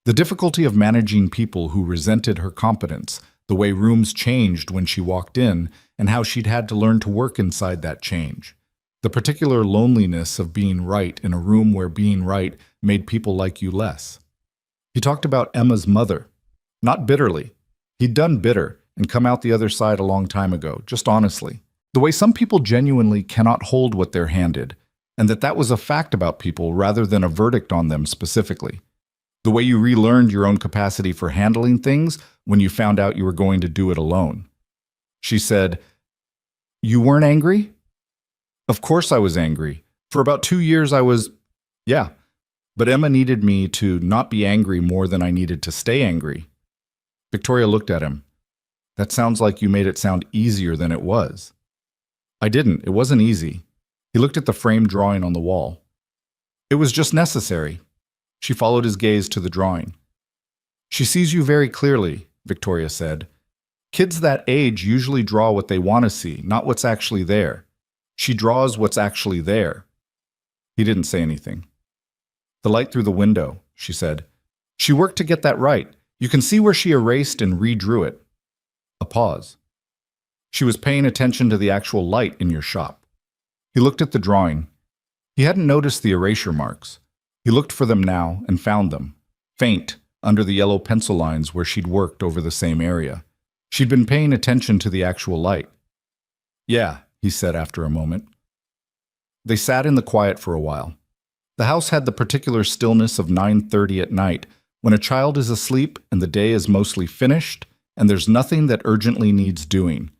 The difficulty of managing people who resented her competence, the way rooms changed when she walked in, and how she'd had to learn to work inside that change. The particular loneliness of being right in a room where being right made people like you less. He talked about Emma's mother, not bitterly. He'd done bitter and come out the other side a long time ago, just honestly. The way some people genuinely cannot hold what they're handed, and that was a fact about people rather than a verdict on them specifically. The way you relearned your own capacity for handling things when you found out you were going to do it alone. She said, "You weren't angry?" "Of course I was angry. For about 2 years I was, yeah. But Emma needed me to not be angry more than I needed to stay angry." Victoria looked at him. "That sounds like you made it sound easier than it was." "I didn't. It wasn't easy." He looked at the framed drawing on the wall. "It was just necessary." She followed his gaze to the drawing. "She sees you very clearly," Victoria said. "Kids that age usually draw what they want to see, not what's actually there. She draws what's actually there." He didn't say anything. "The light through the window," she said. "She worked to get that right. You can see where she erased and redrew it." A pause. "She was paying attention to the actual light in your shop." He looked at the drawing. He hadn't noticed the erasure marks. He looked for them now and found them, faint, under the yellow pencil lines where she'd worked over the same area. She'd been paying attention to the actual light. "Yeah," he said after a moment. They sat in the quiet for a while. The house had the particular stillness of 9:30 at night, when a child is asleep and the day is mostly finished, and there's nothing that urgently needs doing.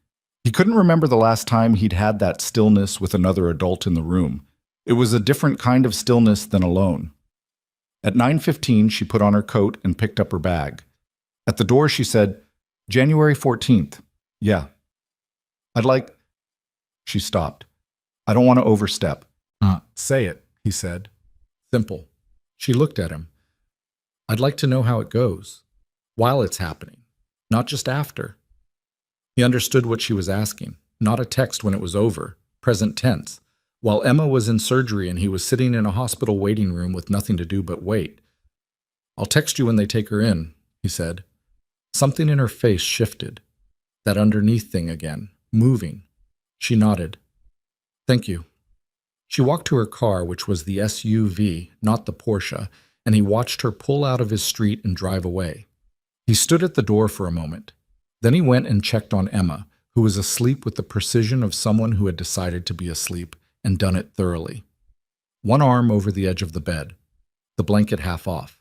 He couldn't remember the last time he'd had that stillness with another adult in the room. It was a different kind of stillness than alone. At 9:15, she put on her coat and picked up her bag. At the door, she said, "January 14th. Yeah. I'd like—" She stopped. "I don't want to overstep." "Say it," he said. Simple. She looked at him. "I'd like to know how it goes. While it's happening. Not just after." He understood what she was asking. Not a text when it was over. Present tense. While Emma was in surgery and he was sitting in a hospital waiting room with nothing to do but wait. "I'll text you when they take her in," he said. Something in her face shifted. That underneath thing again. Moving. She nodded. "Thank you." She walked to her car, which was the SUV, not the Porsche, and he watched her pull out of his street and drive away. He stood at the door for a moment. Then he went and checked on Emma, who was asleep with the precision of someone who had decided to be asleep and done it thoroughly. One arm over the edge of the bed, the blanket half off,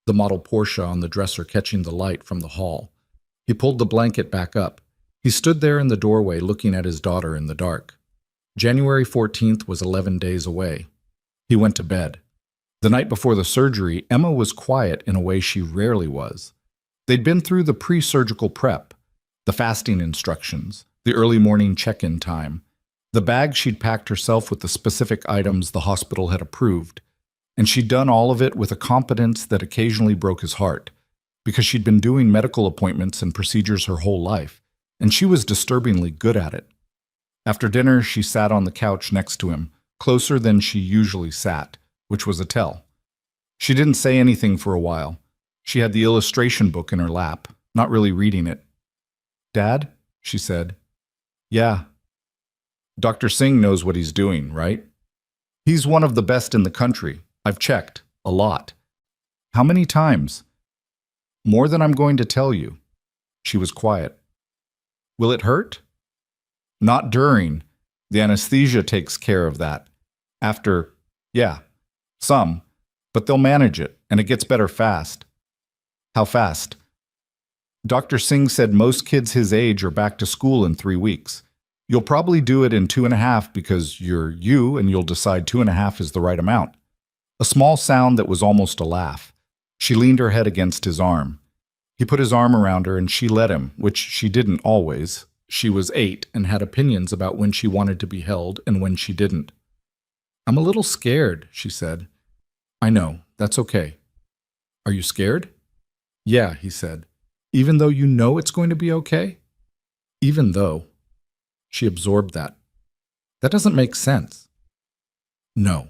the model Porsche on the dresser catching the light from the hall. He pulled the blanket back up. He stood there in the doorway looking at his daughter in the dark. January 14th was 11 days away. He went to bed. The night before the surgery, Emma was quiet in a way she rarely was. They'd been through the pre-surgical prep, the fasting instructions, the early morning check-in time, the bag she'd packed herself with the specific items the hospital had approved, and she'd done all of it with a competence that occasionally broke his heart, because she'd been doing medical appointments and procedures her whole life, and she was disturbingly good at it. After dinner, she sat on the couch next to him, closer than she usually sat, which was a tell. She didn't say anything for a while. She had the illustration book in her lap, not really reading it. "Dad?" she said. "Yeah." "Dr. Singh knows what he's doing, right?" "He's one of the best in the country. I've checked. A lot." "How many times?" "More than I'm going to tell you." She was quiet. "Will it hurt?" "Not during. The anesthesia takes care of that. After, yeah, some. But they'll manage it, and it gets better fast." "How fast?" "Dr. Singh said most kids his age are back to school in 3 weeks. You'll probably do it in 2.5 because you're you and you'll decide 2.5 is the right amount." A small sound that was almost a laugh. She leaned her head against his arm. He put his arm around her and she let him, which she didn't always. She was 8 and had opinions about when she wanted to be held and when she didn't. "I'm a little scared," she said. "I know, that's okay." "Are you scared?" "Yeah," he said. "Even though you know it's going to be okay?" "Even though." She absorbed that. "That doesn't make sense." "No,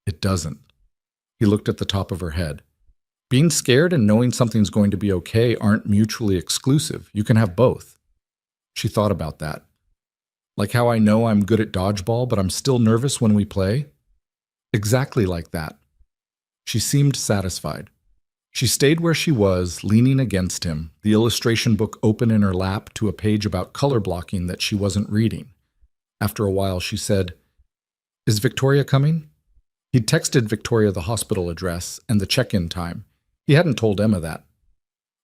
it doesn't." He looked at the top of her head. Being scared and knowing something's going to be okay aren't mutually exclusive. You can have both. She thought about that. Like how I know I'm good at dodgeball, but I'm still nervous when we play? Exactly like that. She seemed satisfied. She stayed where she was, leaning against him, the illustration book open in her lap to a page about color blocking that she wasn't reading. After a while, she said, "Is Victoria coming?" He'd texted Victoria the hospital address and the check-in time. He hadn't told Emma that.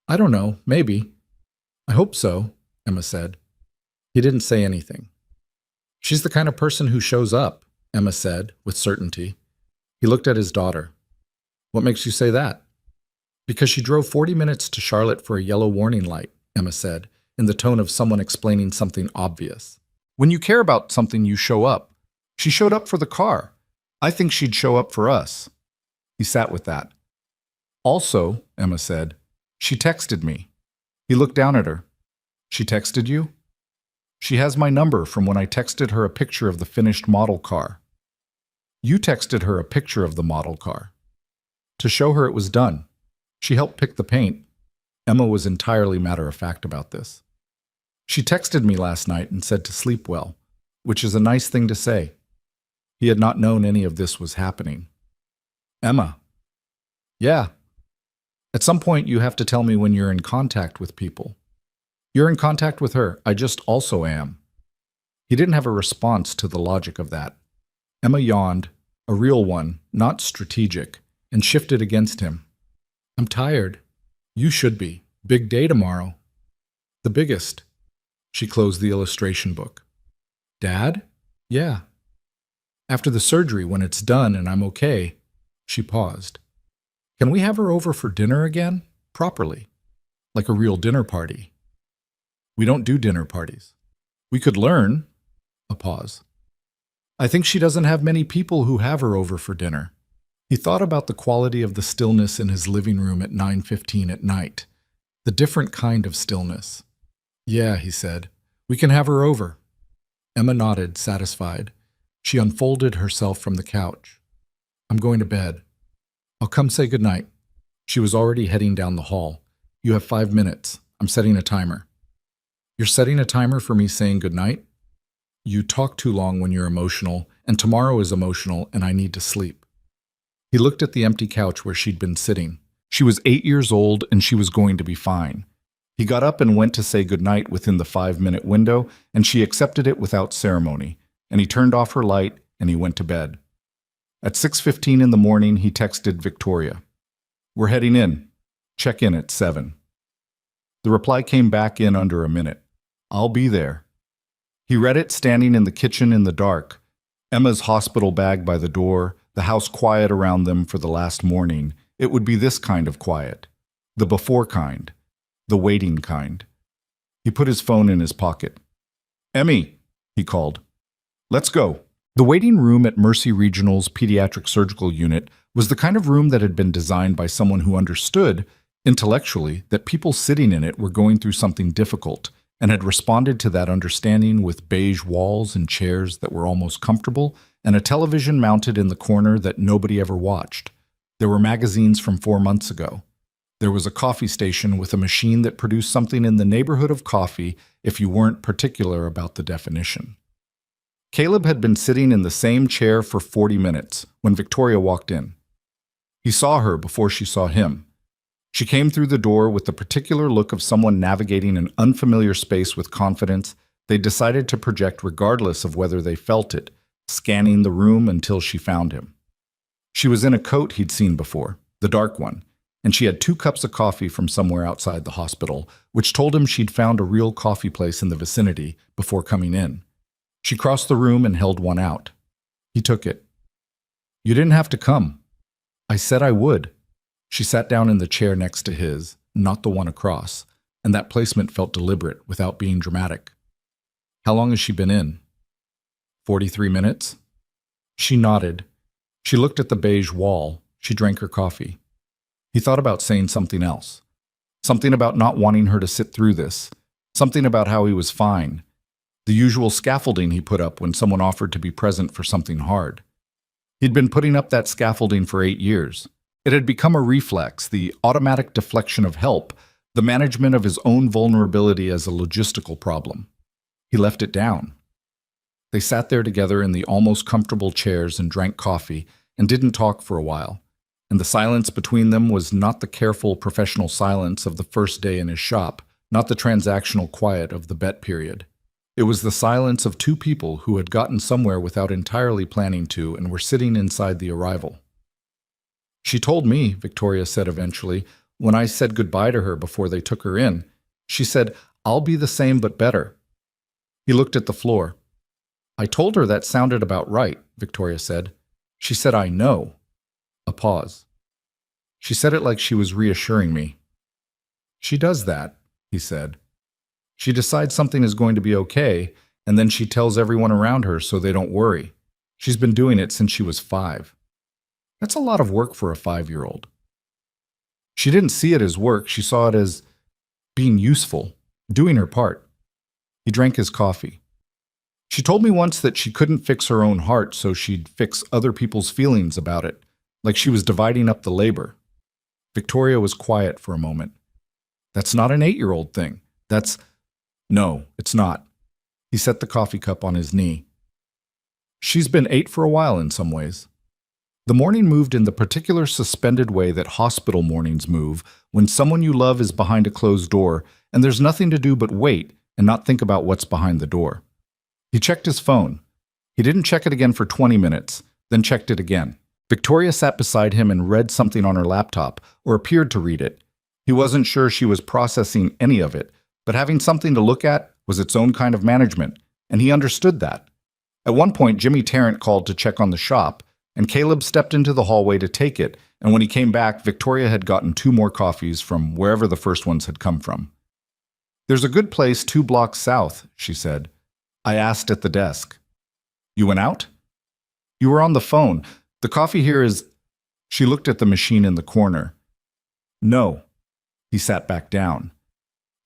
"I don't know, maybe." "I hope so," Emma said. He didn't say anything. "She's the kind of person who shows up," Emma said, with certainty. He looked at his daughter. "What makes you say that?" "Because she drove 40 minutes to Charlotte for a yellow warning light," Emma said, in the tone of someone explaining something obvious. "When you care about something, you show up. She showed up for the car. I think she'd show up for us." He sat with that. "Also," Emma said, "she texted me." He looked down at her. "She texted you?" "She has my number from when I texted her a picture of the finished model car." "You texted her a picture of the model car." "To show her it was done. She helped pick the paint." Emma was entirely matter-of-fact about this. "She texted me last night and said to sleep well, which is a nice thing to say." He had not known any of this was happening. "Emma." "Yeah." "At some point you have to tell me when you're in contact with people." "You're in contact with her. I just also am." He didn't have a response to the logic of that. Emma yawned, a real one, not strategic, and shifted against him. "I'm tired." "You should be. Big day tomorrow." "The biggest." She closed the illustration book. "Dad?" "Yeah." "After the surgery, when it's done and I'm okay." She paused. "Can we have her over for dinner again? Properly. Like a real dinner party." "We don't do dinner parties." "We could learn." A pause. "I think she doesn't have many people who have her over for dinner." He thought about the quality of the stillness in his living room at 9:15 at night. The different kind of stillness. "Yeah," he said. "We can have her over." Emma nodded, satisfied. She unfolded herself from the couch. "I'm going to bed. I'll come say goodnight." She was already heading down the hall. "You have 5 minutes. I'm setting a timer." "You're setting a timer for me saying goodnight?" "You talk too long when you're emotional, and tomorrow is emotional, and I need to sleep." He looked at the empty couch where she'd been sitting. She was 8 years old, and she was going to be fine. He got up and went to say goodnight within the 5-minute window, and she accepted it without ceremony, and he turned off her light, and he went to bed. At 6:15 in the morning, he texted Victoria. "We're heading in. Check in at 7. The reply came back in under a minute. "I'll be there." He read it standing in the kitchen in the dark, Emma's hospital bag by the door, the house quiet around them for the last morning. It would be this kind of quiet. The before kind. The waiting kind. He put his phone in his pocket. "Emmy," he called. "Let's go." The waiting room at Mercy Regional's pediatric surgical unit was the kind of room that had been designed by someone who understood, intellectually, that people sitting in it were going through something difficult, and had responded to that understanding with beige walls and chairs that were almost comfortable, and a television mounted in the corner that nobody ever watched. There were magazines from 4 months ago. There was a coffee station with a machine that produced something in the neighborhood of coffee if you weren't particular about the definition. Caleb had been sitting in the same chair for 40 minutes when Victoria walked in. He saw her before she saw him. She came through the door with the particular look of someone navigating an unfamiliar space with confidence they decided to project regardless of whether they felt it, scanning the room until she found him. She was in a coat he'd seen before, the dark one, and she had 2 cups of coffee from somewhere outside the hospital, which told him she'd found a real coffee place in the vicinity before coming in. She crossed the room and held one out. He took it. "You didn't have to come." "I said I would." She sat down in the chair next to his, not the one across, and that placement felt deliberate without being dramatic. How long has she been in? 43 minutes? She nodded. She looked at the beige wall. She drank her coffee. He thought about saying something else. Something about not wanting her to sit through this. Something about how he was fine. The usual scaffolding he put up when someone offered to be present for something hard. He'd been putting up that scaffolding for 8 years. It had become a reflex, the automatic deflection of help, the management of his own vulnerability as a logistical problem. He left it down. They sat there together in the almost comfortable chairs and drank coffee and didn't talk for a while. And the silence between them was not the careful professional silence of the first day in his shop, not the transactional quiet of the bet period. It was the silence of two people who had gotten somewhere without entirely planning to and were sitting inside the arrival. She told me, Victoria said eventually, when I said goodbye to her before they took her in, she said, "I'll be the same but better." He looked at the floor. "I told her that sounded about right," Victoria said. She said, "I know." A pause. She said it like she was reassuring me. "She does that," he said. "She decides something is going to be okay, and then she tells everyone around her so they don't worry. She's been doing it since she was 5. That's a lot of work for a 5-year-old. She didn't see it as work, she saw it as being useful, doing her part. He drank his coffee. She told me once that she couldn't fix her own heart, so she'd fix other people's feelings about it, like she was dividing up the labor. Victoria was quiet for a moment. "That's not an 8-year-old thing. That's—" "No, it's not." He set the coffee cup on his knee. "She's been 8 for a while in some ways." The morning moved in the particular suspended way that hospital mornings move when someone you love is behind a closed door and there's nothing to do but wait and not think about what's behind the door. He checked his phone. He didn't check it again for 20 minutes, then checked it again. Victoria sat beside him and read something on her laptop, or appeared to read it. He wasn't sure she was processing any of it, but having something to look at was its own kind of management, and he understood that. At one point, Jimmy Tarrant called to check on the shop, and Caleb stepped into the hallway to take it, and when he came back, Victoria had gotten 2 more coffees from wherever the first ones had come from. "There's a good place 2 blocks south," she said. I asked at the desk. "You went out?" "You were on the phone. The coffee here is—" She looked at the machine in the corner. "No." He sat back down.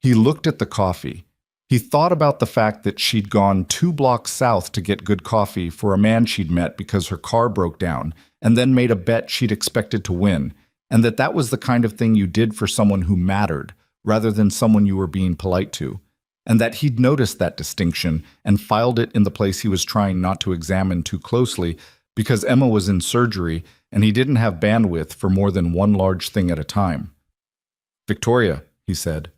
He looked at the coffee. He thought about the fact that she'd gone 2 blocks south to get good coffee for a man she'd met because her car broke down, and then made a bet she'd expected to win, and that was the kind of thing you did for someone who mattered, rather than someone you were being polite to, and that he'd noticed that distinction and filed it in the place he was trying not to examine too closely because Emma was in surgery and he didn't have bandwidth for more than one large thing at a time. "Victoria," he said.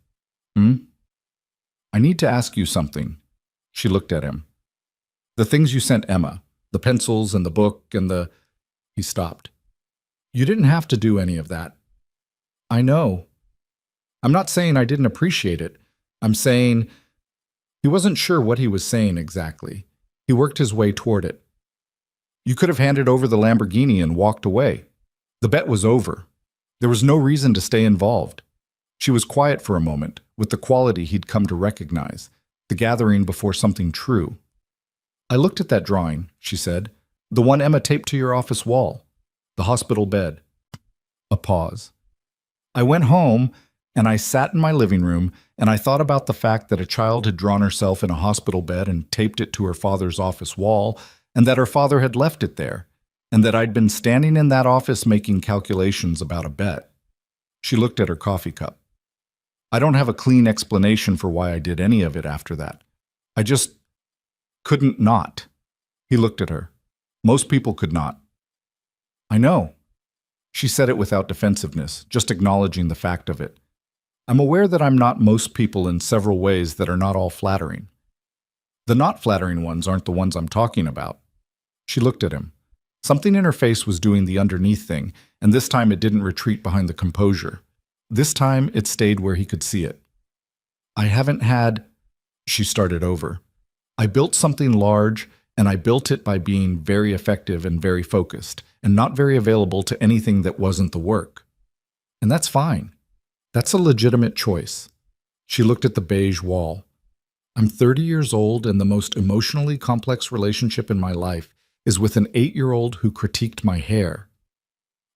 "Hmm?" "I need to ask you something." She looked at him. "The things you sent Emma, the pencils and the book and the—" He stopped. "You didn't have to do any of that." "I know. I'm not saying I didn't appreciate it. I'm saying—" He wasn't sure what he was saying exactly. He worked his way toward it. "You could have handed over the Lamborghini and walked away. The bet was over. There was no reason to stay involved." She was quiet for a moment, with the quality he'd come to recognize, the gathering before something true. "I looked at that drawing," she said, "the one Emma taped to your office wall, the hospital bed." A pause. "I went home, and I sat in my living room, and I thought about the fact that a child had drawn herself in a hospital bed and taped it to her father's office wall, and that her father had left it there, and that I'd been standing in that office making calculations about a bet." She looked at her coffee cup. "I don't have a clean explanation for why I did any of it after that. I just couldn't not." He looked at her. "Most people could not." "I know." She said it without defensiveness, just acknowledging the fact of it. "I'm aware that I'm not most people in several ways that are not all flattering. The not flattering ones aren't the ones I'm talking about." She looked at him. Something in her face was doing the underneath thing, and this time it didn't retreat behind the composure. This time it stayed where he could see it. "I haven't had—" She started over. "I built something large, and I built it by being very effective and very focused, and not very available to anything that wasn't the work. And that's fine. That's a legitimate choice. She looked at the beige wall. I'm 30 years old, and the most emotionally complex relationship in my life is with an 8-year-old who critiqued my hair.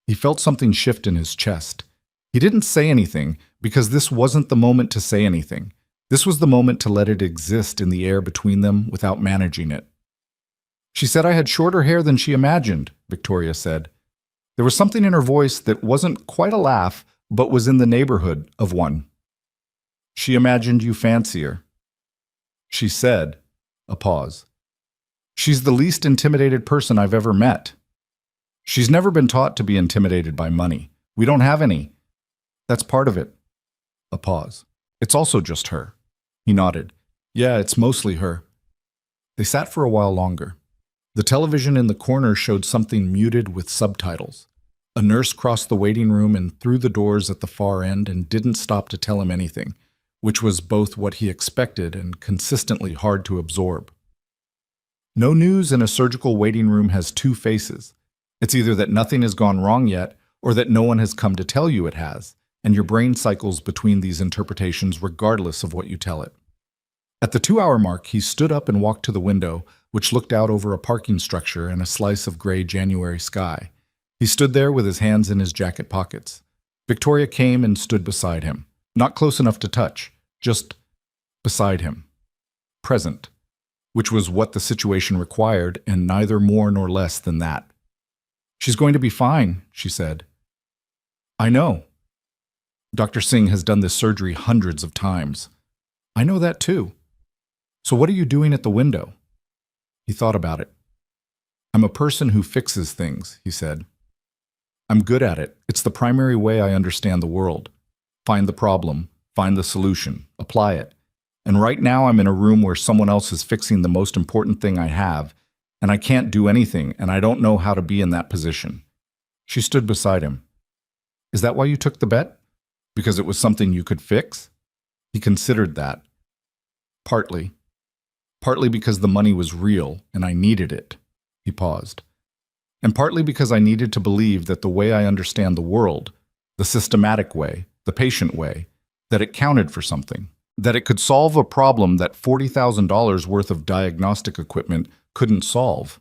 He felt something shift in his chest. He didn't say anything because this wasn't the moment to say anything. This was the moment to let it exist in the air between them without managing it. She said I had shorter hair than she imagined, Victoria said. There was something in her voice that wasn't quite a laugh, but was in the neighborhood of one. She imagined you fancier. She said, a pause. She's the least intimidated person I've ever met. She's never been taught to be intimidated by money. We don't have any. That's part of it. A pause. It's also just her. He nodded. Yeah, it's mostly her. They sat for a while longer. The television in the corner showed something muted with subtitles. A nurse crossed the waiting room and through the doors at the far end and didn't stop to tell him anything, which was both what he expected and consistently hard to absorb. No news in a surgical waiting room has two faces. It's either that nothing has gone wrong yet, or that no one has come to tell you it has, and your brain cycles between these interpretations regardless of what you tell it. At the 2-hour mark, he stood up and walked to the window, which looked out over a parking structure and a slice of gray January sky. He stood there with his hands in his jacket pockets. Victoria came and stood beside him, not close enough to touch, just beside him. Present, which was what the situation required, and neither more nor less than that. She's going to be fine, she said. I know. Dr. Singh has done this surgery hundreds of times. I know that too. So what are you doing at the window? He thought about it. I'm a person who fixes things, he said. I'm good at it. It's the primary way I understand the world. Find the problem, find the solution, apply it. And right now I'm in a room where someone else is fixing the most important thing I have, and I can't do anything, and I don't know how to be in that position. She stood beside him. Is that why you took the bet? Because it was something you could fix? He considered that. Partly. Partly because the money was real, and I needed it. He paused. And partly because I needed to believe that the way I understand the world, the systematic way, the patient way, that it counted for something, that it could solve a problem that $40,000 worth of diagnostic equipment couldn't solve.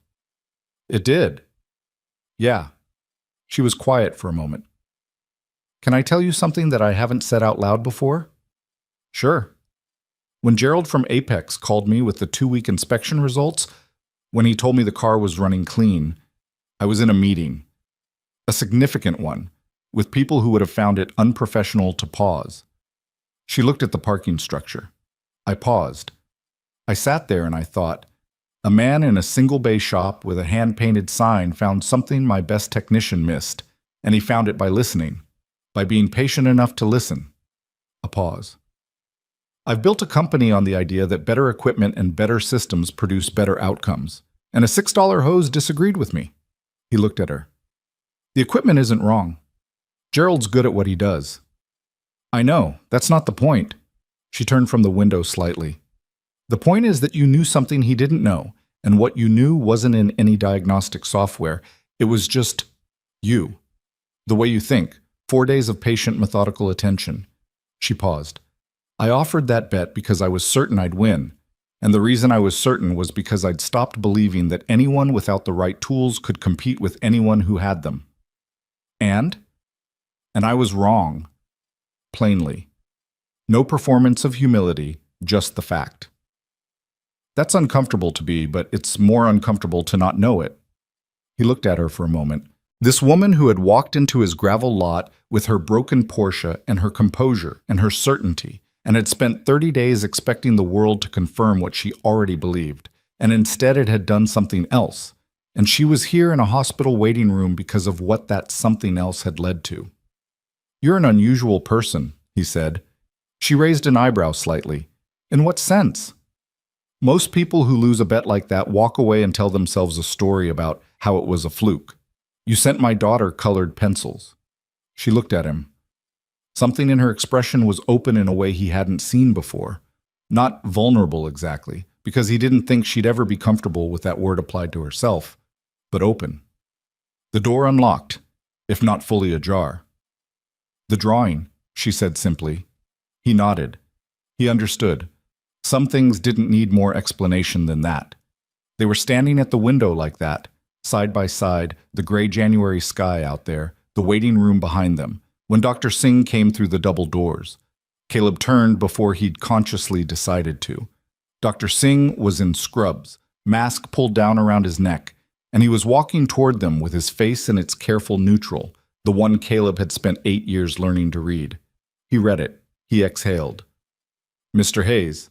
It did. Yeah. She was quiet for a moment. Can I tell you something that I haven't said out loud before? Sure. When Gerald from Apex called me with the 2-week inspection results, when he told me the car was running clean, I was in a meeting, a significant one, with people who would have found it unprofessional to pause. She looked at the parking structure. I paused. I sat there and I thought, a man in a single-bay shop with a hand-painted sign found something my best technician missed, and he found it by listening, by being patient enough to listen. A pause. I've built a company on the idea that better equipment and better systems produce better outcomes, and a $6 hose disagreed with me. He looked at her. The equipment isn't wrong. Gerald's good at what he does. I know, that's not the point. She turned from the window slightly. The point is that you knew something he didn't know, and what you knew wasn't in any diagnostic software. It was just you. The way you think. 4 days of patient, methodical attention. She paused. I offered that bet because I was certain I'd win, and the reason I was certain was because I'd stopped believing that anyone without the right tools could compete with anyone who had them. And I was wrong. Plainly. No performance of humility, just the fact. That's uncomfortable to be, but it's more uncomfortable to not know it. He looked at her for a moment. This woman who had walked into his gravel lot with her broken Porsche and her composure and her certainty, and had spent 30 days expecting the world to confirm what she already believed, and instead it had done something else, and she was here in a hospital waiting room because of what that something else had led to. You're an unusual person, he said. She raised an eyebrow slightly. In what sense? Most people who lose a bet like that walk away and tell themselves a story about how it was a fluke. You sent my daughter colored pencils. She looked at him. Something in her expression was open in a way he hadn't seen before. Not vulnerable exactly, because he didn't think she'd ever be comfortable with that word applied to herself, but open. The door unlocked, if not fully ajar. The drawing, she said simply. He nodded. He understood. Some things didn't need more explanation than that. They were standing at the window like that, side by side, the gray January sky out there, the waiting room behind them, when Dr. Singh came through the double doors. Caleb turned before he'd consciously decided to. Dr. Singh was in scrubs, mask pulled down around his neck, and he was walking toward them with his face in its careful neutral, the one Caleb had spent 8 years learning to read. He read it. He exhaled. Mr. Hayes.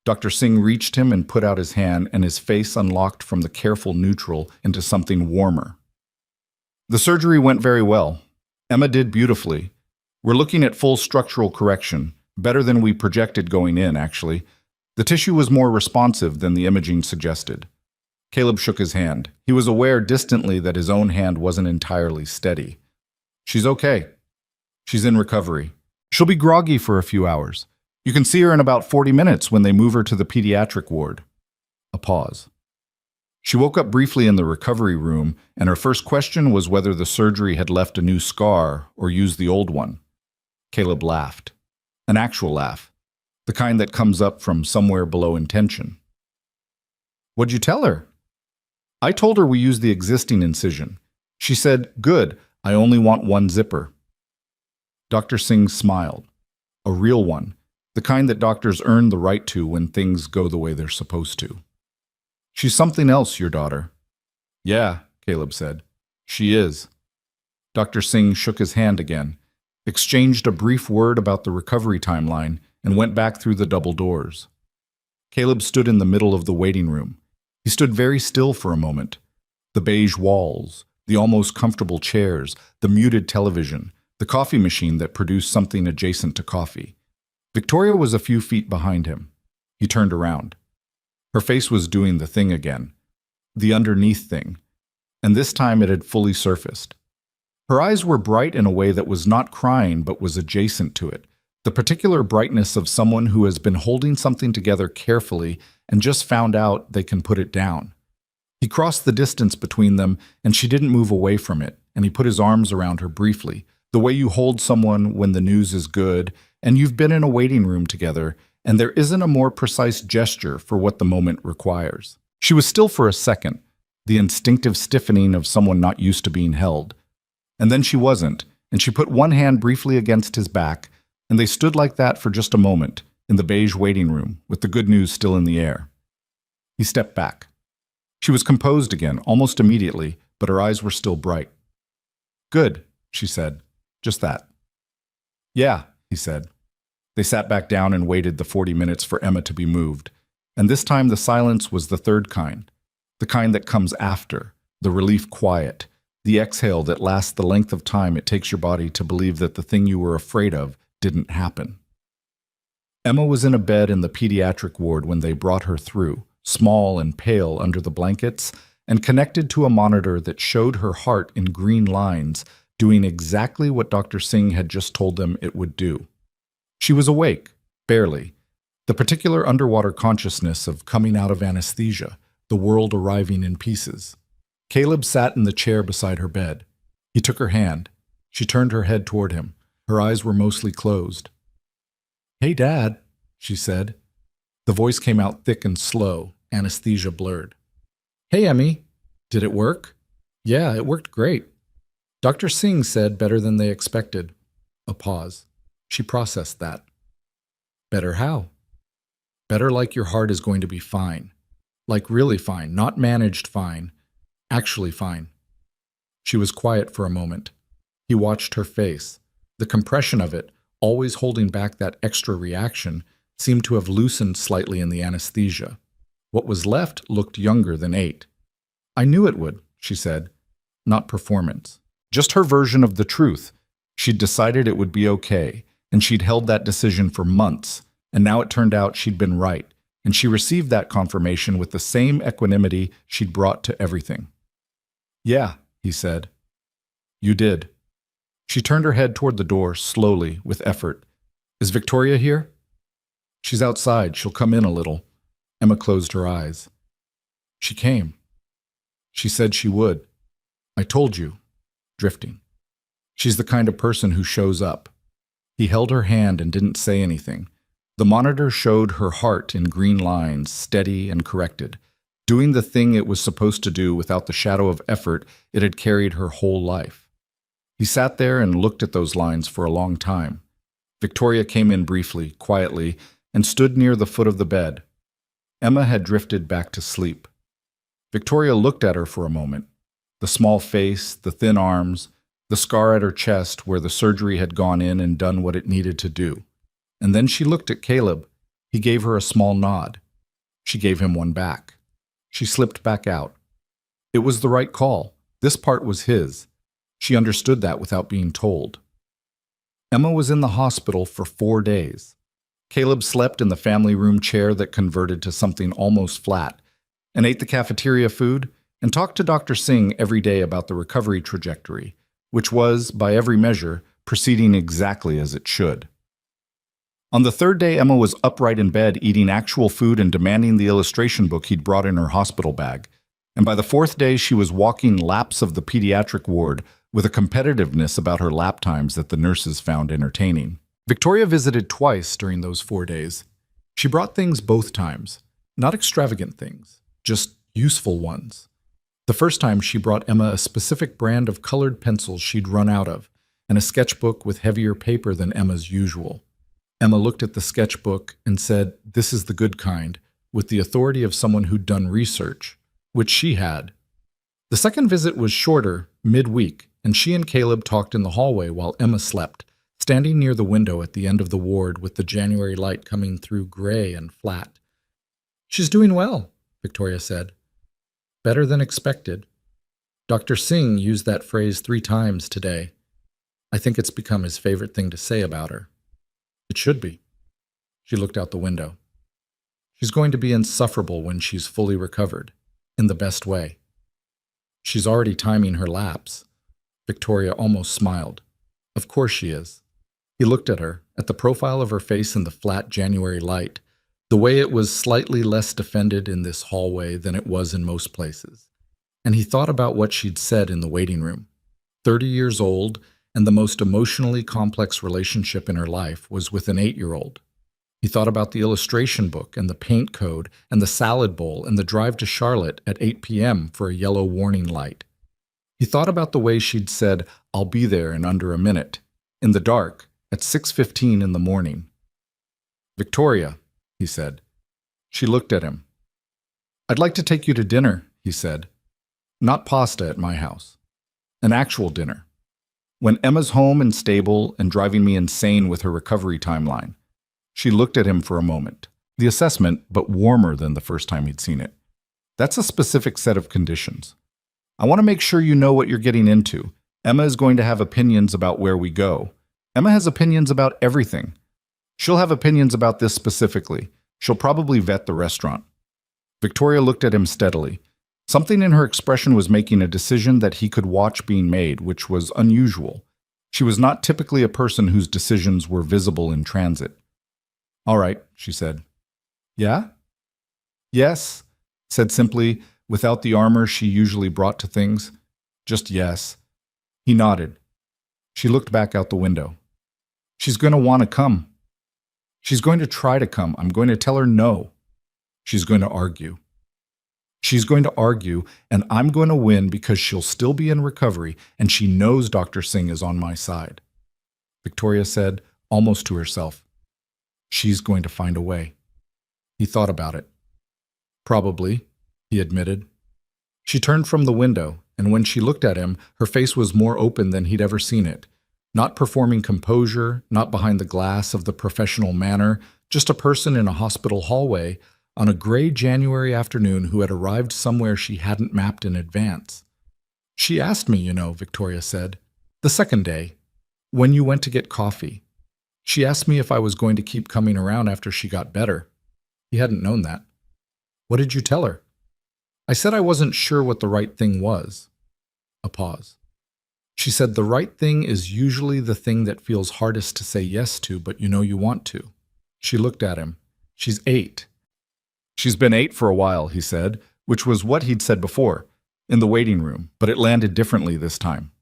Dr. Singh reached him and put out his hand, and his face unlocked from the careful neutral into something warmer. The surgery went very well. Emma did beautifully. We're looking at full structural correction, better than we projected going in, actually. The tissue was more responsive than the imaging suggested. Caleb shook his hand. He was aware distantly that his own hand wasn't entirely steady. She's okay. She's in recovery. She'll be groggy for a few hours. You can see her in about 40 minutes when they move her to the pediatric ward. A pause. She woke up briefly in the recovery room, and her first question was whether the surgery had left a new scar or used the old one. Caleb laughed. An actual laugh. The kind that comes up from somewhere below intention. What'd you tell her? I told her we used the existing incision. She said, good, I only want one zipper. Dr. Singh smiled. A real one. The kind that doctors earn the right to when things go the way they're supposed to. She's something else, your daughter. Yeah, Caleb said. She is. Dr. Singh shook his hand again, exchanged a brief word about the recovery timeline, and went back through the double doors. Caleb stood in the middle of the waiting room. He stood very still for a moment. The beige walls, the almost comfortable chairs, the muted television, the coffee machine that produced something adjacent to coffee. Victoria was a few feet behind him. He turned around. Her face was doing the thing again, the underneath thing, and this time it had fully surfaced. Her eyes were bright in a way that was not crying but was adjacent to it, the particular brightness of someone who has been holding something together carefully and just found out they can put it down. He crossed the distance between them, and she didn't move away from it, and he put his arms around her briefly, the way you hold someone when the news is good and you've been in a waiting room together, and there isn't a more precise gesture for what the moment requires. She was still for a second, the instinctive stiffening of someone not used to being held. And then she wasn't, and she put one hand briefly against his back, and they stood like that for just a moment, in the beige waiting room, with the good news still in the air. He stepped back. She was composed again, almost immediately, but her eyes were still bright. Good, she said. Just that. Yeah, he said. They sat back down and waited the 40 minutes for Emma to be moved, and this time the silence was the third kind, the kind that comes after, the relief quiet, the exhale that lasts the length of time it takes your body to believe that the thing you were afraid of didn't happen. Emma was in a bed in the pediatric ward when they brought her through, small and pale under the blankets, and connected to a monitor that showed her heart in green lines, doing exactly what Dr. Singh had just told them it would do. She was awake, barely, the particular underwater consciousness of coming out of anesthesia, the world arriving in pieces. Caleb sat in the chair beside her bed. He took her hand. She turned her head toward him. Her eyes were mostly closed. Hey, Dad, she said. The voice came out thick and slow, anesthesia blurred. Hey, Emmy. Did it work? Yeah, it worked great. Dr. Singh said better than they expected. A pause. She processed that. Better how? Better like your heart is going to be fine. Like really fine, not managed fine. Actually fine. She was quiet for a moment. He watched her face. The compression of it, always holding back that extra reaction, seemed to have loosened slightly in the anesthesia. What was left looked younger than 8. I knew it would, she said. Not performance. Just her version of the truth. She'd decided it would be okay, and she'd held that decision for months, and now it turned out she'd been right, and she received that confirmation with the same equanimity she'd brought to everything. Yeah, he said. You did. She turned her head toward the door, slowly, with effort. Is Victoria here? She's outside. She'll come in a little. Emma closed her eyes. She came. She said she would. I told you. Drifting. She's the kind of person who shows up. He held her hand and didn't say anything. The monitor showed her heart in green lines, steady and corrected, doing the thing it was supposed to do without the shadow of effort it had carried her whole life. He sat there and looked at those lines for a long time. Victoria came in briefly, quietly, and stood near the foot of the bed. Emma had drifted back to sleep. Victoria looked at her for a moment. The small face, the thin arms, the scar at her chest where the surgery had gone in and done what it needed to do. And then she looked at Caleb. He gave her a small nod. She gave him one back. She slipped back out. It was the right call. This part was his. She understood that without being told. Emma was in the hospital for 4 days. Caleb slept in the family room chair that converted to something almost flat, and ate the cafeteria food, and talked to Dr. Singh every day about the recovery trajectory, which was, by every measure, proceeding exactly as it should. On the 3rd day, Emma was upright in bed eating actual food and demanding the illustration book he'd brought in her hospital bag. And by the 4th day, she was walking laps of the pediatric ward with a competitiveness about her lap times that the nurses found entertaining. Victoria visited twice during those 4 days. She brought things both times, not extravagant things, just useful ones. The first time she brought Emma a specific brand of colored pencils she'd run out of, and a sketchbook with heavier paper than Emma's usual. Emma looked at the sketchbook and said, "This is the good kind," with the authority of someone who'd done research, which she had. The second visit was shorter, midweek, and she and Caleb talked in the hallway while Emma slept, standing near the window at the end of the ward with the January light coming through gray and flat. "She's doing well," Victoria said. "Better than expected." Dr. Singh used that phrase 3 times today. I think it's become his favorite thing to say about her. It should be. She looked out the window. She's going to be insufferable when she's fully recovered, in the best way. She's already timing her laps. Victoria almost smiled. Of course she is. He looked at her, at the profile of her face in the flat January light, the way it was slightly less defended in this hallway than it was in most places. And he thought about what she'd said in the waiting room. 30 years old, and the most emotionally complex relationship in her life was with an 8-year-old. He thought about the illustration book and the paint code and the salad bowl and the drive to Charlotte at 8 p.m. for a yellow warning light. He thought about the way she'd said, "I'll be there in under a minute," in the dark, at 6:15 in the morning. "Victoria," he said. She looked at him. "I'd like to take you to dinner," he said. "Not pasta at my house. An actual dinner. When Emma's home and stable and driving me insane with her recovery timeline." She looked at him for a moment. The assessment, but warmer than the first time he'd seen it. "That's a specific set of conditions. I want to make sure you know what you're getting into. Emma is going to have opinions about where we go. Emma has opinions about everything. She'll have opinions about this specifically. She'll probably vet the restaurant." Victoria looked at him steadily. Something in her expression was making a decision that he could watch being made, which was unusual. She was not typically a person whose decisions were visible in transit. "All right," she said. "Yeah?" "Yes," said simply, without the armor she usually brought to things. Just yes. He nodded. She looked back out the window. "She's going to want to come. She's going to try to come. I'm going to tell her no. She's going to argue. She's going to argue, and I'm going to win because she'll still be in recovery, and she knows Dr. Singh is on my side." Victoria said, almost to herself, "She's going to find a way." He thought about it. "Probably," he admitted. She turned from the window, and when she looked at him, her face was more open than he'd ever seen it. Not performing composure, not behind the glass of the professional manner, just a person in a hospital hallway on a gray January afternoon who had arrived somewhere she hadn't mapped in advance. "She asked me, you know," Victoria said, "the second day, when you went to get coffee. She asked me if I was going to keep coming around after she got better." He hadn't known that. "What did you tell her?" "I said I wasn't sure what the right thing was." A pause. She said, "The right thing is usually the thing that feels hardest to say yes to, but you know you want to." She looked at him. "She's 8. "She's been 8 for a while," he said, which was what he'd said before, in the waiting room, but it landed differently this time.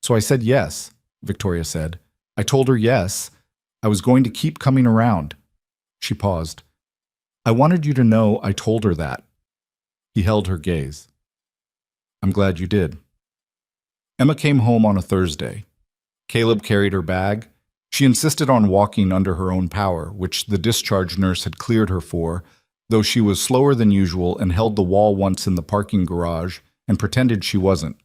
"So I said yes," Victoria said, I told her yes. I was going to keep coming around. She paused. I wanted you to know I told her that. He held her gaze. I'm glad you did. Emma came home on a Thursday. Caleb carried her bag. She insisted on walking under her own power, which the discharge nurse had cleared her for, though she was slower than usual and held the wall once in the parking garage and pretended she wasn't.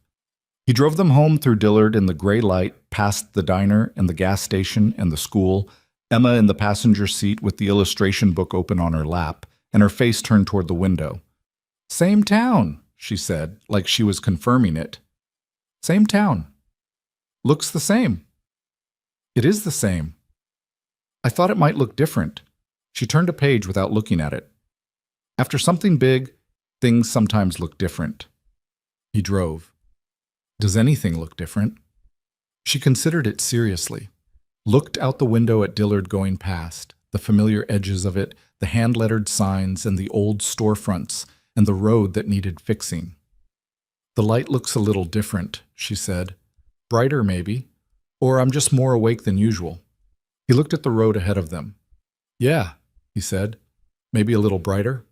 He drove them home through Dillard in the gray light, past the diner and the gas station and the school, Emma in the passenger seat with the illustration book open on her lap and her face turned toward the window. Same town, she said, like she was confirming it. Same town. Looks the same. It is the same. I thought it might look different. She turned a page without looking at it. After something big, things sometimes look different. He drove. Does anything look different? She considered it seriously, looked out the window at Dillard going past, the familiar edges of it, the hand-lettered signs and the old storefronts, and the road that needed fixing. The light looks a little different, she said. Brighter, maybe. Or I'm just more awake than usual. He looked at the road ahead of them. Yeah, he said. Maybe a little brighter.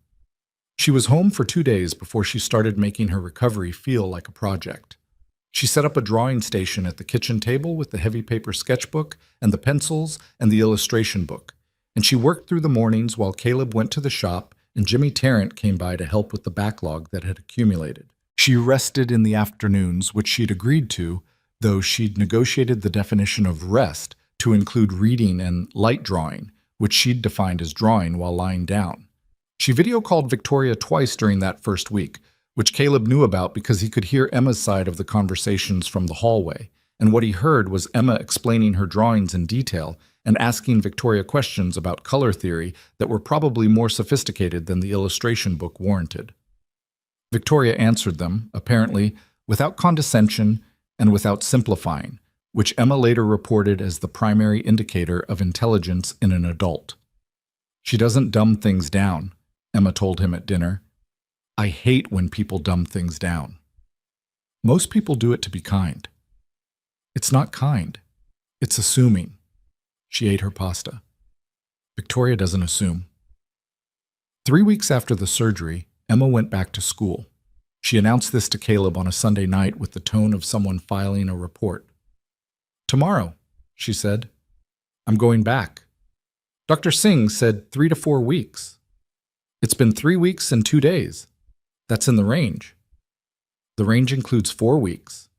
She was home for 2 days before she started making her recovery feel like a project. She set up a drawing station at the kitchen table with the heavy paper sketchbook and the pencils and the illustration book, and she worked through the mornings while Caleb went to the shop and Jimmy Tarrant came by to help with the backlog that had accumulated. She rested in the afternoons, which she'd agreed to, though she'd negotiated the definition of rest to include reading and light drawing, which she'd defined as drawing while lying down. She video called Victoria twice during that first week, which Caleb knew about because he could hear Emma's side of the conversations from the hallway, and what he heard was Emma explaining her drawings in detail and asking Victoria questions about color theory that were probably more sophisticated than the illustration book warranted. Victoria answered them, apparently, without condescension and without simplifying, which Emma later reported as the primary indicator of intelligence in an adult. She doesn't dumb things down, Emma told him at dinner. I hate when people dumb things down. Most people do it to be kind. It's not kind. It's assuming. She ate her pasta. Victoria doesn't assume. 3 weeks after the surgery, Emma went back to school. She announced this to Caleb on a Sunday night with the tone of someone filing a report. Tomorrow, she said. I'm going back. Dr. Singh said 3 to 4 weeks. It's been 3 weeks and 2 days. That's in the range. The range includes 4 weeks.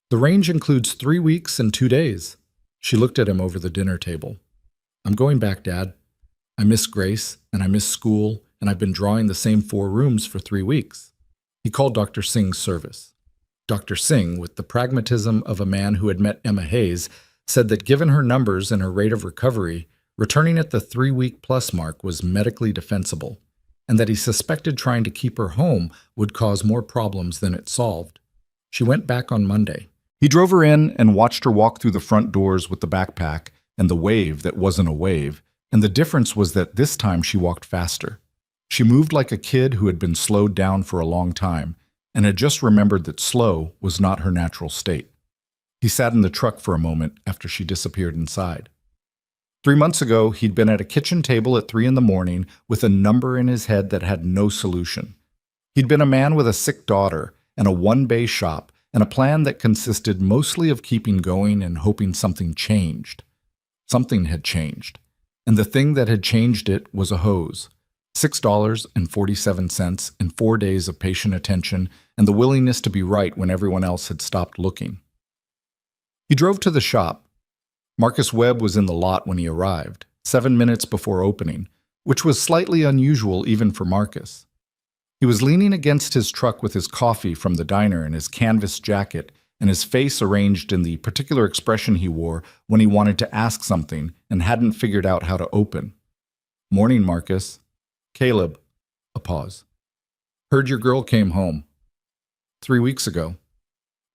The range includes 3 weeks and 2 days. She looked at him over the dinner table. I'm going back, Dad. I miss Grace, and I miss school, and I've been drawing the same 4 rooms for 3 weeks. He called Dr. Singh's service. Dr. Singh, with the pragmatism of a man who had met Emma Hayes, said that given her numbers and her rate of recovery, returning at the 3-week-plus mark was medically defensible, and that he suspected trying to keep her home would cause more problems than it solved. She went back on Monday. He drove her in and watched her walk through the front doors with the backpack and the wave that wasn't a wave, and the difference was that this time she walked faster. She moved like a kid who had been slowed down for a long time and had just remembered that slow was not her natural state. He sat in the truck for a moment after she disappeared inside. 3 months ago, he'd been at a kitchen table at 3 in the morning with a number in his head that had no solution. He'd been a man with a sick daughter and a one-bay shop and a plan that consisted mostly of keeping going and hoping something changed. Something had changed, and the thing that had changed it was a hose. $6.47 and 4 days of patient attention and the willingness to be right when everyone else had stopped looking. He drove to the shop. Marcus Webb was in the lot when he arrived, 7 minutes before opening, which was slightly unusual even for Marcus. He was leaning against his truck with his coffee from the diner and his canvas jacket and his face arranged in the particular expression he wore when he wanted to ask something and hadn't figured out how to open. Morning, Marcus. Caleb. A pause. Heard your girl came home. 3 weeks ago.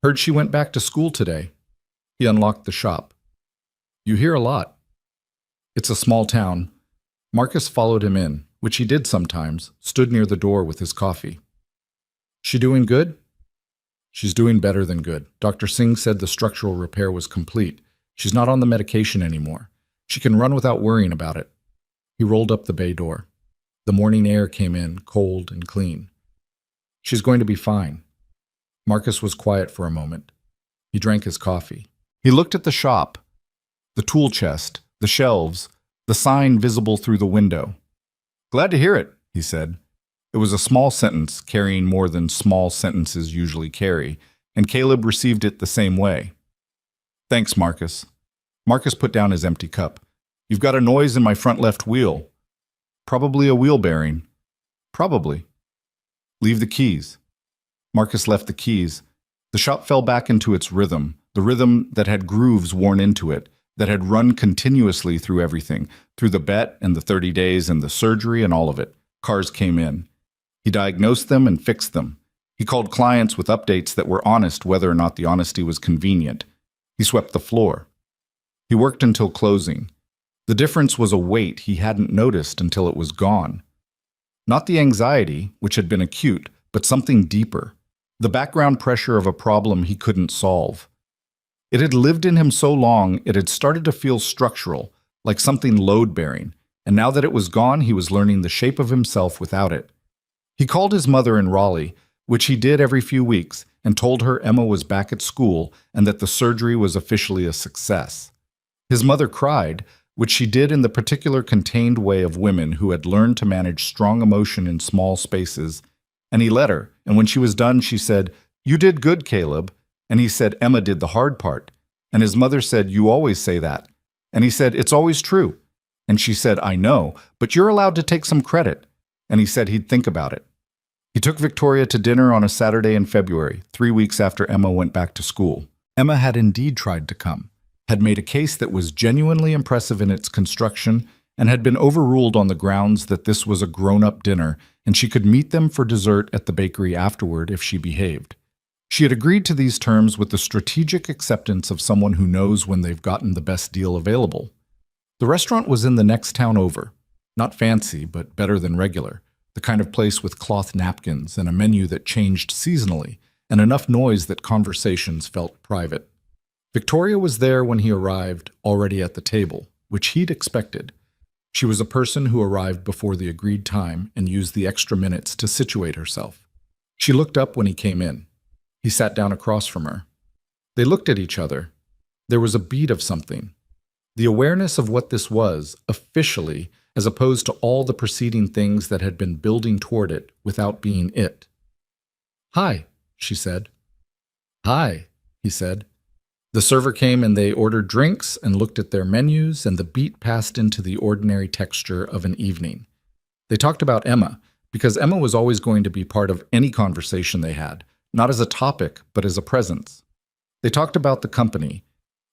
Heard she went back to school today. He unlocked the shop. You hear a lot. It's a small town. Marcus followed him in, which he did sometimes, stood near the door with his coffee. She doing good? She's doing better than good. Dr. Singh said the structural repair was complete, She's not on the medication anymore. She can run without worrying about it. He rolled up the bay door. The morning air came in, cold and clean. She's going to be fine. Marcus was quiet for a moment. He drank his coffee. He looked at the shop, the tool chest, the shelves, the sign visible through the window. "Glad to hear it," he said. It was a small sentence, carrying more than small sentences usually carry, and Caleb received it the same way. "Thanks, Marcus." Marcus put down his empty cup. "You've got a noise in my front left wheel." "Probably a wheel bearing." "Probably." "Leave the keys." Marcus left the keys. The shop fell back into its rhythm, the rhythm that had grooves worn into it, that had run continuously through everything, through the bet and the 30 days and the surgery and all of it. Cars came in. He diagnosed them and fixed them. He called clients with updates that were honest whether or not the honesty was convenient. He swept the floor. He worked until closing. The difference was a weight he hadn't noticed until it was gone. Not the anxiety, which had been acute, but something deeper. The background pressure of a problem he couldn't solve. It had lived in him so long it had started to feel structural, like something load-bearing, and now that it was gone, he was learning the shape of himself without it. He called his mother in Raleigh, which he did every few weeks, and told her Emma was back at school and that the surgery was officially a success. His mother cried, which she did in the particular contained way of women who had learned to manage strong emotion in small spaces, and he let her, and when she was done, she said, "You did good, Caleb." And he said, "Emma did the hard part." And his mother said, "You always say that." And he said, "It's always true." And she said, "I know, but you're allowed to take some credit." And he said he'd think about it. He took Victoria to dinner on a Saturday in February, 3 weeks after Emma went back to school. Emma had indeed tried to come, had made a case that was genuinely impressive in its construction, and had been overruled on the grounds that this was a grown-up dinner and she could meet them for dessert at the bakery afterward if she behaved. She had agreed to these terms with the strategic acceptance of someone who knows when they've gotten the best deal available. The restaurant was in the next town over. Not fancy, but better than regular. The kind of place with cloth napkins and a menu that changed seasonally, and enough noise that conversations felt private. Victoria was there when he arrived, already at the table, which he'd expected. She was a person who arrived before the agreed time and used the extra minutes to situate herself. She looked up when he came in. He sat down across from her. They looked at each other. There was a beat of something. The awareness of what this was, officially, as opposed to all the preceding things that had been building toward it without being it. "Hi," she said. "Hi," he said. The server came and they ordered drinks and looked at their menus, and the beat passed into the ordinary texture of an evening. They talked about Emma, because Emma was always going to be part of any conversation they had, not as a topic, but as a presence. They talked about the company.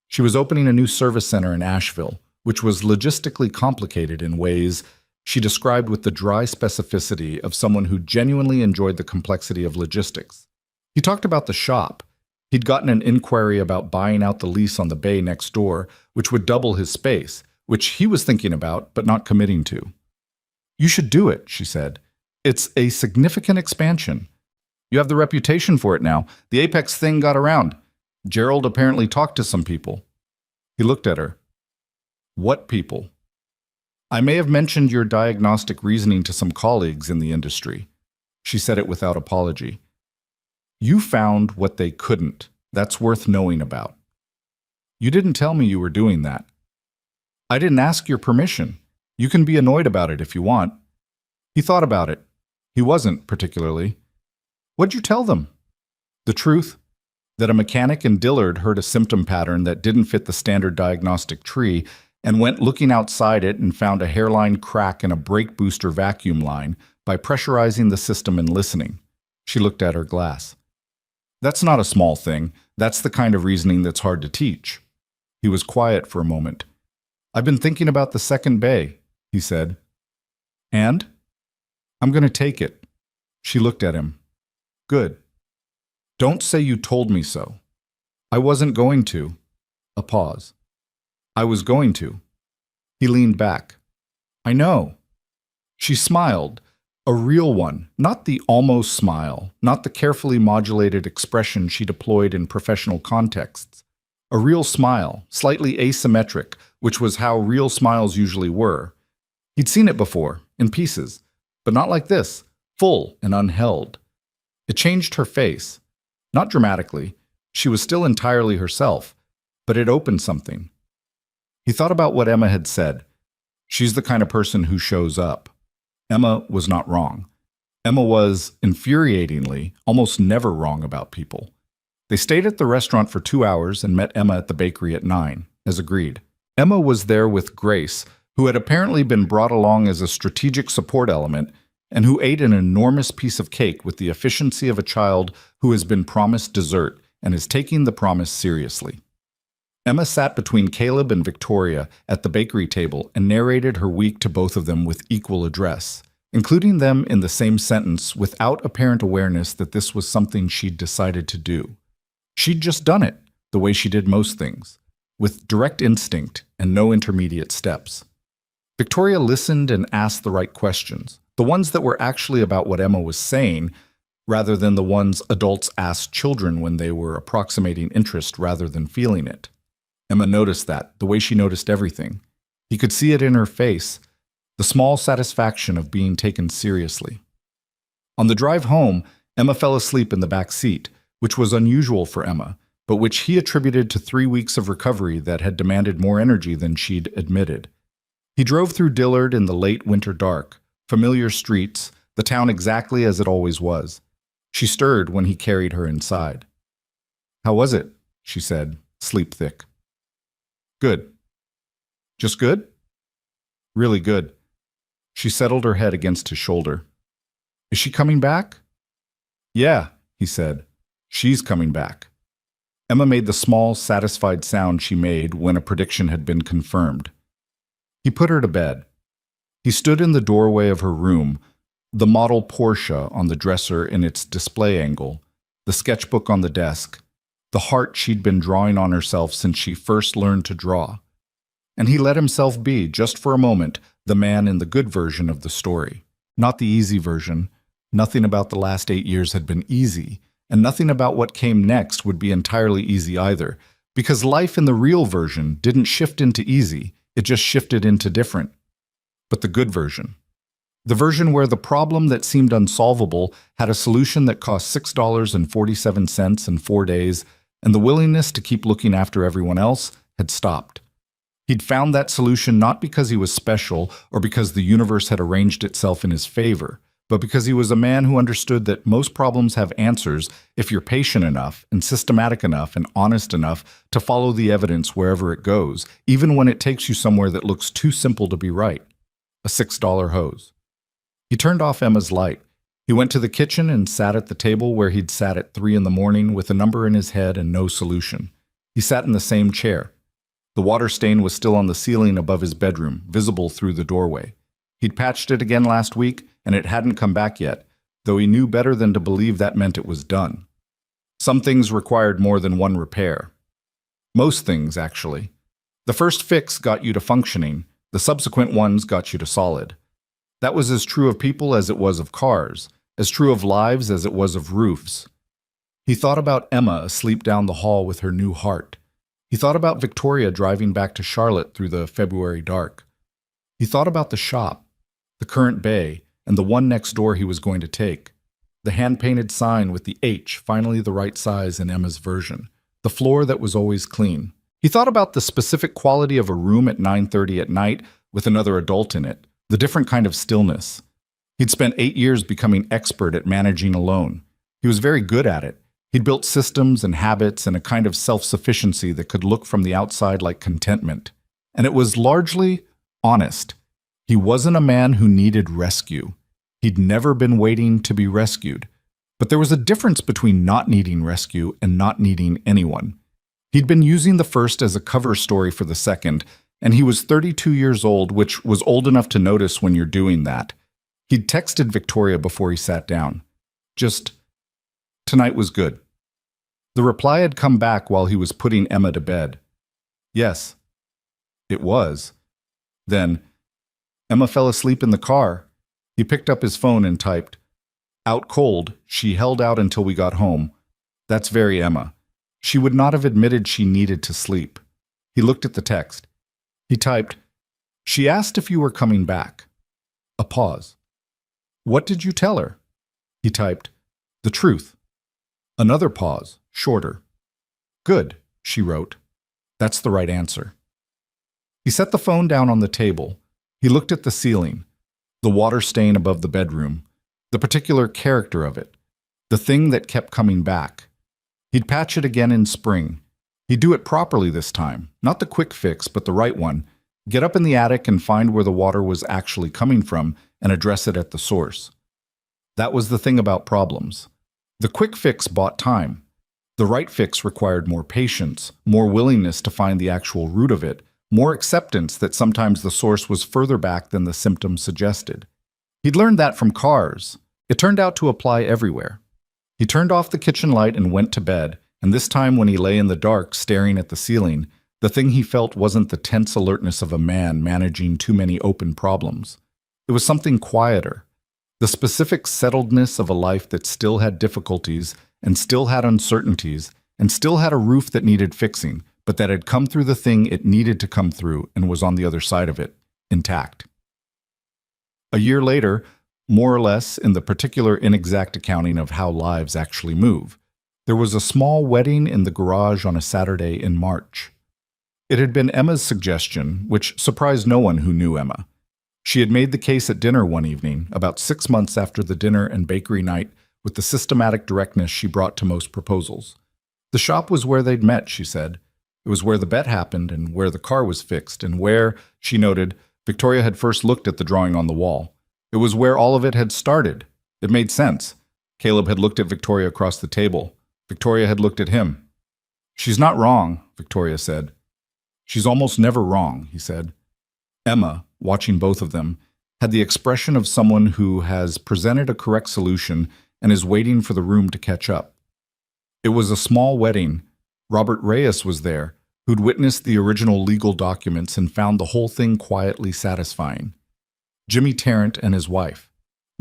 She was opening a new service center in Asheville, which was logistically complicated in ways she described with the dry specificity of someone who genuinely enjoyed the complexity of logistics. He talked about the shop. He'd gotten an inquiry about buying out the lease on the bay next door, which would double his space, which he was thinking about but not committing to. "You should do it," she said. "It's a significant expansion. You have the reputation for it now. The Apex thing got around. Gerald apparently talked to some people." He looked at her. "What people?" "I may have mentioned your diagnostic reasoning to some colleagues in the industry." She said it without apology. "You found what they couldn't. That's worth knowing about." "You didn't tell me you were doing that." "I didn't ask your permission. You can be annoyed about it if you want." He thought about it. He wasn't, particularly. "What'd you tell them?" "The truth. That a mechanic in Dillard heard a symptom pattern that didn't fit the standard diagnostic tree and went looking outside it and found a hairline crack in a brake booster vacuum line by pressurizing the system and listening." She looked at her glass. "That's not a small thing. That's the kind of reasoning that's hard to teach." He was quiet for a moment. "I've been thinking about the second bay," he said. "And?" "I'm going to take it." She looked at him. "Good. Don't say you told me so." "I wasn't going to." A pause. "I was going to." He leaned back. "I know." She smiled, a real one, not the almost smile, not the carefully modulated expression she deployed in professional contexts. A real smile, slightly asymmetric, which was how real smiles usually were. He'd seen it before, in pieces, but not like this, full and unheld. It changed her face. Not dramatically. She was still entirely herself, but it opened something. He thought about what Emma had said. She's the kind of person who shows up. Emma was not wrong. Emma was, infuriatingly, almost never wrong about people. They stayed at the restaurant for 2 hours and met Emma at the bakery at 9, as agreed. Emma was there with Grace, who had apparently been brought along as a strategic support element and who ate an enormous piece of cake with the efficiency of a child who has been promised dessert and is taking the promise seriously. Emma sat between Caleb and Victoria at the bakery table and narrated her week to both of them with equal address, including them in the same sentence without apparent awareness that this was something she'd decided to do. She'd just done it, the way she did most things, with direct instinct and no intermediate steps. Victoria listened and asked the right questions, the ones that were actually about what Emma was saying, rather than the ones adults asked children when they were approximating interest rather than feeling it. Emma noticed that, the way she noticed everything. He could see it in her face, the small satisfaction of being taken seriously. On the drive home, Emma fell asleep in the back seat, which was unusual for Emma, but which he attributed to 3 weeks of recovery that had demanded more energy than she'd admitted. He drove through Dillard in the late winter dark, familiar streets, the town exactly as it always was. She stirred when he carried her inside. "How was it?" she said, sleep thick. "Good." "Just good?" "Really good." She settled her head against his shoulder. "Is she coming back?" "Yeah," he said. "She's coming back." Emma made the small, satisfied sound she made when a prediction had been confirmed. He put her to bed. He stood in the doorway of her room, the model Porsche on the dresser in its display angle, the sketchbook on the desk, the heart she'd been drawing on herself since she first learned to draw. And he let himself be, just for a moment, the man in the good version of the story. Not the easy version. Nothing about the last 8 years had been easy, and nothing about what came next would be entirely easy either, because life in the real version didn't shift into easy, it just shifted into different. But the good version. The version where the problem that seemed unsolvable had a solution that cost $6.47 in 4 days, and the willingness to keep looking after everyone else had stopped. He'd found that solution not because he was special or because the universe had arranged itself in his favor, but because he was a man who understood that most problems have answers if you're patient enough and systematic enough and honest enough to follow the evidence wherever it goes, even when it takes you somewhere that looks too simple to be right. A $6 hose. He turned off Emma's light. He went to the kitchen and sat at the table where he'd sat at 3 in the morning with a number in his head and no solution. He sat in the same chair. The water stain was still on the ceiling above his bedroom, visible through the doorway. He'd patched it again last week, and it hadn't come back yet, though he knew better than to believe that meant it was done. Some things required more than one repair. Most things, actually. The first fix got you to functioning, the subsequent ones got you to solid. That was as true of people as it was of cars, as true of lives as it was of roofs. He thought about Emma asleep down the hall with her new heart. He thought about Victoria driving back to Charlotte through the February dark. He thought about the shop, the current bay, and the one next door he was going to take. The hand-painted sign with the H, finally the right size in Emma's version. The floor that was always clean. He thought about the specific quality of a room at 9:30 at night with another adult in it, the different kind of stillness. He'd spent 8 years becoming expert at managing alone. He was very good at it. He'd built systems and habits and a kind of self-sufficiency that could look from the outside like contentment. And it was largely honest. He wasn't a man who needed rescue. He'd never been waiting to be rescued. But there was a difference between not needing rescue and not needing anyone. He'd been using the first as a cover story for the second, and he was 32 years old, which was old enough to notice when you're doing that. He'd texted Victoria before he sat down. Just, "Tonight was good." The reply had come back while he was putting Emma to bed. Yes, it was. Then, Emma fell asleep in the car. He picked up his phone and typed, "Out cold, she held out until we got home. That's very Emma. She would not have admitted she needed to sleep. He looked at the text. He typed, "She asked if you were coming back." A pause. "What did you tell her?" He typed, "The truth." Another pause, shorter. "Good," she wrote. "That's the right answer." He set the phone down on the table. He looked at the ceiling, the water stain above the bedroom, the particular character of it, the thing that kept coming back. He'd patch it again in spring. He'd do it properly this time, not the quick fix, but the right one. Get up in the attic and find where the water was actually coming from and address it at the source. That was the thing about problems. The quick fix bought time. The right fix required more patience, more willingness to find the actual root of it, more acceptance that sometimes the source was further back than the symptoms suggested. He'd learned that from cars. It turned out to apply everywhere. He turned off the kitchen light and went to bed, and this time when he lay in the dark staring at the ceiling, the thing he felt wasn't the tense alertness of a man managing too many open problems. It was something quieter, the specific settledness of a life that still had difficulties and still had uncertainties and still had a roof that needed fixing, but that had come through the thing it needed to come through and was on the other side of it, intact. A year later, more or less in the particular inexact accounting of how lives actually move, there was a small wedding in the garage on a Saturday in March. It had been Emma's suggestion, which surprised no one who knew Emma. She had made the case at dinner one evening, about 6 months after the dinner and bakery night, with the systematic directness she brought to most proposals. The shop was where they'd met, she said. It was where the bet happened and where the car was fixed and where, she noted, Victoria had first looked at the drawing on the wall. It was where all of it had started. It made sense. Caleb had looked at Victoria across the table. Victoria had looked at him. "She's not wrong," Victoria said. "She's almost never wrong," he said. Emma, watching both of them, had the expression of someone who has presented a correct solution and is waiting for the room to catch up. It was a small wedding. Robert Reyes was there, who'd witnessed the original legal documents and found the whole thing quietly satisfying. Jimmy Tarrant and his wife,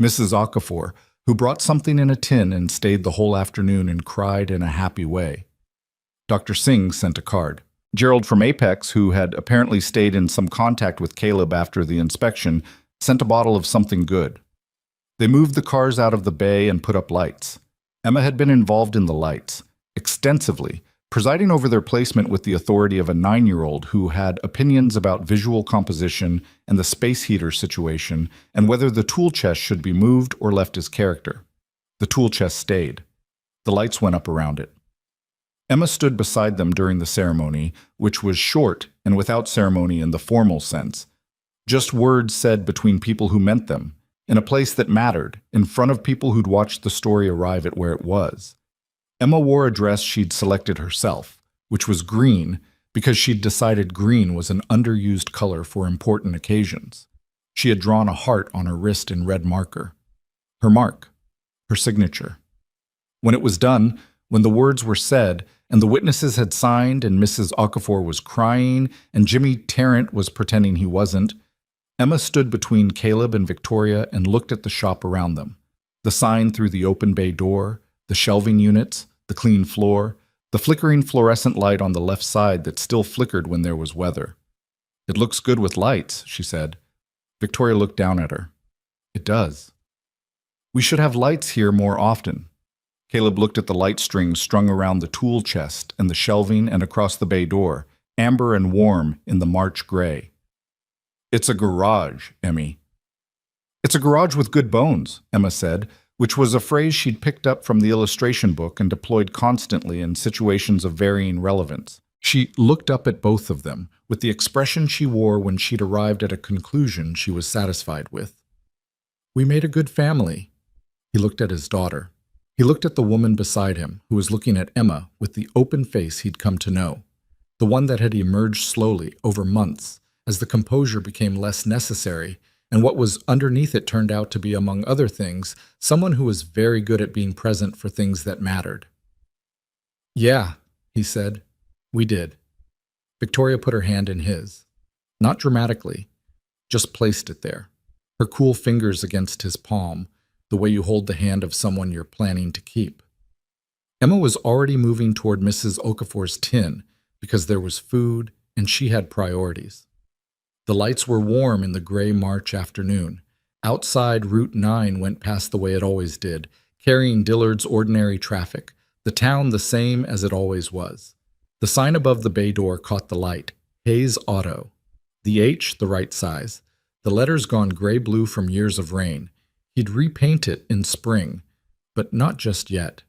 Mrs. Okafor, who brought something in a tin and stayed the whole afternoon and cried in a happy way. Dr. Singh sent a card. Gerald from Apex, who had apparently stayed in some contact with Caleb after the inspection, sent a bottle of something good. They moved the cars out of the bay and put up lights. Emma had been involved in the lights, extensively, presiding over their placement with the authority of a 9-year-old who had opinions about visual composition and the space heater situation and whether the tool chest should be moved or left as character. The tool chest stayed. The lights went up around it. Emma stood beside them during the ceremony, which was short and without ceremony in the formal sense. Just words said between people who meant them, in a place that mattered, in front of people who'd watched the story arrive at where it was. Emma wore a dress she'd selected herself, which was green because she'd decided green was an underused color for important occasions. She had drawn a heart on her wrist in red marker. Her mark, her signature. When it was done, when the words were said, and the witnesses had signed and Mrs. Okafor was crying and Jimmy Tarrant was pretending he wasn't, Emma stood between Caleb and Victoria and looked at the shop around them. The sign through the open bay door, the shelving units, the clean floor, the flickering fluorescent light on the left side that still flickered when there was weather. "It looks good with lights," she said. Victoria looked down at her. "It does. We should have lights here more often." Caleb looked at the light strings strung around the tool chest and the shelving and across the bay door, amber and warm in the March gray. "It's a garage, Emmy." "It's a garage with good bones," Emma said, which was a phrase she'd picked up from the illustration book and deployed constantly in situations of varying relevance. She looked up at both of them with the expression she wore when she'd arrived at a conclusion she was satisfied with. "We made a good family." He looked at his daughter. He looked at the woman beside him, who was looking at Emma with the open face he'd come to know, the one that had emerged slowly over months as the composure became less necessary, and what was underneath it turned out to be, among other things, someone who was very good at being present for things that mattered. "Yeah," he said, "we did." Victoria put her hand in his. Not dramatically, just placed it there, her cool fingers against his palm, the way you hold the hand of someone you're planning to keep. Emma was already moving toward Mrs. Okafor's tin because there was food and she had priorities. The lights were warm in the gray March afternoon. Outside, Route 9 went past the way it always did, carrying Dillard's ordinary traffic, the town the same as it always was. The sign above the bay door caught the light, Hayes Auto. The H, the right size. The letters gone gray-blue from years of rain. He'd repaint it in spring, but not just yet.